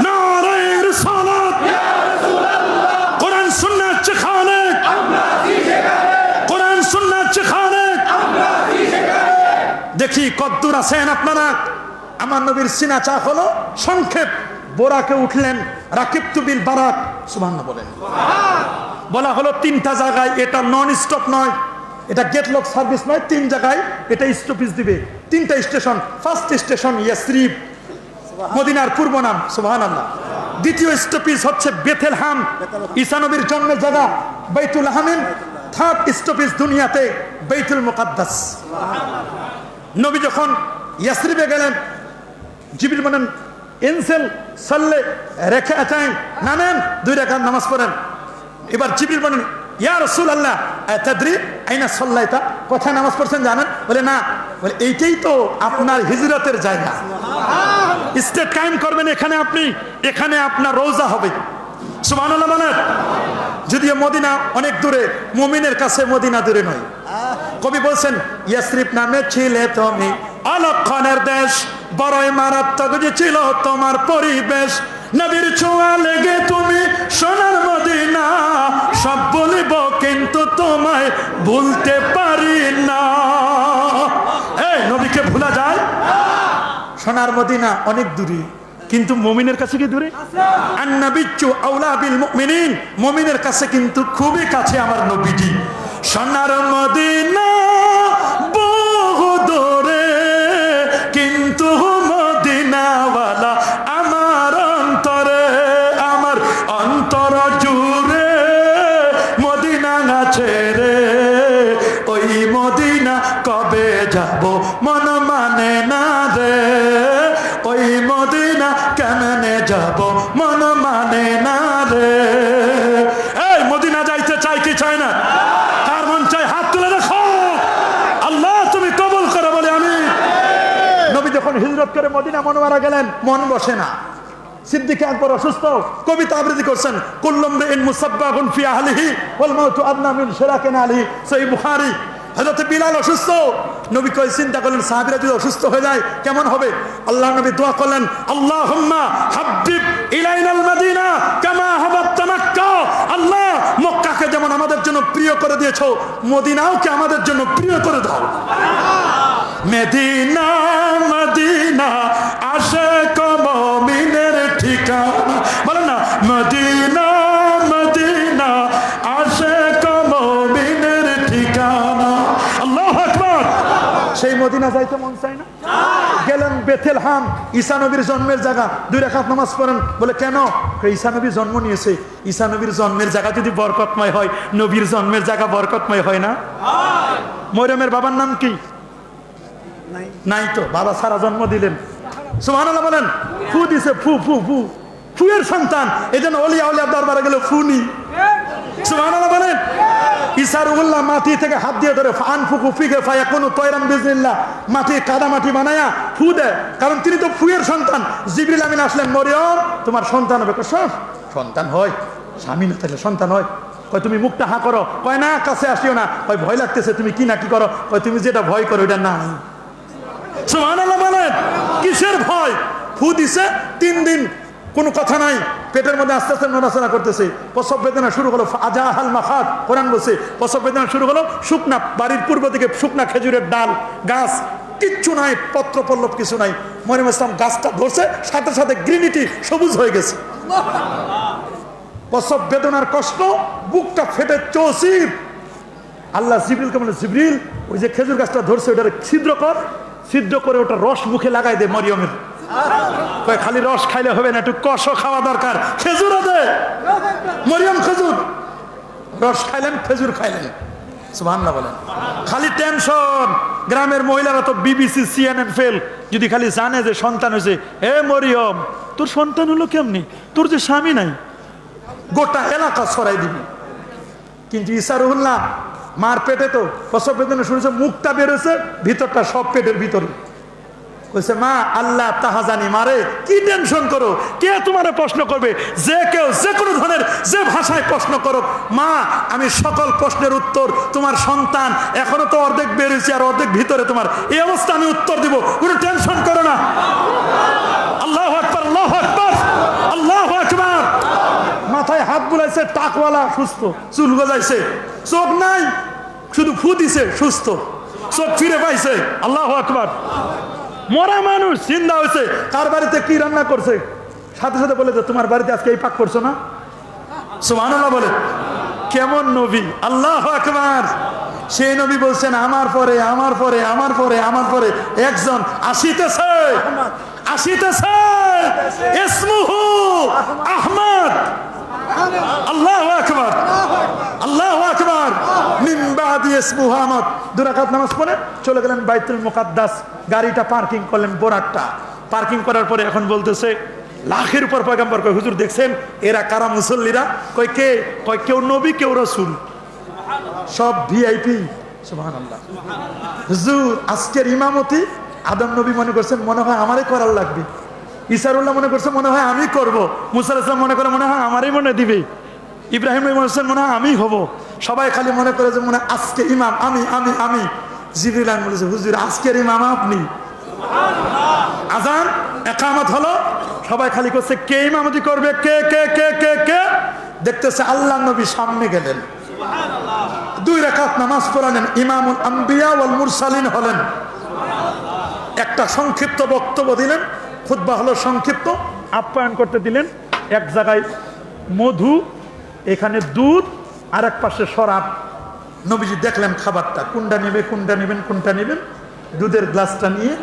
নারে রিসালাত, কোরআন সুন্নাত শিখানে, কোরআন সুন্নাত শিখানে। দেখি কদ্দুর আছেন আপনারা। আমার নবীর সিনা চা হলো সংক্ষেপ। বোরাকে উঠলেন রাকিবতু বিল বারাক, সুবহানাল্লাহ বলেন। বলা হলো 3টা জায়গায়, এটা নন স্টপ নয়, এটা গেট লক সার্ভিস নয়, 3 জায়গায় এটা স্টপেজ দিবে। 3টা স্টেশন। ফার্স্ট স্টেশন ইয়াসরিব, মদিনার পূর্ব নাম, সুবহানাল্লাহ। দ্বিতীয় স্টপেজ হচ্ছে বেথেলহাম, ঈসা নবীর জন্মের জায়গা, বাইতুল হামিন। থার্ড স্টপেজ দুনিয়াতে বাইতুল মুকাদ্দাস। নবী যখন ইয়াসরিবে গেলেন, জিবরিল বলেন ইনসেল সাল্লে রেখে আছেন, নামেন 2 রাকাত নামাজ পড়েন। এবার জিবরিল বলেন ইয়া রাসূলুল্লাহ আতাদরি আইনা সাল্লাইতা, কোথায় নামাজ পড়ছেন জানেন? বলে না। বলে এইটাই তো আপনার হিজরতের জায়গা, স্টেট কায়েম করবেন এখানে আপনি, এখানে আপনার রওজা হবে। সুবহানাল্লাহ বলেন। যদিও মদিনা অনেক দূরে, মুমিনের কাছে মদিনা দূরে নয়। কবি বলছেন ইয়াসরিব নামে ছিলে তুমি অলক্ষণের দেশ, বড়ই মারাত্মক যে ছিল তোমার পরিবেশ। নবীর ছোঁয়া লেগে তুমি সোনার মদিনা, সব বলিব কিন্তু তোমায় ভুলতে পারি না। এই নবীকে ভুলা যায়? সোনার মদিনা অনেক দূরে, কিন্তু মুমিনের কাছে কি দূরে? আন-নাবিয়্যু আওলা বিল মুমিনিন, মুমিনের কাছে কিন্তু খুবই কাছে আমার নবীজি। সোনার মদিনা বহু দূরে, কিন্তু মদিনাওয়ালা আমার অন্তরে, আমার অন্তর জুড়ে মদিনা আছে রে। ওই মদিনা কবে যাব মন মানে না রে, ওই মদিনা কেমনে যাব মন মানে না রে। এই মদিনা যাইতে চাই কি চাই না? কার মন চাই হাত তুলে দেখো। আল্লাহ তুমি কবুল করো বলে আমি। নবী যখন হিজরত করে মদিনা মুনওয়ারা গেলেন, মন বসে না। সিদ্দিক আকবর অসুস্থ, কবিতা আবৃত্তি করছেন, কুল্লুম রিন মুসাব্বাহুন ফি আহলিহি ওয়াল মাউতু আদনা মিন শিরাকিন আলী, সহিহ বুখারী। হযরত বিলাল অসুস্থ, নবী কই চিন্তা করলেন সাহাবীরা যদি অসুস্থ হয়ে যায় কেমন হবে। আল্লাহ নবী দোয়া করলেন, আল্লাহুম্মা হাব্বিব ইলাইনাল মাদিনা কামা হাবাবতা মক্কা। আল্লাহ মক্কাকে যেমন আমাদের জন্য প্রিয় করে দিয়েছো, মদিনাওকে আমাদের জন্য প্রিয় করে দাও। মদিনা মদিনা আশিক মুমিনের ঠিকানা, বলেন না মদিনা মদিনা আশিক মুমিনের ঠিকানা। আল্লাহু আকবার। সেই মদিনা যাইতে মন চায় না? গেলেন বেথেলহাম, ঈসা নবীর জন্মের জায়গা, 2 রাকাত নামাজ পড়েন। বলে কেন? ঈসা নবী জন্ম নিয়েছে। ঈসা নবীর জন্মের জায়গা যদি বরকতময় হয়, নবীর জন্মের জায়গা বরকতময় হয় না? মরিয়মের বাবার নাম কি? নাই তো, বাবা সারা জন্ম দিলেন। সুবহানাল্লাহ বলেন। ফু দিছে, ফু ফু ফু, ফুয়ের সন্তান। এই জন্য অলিয়া উলিয়া দরবারে গেল ফু নি। সুবহানাল্লাহ বলেন। ঈসা রুহুল্লাহ মাটি থেকে হাত দিয়ে ধরে আনফুকু ফিকে ফায়াকুনু তয়রান বিইজনিল্লাহ, মাটি কাদা মাটি বানায়া ফু দেয়, কারণ তিনি তো ফুয়ের সন্তান। জিবরিল আমিন আসলেন, মরিয়ম তোমার সন্তান হবে। সন্তান হয়? স্বামী না থাকলে সন্তান হয়? কয় তুমি মুখটা হা করো। কয় না, কাছে আসিও না। কয় ভয় লাগতেছে। তুমি কি না কি করো? কয় তুমি যেটা ভয় করো এটা না। সুবহানাল্লাহ বলেন। কিসের ভয়? ফু দিছে, 3 দিন কোনো কথা নাই, পেটের মধ্যে আস্তে আস্তে নড়াচড়া করতেছে। প্রসব বেদনা শুরু হলো, আজাহাল মাখাত, কোরআন বলছে প্রসব বেদনা শুরু হলো। শুকনা বাড়ির পূর্ব দিকে শুকনা খেজুরের ডাল গাছ, কিচ্ছু নাই, পত্র পল্লব কিছু নাই। মরিয়ম ইসলাম গাছটা ধরছে, সাথে সাথে গ্রিনিটি সবুজ হয়ে গেছে। প্রসব বেদনার কষ্ট, বুকটা ফেটে চৌচির। আল্লাহ জিবরিলকে বলে, জিবরিল ওই যে খেজুর গাছটা ধরছে ওটার ছিদ্র কর, ছিদ্র করে ওটা রস মুখে লাগাই দে মরিয়মের। কয় খালি রস খাইলে হবে না, একটু কষও খাওয়া দরকার। খেজুরও দে। মরিয়ম খেজুর রস খাইলেন, খেজুর খাইলেন। সুবহানাল্লাহ বলেন। খালি টেনশন। গ্রামের মহিলারা তো বিবিসি সিএনএন ফেল, যদি খালি জানে যে সন্তান হয়েছে, হে মরিয়ম তোর সন্তান হলো কেমনি, তোর যে স্বামী নাই, গোটা এলাকা ছড়াই দিবি। কিন্তু ঈসা রুহুল্লাহ মার পেটে তো প্রসব বেদনা শুনেছে, মুখটা বেরোছে, ভিতরটা সব পেটের ভিতরে। কইছে মা আল্লাহ তাহাজানি, মারে কি টেনশন করো, কে তোমারে প্রশ্ন করবে? যে কেউ যে কোনো ধরনের যে ভাষায় প্রশ্ন করো, মা আমি সকল প্রশ্নের উত্তর, তোমার সন্তান এখনো তো অর্ধেক বেরিয়েছে আর অর্ধেক ভিতরে, তোমার এই অবস্থা আমি উত্তর দিব, কোনো টেনশন করো না। আল্লাহু আকবার, আল্লাহু আকবার, আল্লাহু আকবার। মাথায় হাত বুলাইছে, টাকওয়ালা সুস্থ, চুল গজাইছে, চোখ নাই, শুধু ফু দিছে, সুস্থ, চোখ ফিরে পাইছে। আল্লাহু আকবার। মরা মানুষ চিন্তা হয়েছে কার বাড়িতে কি রান্না করছে, সাথে সাথে বলে যে তোমার বাড়িতে আজকে এই পাক করছো না। সুবহানাল্লাহ বলে। কেমন নবী! আল্লাহু আকবার। সেই নবী বলছেন আমার পরে আমার পরে আমার পরে আমার পরে একজন আসিতেছে, আসিতেছে, ইসমুহু আহমদ। আল্লাহু আকবার, আল্লাহু আকবার। মিন বাদি ইসমুহু আহমদ। 2 রাকাত নামাজ পড়ে চলে গেলেন বাইতুল মুকাদ্দাস। গাড়িটা পার্কিং করলেন, বোরাকটা পার্কিং করার পরে এখন বলতেছে, লাখের উপর পয়গম্বর। কয় হুজুর দেখছেন এরা কারা মুসল্লিরা? কয় কে? কয় কেউ নবী কেউ রাসূল, সব ভিআইপি। সুবহানাল্লাহ। হুজুর আজকের ইমামতি আদম নবী মনে করছেন মনে হয় আমারই করার লাগবে, ইসারুল্লাহ মনে করছে মনে হয় আমি করব, মুসা আলাইহিস সালাম মনে করে মনে হয় আমারই মনে দিবে, ইব্রাহিম মনে করছেন মনে হয় আমি হব। সবাই খালি মনে করে যে মনে আজকে ইমাম আমি আমি আমি। জিবরিল আমিন বলেছে হুজুর আজকের ইমাম আপনি। আজান ইকামত হলো, সবাই খালি করছে কে ইমামতি করবে, কে কে কে কে কে। দেখতেছে আল্লাহ নবী সামনে গেলেন, 2 রাকাত নামাজ পড়ালেন, ইমামুল আম্বিয়া ওয়াল মুরসালিন হলেন। একটা সংক্ষিপ্ত বক্তব্য দিলেন, খুতবা হলো সংক্ষিপ্ত, আপ্যায়ন করতে দিলেন। এক জায়গায় মধু, এখানে দুধ, আর এক পাশে শরাব। নবীজি দেখলেন খাবারটা, কোনটা নেবে কোনটা নেবেন কোনটা নেবেন, দুধের গ্লাসটা নিয়ে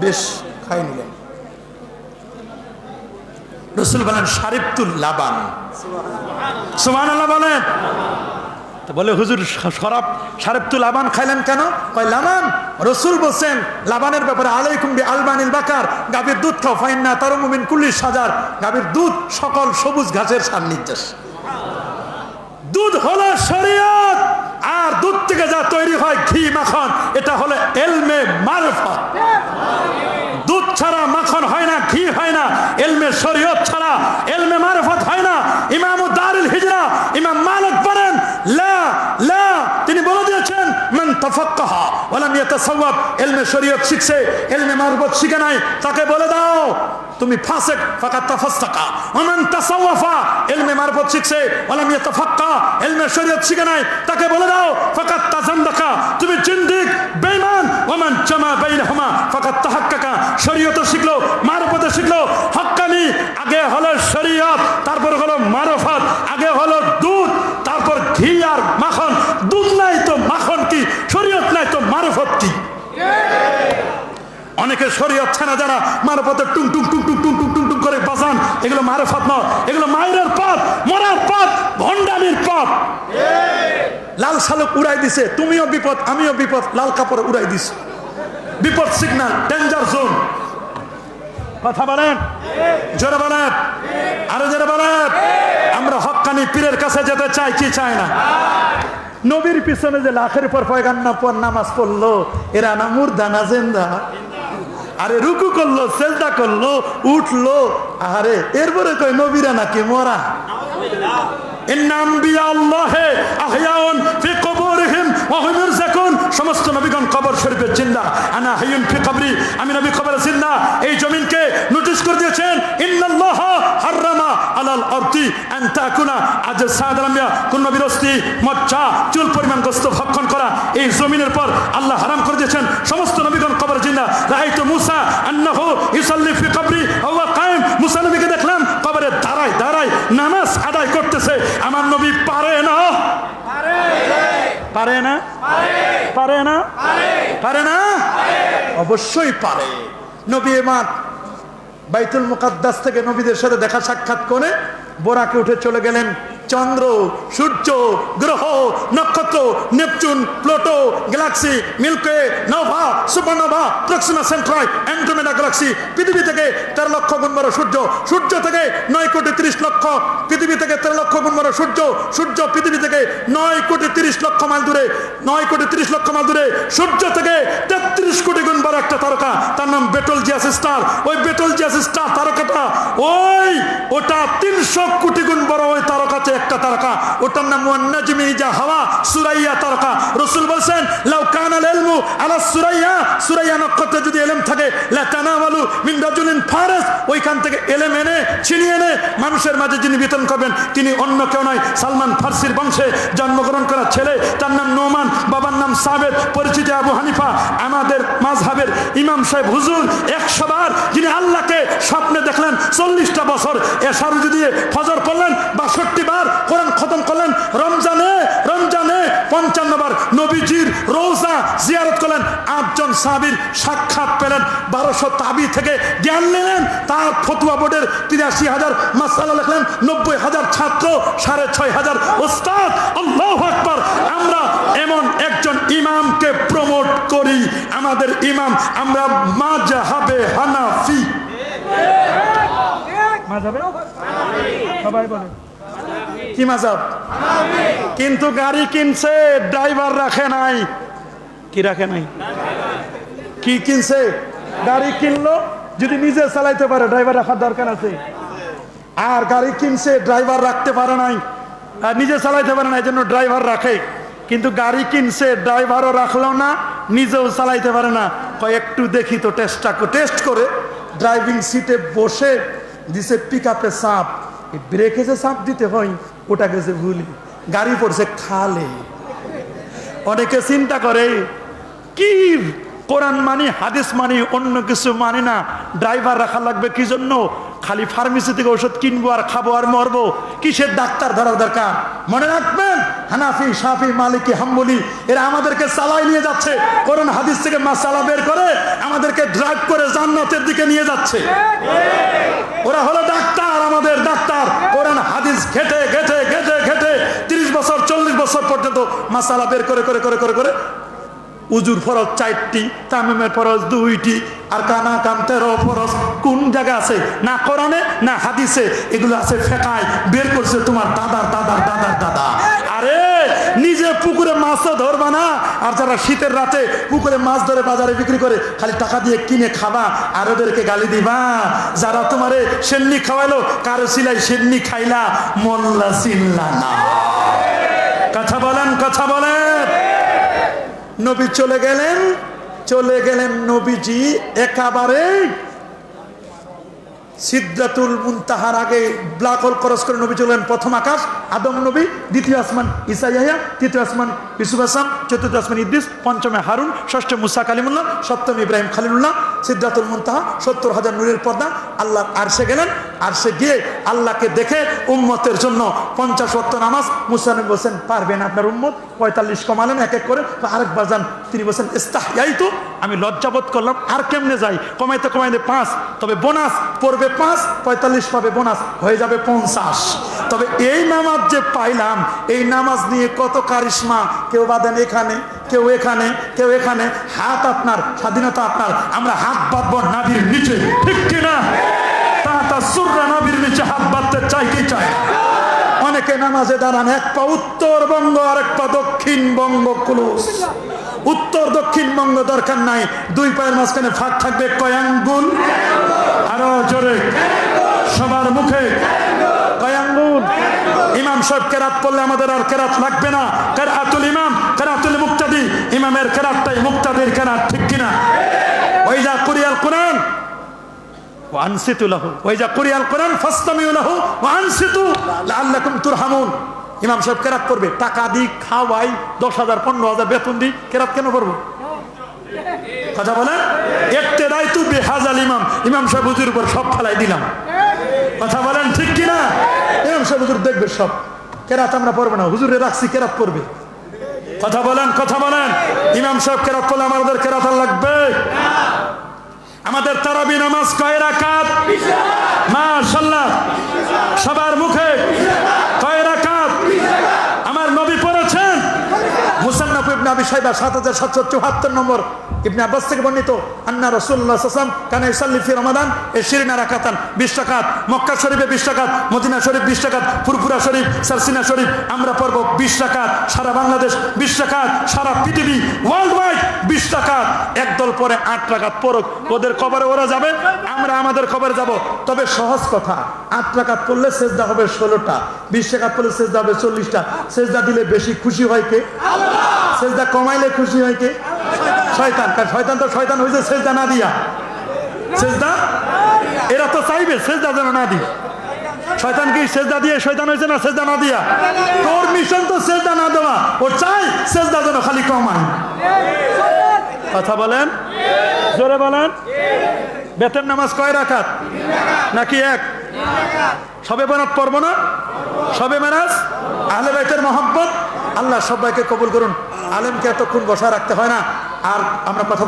বেশ খাই নিলেন। রাসূল বলেন শারিবতুল লাবান। সুবহানাল্লাহ বলেন। তো বলে হুজুর শরাব শারিবতুল লাবান খাইলেন কেন? কয় লাবান রাসূল বলেন লাবানের ব্যাপারে আলাইকুম বি আলবানিল বাকার, গাভীর দুধ খাও, ফাইন্না তারুমু মিন কুল্লি সাজার। গাভীর দুধ সকল সবুজ ঘাসের সান্নিধ্যাস। দুধ হলো শরীয়ত, আর দুধ থেকে যা তৈরি হয় ঘি মাখন, এটা হলো ইলমে মারফত। দুধ ছাড়া মাখন হয় না, ঘি হয় না। ইলমে শরীয়ত ছাড়া ওয়ালাম ইয়াতাসাওয়াব, ইলমে শরীয়ত শিখছে, ইলমে মারফত শিখে নাই, তাকে বলে দাও তুমি ফাসিক, ফাকাত তাফাসসাকা। ওয়া মান তাসাওয়াফা, ইলমে মারফত শিখছে, ওয়ালাম ইয়াতাফাক্কা, ইলমে শরীয়ত শিখে নাই, তাকে বলে দাও ফাকাত তাজান্দাকা, তুমি জিন্দিক, বেঈমান। ওয়া মান জামা বাইনাহুমা ফাকাত তাহাক্কাকা, শরীয়ত শিখলো, মারফত শিখলো, হক্কানি। আগে হলো শরীয়ত, তারপর হলো মারফত। আগে হলো দুধ, তারপর ঘি আর মাখন। দুধ নাই তো মাখন কি, শরীয়ত নাই তো মারফত কি? অনেকে শরীয়ত ছানা যারা মারফতে টুং টুং টুং টুং টুং টুং টুং টুং করে বাজান, এগুলো মারফত নয়, এগুলো মায়ের পথ, মরার পথ, ভণ্ডামির পথ। লাল শালুক উড়াই দিছে, তুমিও বিপদ আমিও বিপদ, লাল কাপড় উড়াই দিছে, বিপদ সিগন্যাল, ডেঞ্জার জোন। কথা বলেন, জোরে বলেন, আরো জোরে বলেন। আমরা হক্কানি পীরের কাছে যেতে চাই কি চাই না? নবীর পিছনে যে লাখের পর পয়গান্না পর নামাজ পড়লো, এরা না মুর্দা না জিন্দা? আরে রুকু করলো, সেজদা করলো, উঠলো, আরে এরপরে কই নবীরা নাকি মরা? সমস্ত নবীগণ কবর শরীফে জিন্দা। আনা হাইয়ুন ফি কবরি, আমি নবী কবরে জিন্দা। এই জমিনকে নোটিশ করে দিয়েছেন, ইন্নাল্লাহ হারামা আলাল আরদি আন তাকুনা আজসাদুল আমবিয়া, কোন নবীর অস্থি, মজ্জা, চুল পরিমাণ গোশত ভক্ষণ করা এই জমিনের পর আল্লাহ হারাম করে দিয়েছেন। সমস্ত নবীগণ কবরে জিন্দা। রাআইতু মূসা আন্নাহু ইউসাল্লি ফি কবরি ওয়া হুয়া কায়েম, মূসা নবীকে দেখলাম কবরে দাঁড়ায় দাঁড়ায় নামাজ আদায় করতেছে। আমার নবী পারে না? পারে না? পারে না? পারে না? অবশ্যই পারে। নবী এমান বাইতুল মুকাদ্দাস থেকে নবীদের সাথে দেখা সাক্ষাৎ করে বোরাকে উঠে চলে গেলেন। চন্দ্র, সূর্য, গ্রহ, নক্ষত্র, Neptune, Pluto, galaxy, Milky Way, nova, supernova, Proxima Centauri, Andromeda galaxy, পৃথিবী থেকে 13 লক্ষ গুণ বড় সূর্য, সূর্য থেকে 9 কোটি 30 লক্ষ, পৃথিবী থেকে 13 লক্ষ গুণ বড় সূর্য, সূর্য পৃথিবী থেকে 9 কোটি 30 লক্ষ মাইল দূরে, 9 কোটি 30 লক্ষ মাইল দূরে, সূর্য থেকে 33 কোটি গুণ বড় একটা তারকা, তার নাম বেটলজিয়াস স্টার। ওই বেটলজিয়াস স্টার তারকাটা ওটা 300 কোটি গুণ বড় ওই তারকাতে একটা তারকা, ওটার নাম ওয়ান-নাজমি ইযা হাওয়া, সুরাইয়া তারকা। রাসূল বলেন লাউ কানাল ইলমু আলা সুরাইয়া, সুরাইয়া নক্ষত্রে যদি ইলম থাকে, লা তানাওয়ালু মিন রাজুলিন ফারিস, ওইখান থেকে ইলম এনে ছিনিয়ে এনে মানুষের মাঝে যিনি বিতরণ করবেন তিনি অন্য কেউ নয়, সালমান ফার্সির বংশে জন্মগ্রহণ করা ছেলে, তার নাম নোমান, বাবার নাম সাবেদ, পরিচিত আবু হানিফা, আমাদের মাযহাবের ইমাম সাহেব হুজুর। 100 বার যিনি আল্লাহকে স্বপ্নে দেখলেন, 40টা বছর এশার দিয়ে ফজর পড়লেন, 62 বার কোরআন খতম করলেন, রমজানে 55 বার নবীজির রওজা জিয়ারত করলেন, 8 জন সাহাবীর সাক্ষাৎ পেলেন, 1200 তাবি থেকে জ্ঞান নিলেন, তার ফতোয়া বোর্ডের 83,000 মাসআলা লিখলেন, 90,000 ছাত্র, 6,500 ওস্তাদ। আল্লাহু আকবার। আমরা এমন একজন ইমামকে প্রমোট করি, আমাদের ইমাম, আমরা মাযহাবে হানাফি। মাযহাবে সবাই বলে কি মাযহাব? কিন্তু গাড়ি কিনছে, ড্রাইভার রাখে নাই। কি রাখে নাই? কি কিনছে? গাড়ি কিনলো, যদি নিজে চালাইতে পারে ড্রাইভার রাখার দরকার আছে। আর গাড়ি কিনছে, ড্রাইভার রাখতে পারে নাই, আর নিজে চালাইতে পারে না, এই জন্য ড্রাইভার রাখে। কিন্তু গাড়ি কিনছে, ড্রাইভারও রাখলো না, নিজেও চালাইতে পারে না, একটু দেখি তো টেস্ট করে ড্রাইভিং সিটে বসে দিছে পিকআপে চাপ, ব্রেকে যে চাপ দিতে হয় ওটা গেছে ভুলি, গাড়ি পড়ছে খালে। অনেকে চিন্তা করে কি কোরআন মানি, হাদিস মানি, অন্য কিছু মানি না, ড্রাইভার রাখা লাগবে কি জন্য? খালি ফার্মেসি থেকে ওষুধ কিনবো আর খাবো আর মরবো, কিসের ডাক্তার ধরার দরকার? মনে রাখবেন, হানাফি, শাফি, মালিকি, হাম্বলি এরা আমাদেরকে চালাই নিয়ে যাচ্ছে, কোরআন হাদিস থেকে মাসালা বের করে আমাদেরকে ড্রাইভ করে জান্নাতের দিকে নিয়ে যাচ্ছে। ওরা হলো ডাক্তার, আমাদের ডাক্তার। কোরআন হাদিস ঘেটে ঘেটে ঘেটে ঘেটে 30 বছর 40 বছর পর্যন্ত মাসালা বের করে করে করে করে করে উজুর ফরজ 4টি, তামিমের ফরজ 2টি, আর কানা কাম 13 ফরজ কোন জায়গা আছে? না কোরআনে না হাদিসে, এগুলো আছে ফেকায়, বের করছে তোমার দাদার দাদার দাদার দাদা। আরে নিজে পুকুরে মাছও ধরবা না, আর যারা শীতের রাতে পুকুরে মাছ ধরে বাজারে বিক্রি করে খালি টাকা দিয়ে কিনে খাবা আর ওদেরকে গালি দিবা। যারা তোমারে সেন্নি খাওয়াইলো, কারো সিলাই সেন্নি খাইলা, মোল্লা চিল্লা না। কথা বলেন, কথা বলেন। নবী চলে গেলেন নবীজি একেবারে সিদরাতুল মুনতাহার আগে ব্ল্যাক হোল ক্রস করে নবী চলেন। প্রথম আকাশ আদম নবী, দ্বিতীয় আসমান ঈসা ইয়াহইয়া, তৃতীয় আসমান ইউসুফ আসলাম, চতুর্থ আসমান ইদ্রিস, পঞ্চমে হারুন, ষষ্ঠে মুসা কালিমুল্লাহ, সপ্তম ইব্রাহিম খলিলুল্লাহ, সিদরাতুল মুনতাহা 70,000 নূরের পর্দা। আল্লাহ আরশে গেলেন, আরশে গিয়ে আল্লাহকে দেখে উম্মতের জন্য 50 ওয়াক্ত নামাজ। মুসা নবী বলেন পারবেন আপনার উম্মত, 45 কমালেন এক এক করে। আরেকবার যান, তিনি বলেন ইস্তাহইয়াইতু, আমি লজ্জাবোধ করলাম, আর কেমনে যাই, কমাইতে 5, তবে বোনাস পড়বে 5, 45 পাবে বোনাস, হয়ে যাবে 50। তবে এই নামাজ যে পাইলাম, এই নামাজ নিয়ে কত কারিশমা। কেউ বাঁধেন এখানে, কেউ এখানে, কেউ এখানে। হাত আপনার, স্বাধীনতা আপনার। আমরা হাত বাঁধবো নাভির নিচে, ঠিক কিনা? তা সুররা নাভির নিচে হাত বাঁধতে চাই কি চাই? অনেকে নামাজে দাঁড়ান, এক পা উত্তরবঙ্গ আর এক পা দক্ষিণবঙ্গ ক্লোজ। উত্তর দক্ষিণবঙ্গ দরকার নাই, 2 পায়ের মাঝখানে ফাঁক থাকবে কয় আঙ্গুল? আরো জোরে, সবার মুখে কয় আঙ্গুল? ইমাম সাহেব কেরাত পড়লে আমাদের আর কেরাত লাগবে না। কেরাতুল ইমাম, কেরাতুল মুক্তাদি, ইমামের কেরাতটাই মুক্তাদির কেরাত, ঠিক কিনা? ওয়াইজা কুরিয়াল কোরআন ওয়ানসিতু লাহু, ওয়াইজা কুরিয়াল কোরআন ফাসতামিউ লাহু ওয়ানসিতু লাআল্লাকুম তুরহামুন। ইমাম সাহেব কেরাত পড়বে, টাকা দিই, খাওয়াই, 10,000 15,000 বেতন দিই, কেরাত কেন পড়বো? কথা বলেন। ইক্তেদাইতু বিহাযাল ইমাম, ইমাম সাহেব হুজুর উপর সব ফেলাই দিলাম। কথা বলেন, ঠিক কিনা? ইমাম সাহেব হুজুর দেখবে সব, কেরাত আমরা পড়বো না, হুজুরে রাখছি কেরাত পড়বে। কথা বলেন, কথা বলেন। ইমাম সাহেব কেরাত পড়লে আমাদের কেরাত আর লাগবে? আমাদের তারাবি নামাজ কয় রাকাত? মাশাআল্লাহ, সবার মুখে কয় রাকাত? আমার নবী পড়েছেন মুসান্নাফ ইবনে আবি শাইবা 7774 নম্বর, ইবনে আব্বাস থেকে বর্ণিত, আন্না রাসূলুল্লাহ সাল্লাল্লাহু আলাইহি ওয়াসাল্লাম কানা ইসাল্লি ফি রমাদান 20 রাকাতান, 20 রাকাত। মক্কা শরীফে 20 রাকাত, মদিনা শরীফ 20 রাকাত, ফুরফুরা শরীফ, সারসিনা শরীফ আমরা পড়ব 20 রাকাত। সারা বাংলাদেশ 20 রাকাত, সারা পৃথিবী ওয়ার্ল্ড ওয়াইড 20 রাকাত। একদল পরে 8 রাকাত পড়ুক, ওদের কবরে ওরা যাবে, আমরা আমাদের কবরে যাব। তবে সহজ কথা, 8 রাকাত পড়লে সেজদা হবে 16টা, 20 রাকাত পড়লে সেজদা হবে 40টা। সেজদা দিলে বেশি খুশি হয় কে? আল্লাহ। সেজদা কমাইলে খুশি হয় কে? শয়তান। কারণ শয়তান তো শয়তান হয়েছে সেজদা না দিয়া। সেজদা এরা তো চাইবে সেজদা যেন না দিই। শয়তান কি সেজদা দিয়ে শয়তান হয়েছে না সেজদা না দিয়া? তোর মিশন তো সেজদা না দেওয়া, ও চাই সেজদা যেন খালি কমায়। কথা বলেন, জোরে বলেন। বেতের নামাজ কয় রাকাত? নাকি এক? সবে বরাত পড়বো না? সবে মেরাজ, আহলে বাইতের মহব্বত। আল্লাহ সবাইকে কবুল করুন। আলেমকে এতক্ষণ বসা রাখতে হয় না। আর আমরা কথা